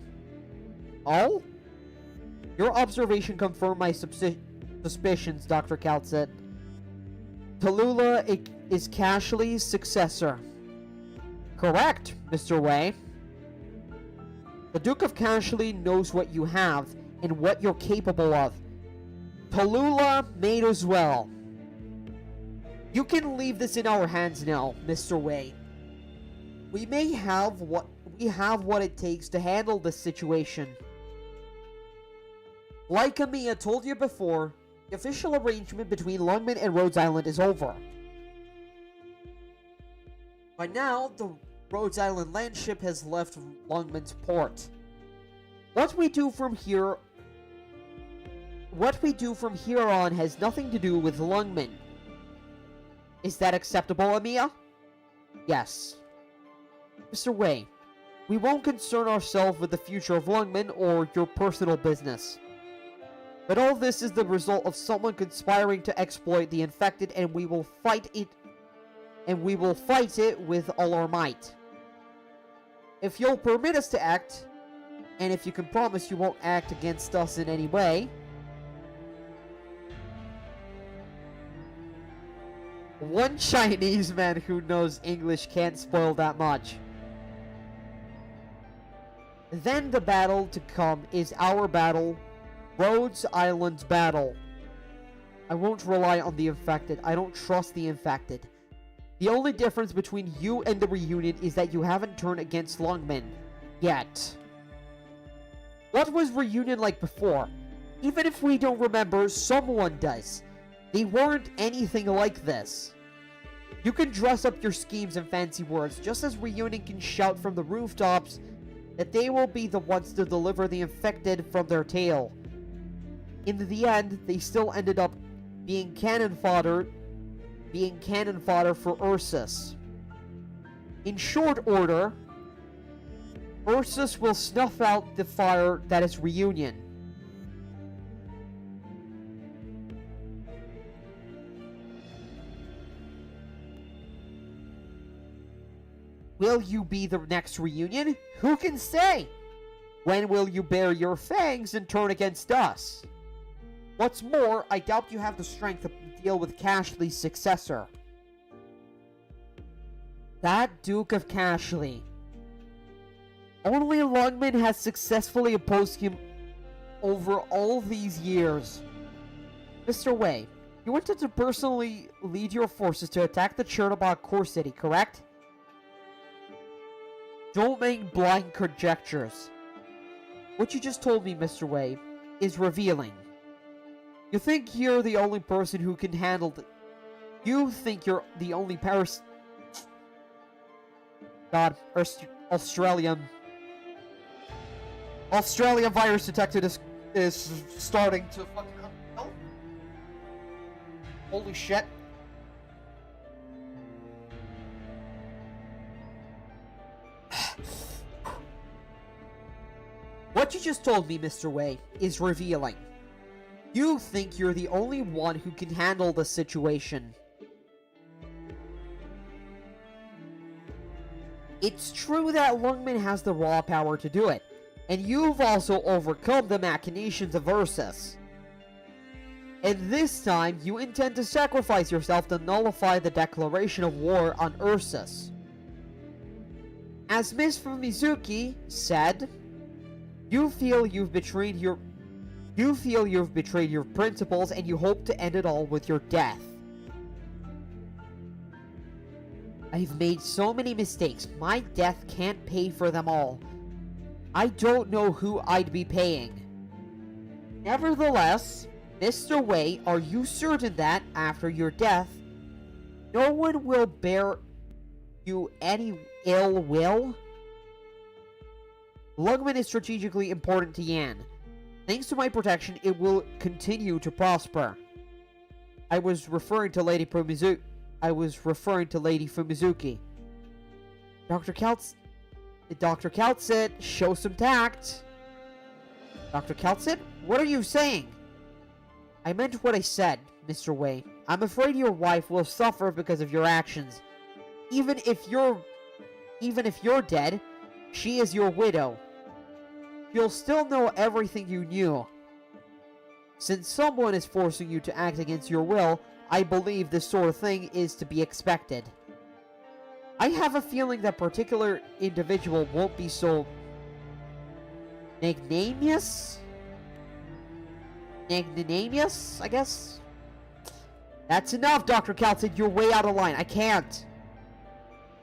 [SPEAKER 3] Oh? Your observation confirmed my suspicions, Dr. Kaut said. Tallulah is Cashley's successor. Correct, Mr. Wei. The Duke of Cashley knows what you have and what you're capable of. Tallulah may as well. You can leave this in our hands now, Mr. Wei. We have what it takes to handle this situation. Like Amiya told you before, the official arrangement between Lungmen and Rhodes Island is over. By now, the Rhodes Island landship has left Lungmen's port. What we do from here on has nothing to do with Lungmen. Is that acceptable, Amiya? Yes. Mr. Wei, we won't concern ourselves with the future of Lungmen or your personal business. But all this is the result of someone conspiring to exploit the infected, and we will fight it with all our might. If you'll permit us to act, and if you can promise you won't act against us in any way, one Chinese man who knows English can't spoil that much. Then the battle to come is our battle, Rhodes Island's battle. I won't rely on the infected. I don't trust the infected. The only difference between you and the Reunion is that you haven't turned against Lungmen. Yet. What was Reunion like before? Even if we don't remember, someone does. They weren't anything like this. You can dress up your schemes and fancy words, just as Reunion can shout from the rooftops that they will be the ones to deliver the infected from their tail. In the end, they still ended up being cannon fodder for Ursus. In short order, Ursus will snuff out the fire that is Reunion. Will you be the next Reunion? Who can say? When will you bare your fangs and turn against us? What's more, I doubt you have the strength to deal with Cashley's successor. That Duke of Cashley. Only Lungman has successfully opposed him over all these years. Mr. Wei, you wanted to personally lead your forces to attack the Chernobog core city, correct? Don't make blind conjectures. What you just told me, Mr. Wei, is revealing. You think you're the only person who can handle the... You think you're the only Australian virus detected is starting to fucking... Oh. Holy shit. What you just told me, Mr. Wei, is revealing. You think you're the only one who can handle the situation. It's true that Lungman has the raw power to do it, and you've also overcome the machinations of Ursus. And this time, you intend to sacrifice yourself to nullify the declaration of war on Ursus. As Miss Fumizuki said, you feel you've betrayed your principles and you hope to end it all with your death. I've made so many mistakes. My death can't pay for them all. I don't know who I'd be paying. Nevertheless, Mr. Wei, are you certain that, after your death, no one will bear you any ill will? Lungman is strategically important to Yan. Thanks to my protection, it will continue to prosper. I was referring to Lady Fumizuki. Dr. Kaltsit, show some tact. Dr. Kaltsit, what are you saying? I meant what I said, Mr. Wei. I'm afraid your wife will suffer because of your actions. Even if you're dead, she is your widow. You'll still know everything you knew. Since someone is forcing you to act against your will, I believe this sort of thing is to be expected. I have a feeling that particular individual won't be so magnanimous, I guess? That's enough, Dr. Kaltsit. You're way out of line. I can't.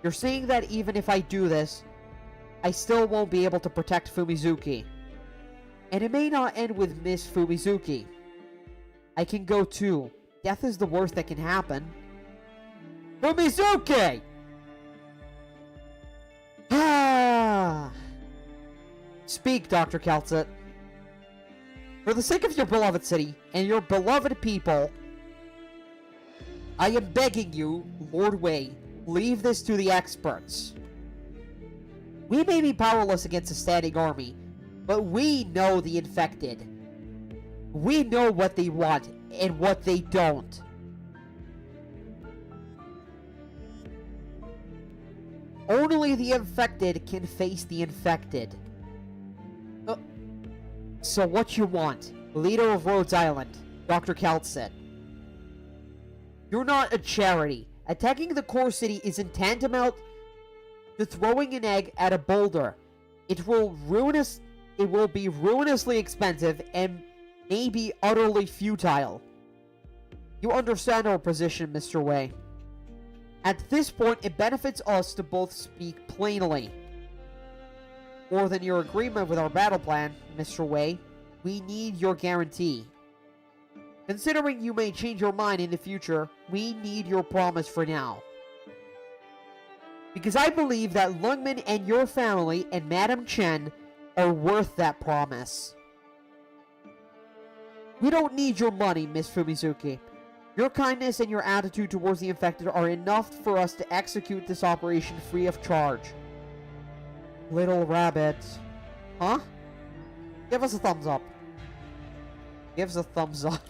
[SPEAKER 3] You're saying that even if I do this, I still won't be able to protect Fumizuki. And it may not end with Miss Fumizuki. I can go too. Death is the worst that can happen. Fumizuki! Speak, Dr. Kaltsit. For the sake of your beloved city and your beloved people, I am begging you, Lord Wei, leave this to the experts. We may be powerless against a standing army, but we know the infected. We know what they want and what they don't. Only the infected can face the infected. So what you want, leader of Rhodes Island, Dr. Kaltsit? You're not a charity. Attacking the core city isn't tantamount to throwing an egg at a boulder. It will be ruinously expensive and maybe utterly futile. You understand our position, Mr. Wei. At this point, it benefits us to both speak plainly. More than your agreement with our battle plan, Mr. Wei, we need your guarantee. Considering you may change your mind in the future, we need your promise for now. Because I believe that Lungman and your family and Madame Chen are worth that promise. We don't need your money, Miss Fumizuki. Your kindness and your attitude towards the infected are enough for us to execute this operation free of charge. Little rabbit. Huh? Give us a thumbs up. Give us a thumbs up.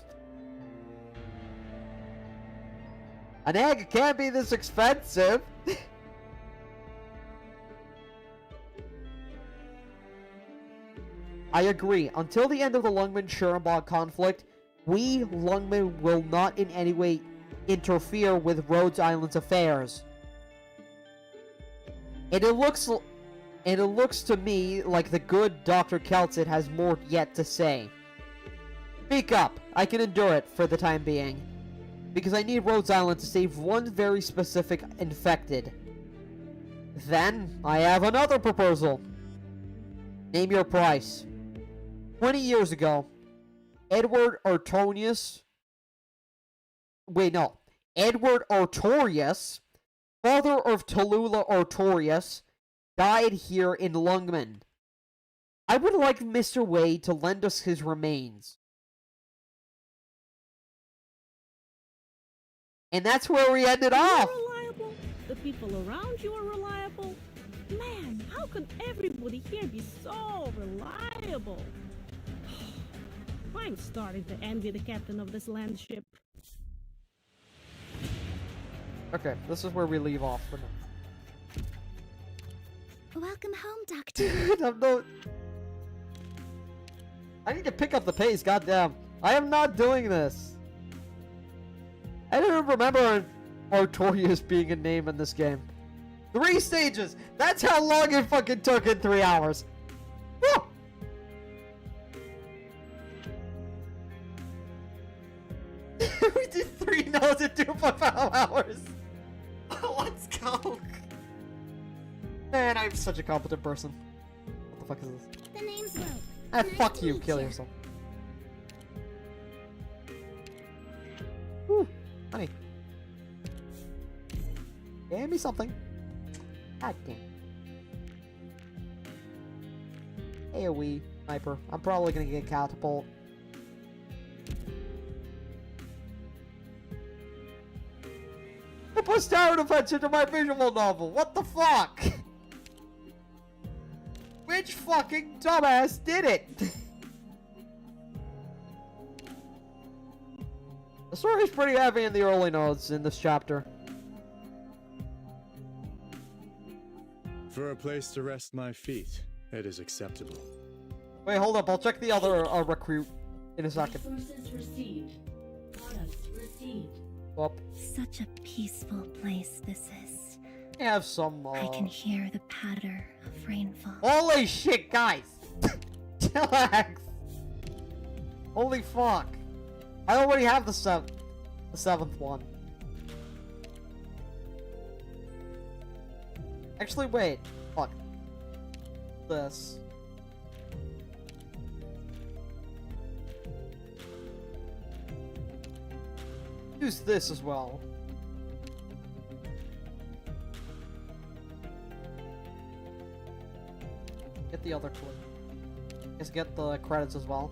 [SPEAKER 3] An egg can't be this expensive. I agree. Until the end of the Lungman-Chernobog conflict, we, Lungman, will not in any way interfere with Rhodes Island's affairs. And it looks to me like the good Dr. Kelton has more yet to say. Speak up. I can endure it for the time being. Because I need Rhodes Island to save one very specific infected. Then, I have another proposal. Name your price. 20 years ago, Edward Artorius, father of Tallulah Artorius, died here in Lungman. I would like Mr. Wade to lend us his remains. And that's where we ended off.
[SPEAKER 4] You're reliable. The people around you are reliable. Man, how can everybody here be so reliable? I'm starting to envy the captain of this land ship.
[SPEAKER 3] Okay, this is where we leave off for now.
[SPEAKER 2] Welcome home, Doctor.
[SPEAKER 3] I need to pick up the pace, goddamn. I am not doing this. I don't remember Artorius being a name in this game. 3 stages! That's how long it fucking took in 3 hours. Woo! We did 3 nodes in 2.5 hours. Let's go. Man, I'm such a competent person. What the fuck is this?
[SPEAKER 2] The name's Rope.
[SPEAKER 3] Ah,
[SPEAKER 2] Nice
[SPEAKER 3] fuck
[SPEAKER 2] to
[SPEAKER 3] you.
[SPEAKER 2] meet
[SPEAKER 3] Kill
[SPEAKER 2] you.
[SPEAKER 3] yourself. Whew. Honey. Give me something. God damn. AoE. Sniper. I'm probably gonna get catapult. I pushed tower defense into my visual novel. What the fuck? Which fucking dumbass did it? The story's pretty heavy in the early nodes in this chapter.
[SPEAKER 5] For a place to rest my feet, it is acceptable.
[SPEAKER 3] Wait, hold up. I'll check the other recruit in a second.
[SPEAKER 7] Resources received. Products received.
[SPEAKER 3] Up.
[SPEAKER 2] Such a peaceful place this is.
[SPEAKER 3] I have some.
[SPEAKER 2] I can hear the patter of rainfall.
[SPEAKER 3] Holy shit, guys! Chillax. Holy fuck! I already have the seventh one. Actually, wait. Fuck. This. Use this as well. Get the other clip. Just get the credits as well.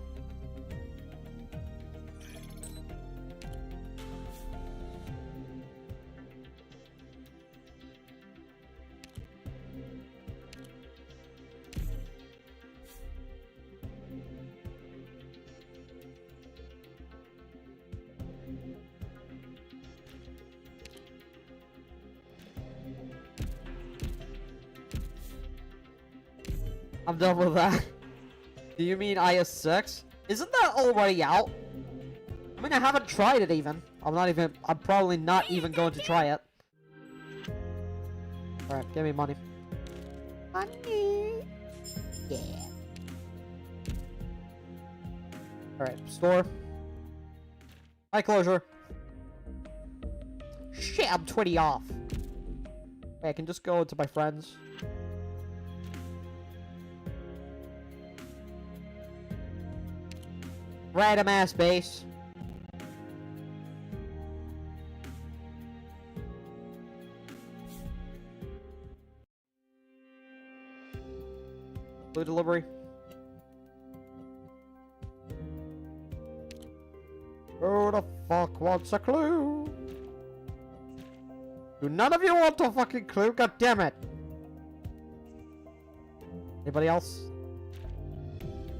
[SPEAKER 3] I'm done with that. Do you mean IS-6? Isn't that already out? I mean, I haven't tried it even. I'm probably not even going to try it. Alright, give me money. Money! Yeah. Alright, store. High closure. Shit, I'm 20 off. Wait, I can just go into my friends. Random ass base. Blue delivery. Who the fuck wants a clue? Do none of you want a fucking clue? God damn it! Anybody else?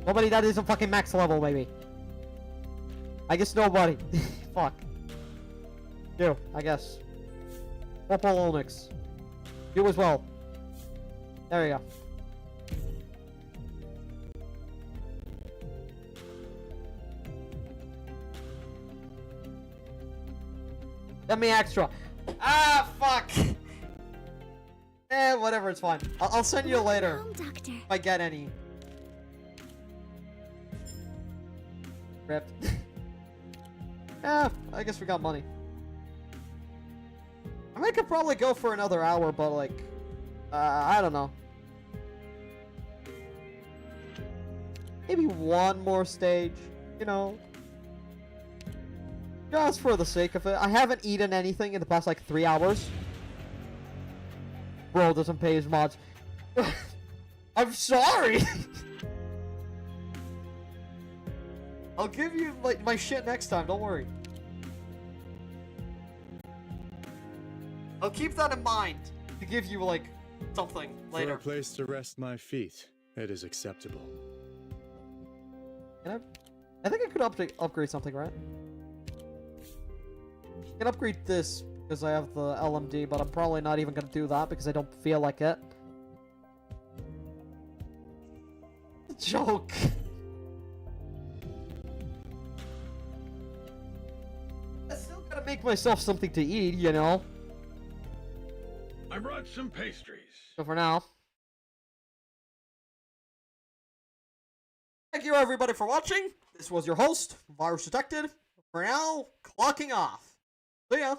[SPEAKER 3] Nobody that isn't fucking max level, maybe. I guess nobody. Fuck. You, I guess. Purple Onyx. You as well. There you go. Send me extra. Ah, fuck. Whatever, it's fine. I'll send you later.
[SPEAKER 2] Home, Doctor.
[SPEAKER 3] If I get any. Rip. Yeah, I guess we got money. I mean, I could probably go for another hour, but like, I don't know. Maybe one more stage, you know? Just for the sake of it. I haven't eaten anything in the past like 3 hours. Bro doesn't pay his mods. I'm sorry! I'll give you like my shit next time, don't worry. I'll keep that in mind to give you like something later.
[SPEAKER 5] For a place to rest my feet, it is acceptable.
[SPEAKER 3] Can I think I could upgrade something, right? I can upgrade this because I have the LMD, but I'm probably not even gonna do that because I don't feel like it. Joke. I still gotta make myself something to eat, you know?
[SPEAKER 6] I brought some pastries.
[SPEAKER 3] So for now. Thank you everybody for watching. This was your host, Virus Detected. For now, clocking off. See ya.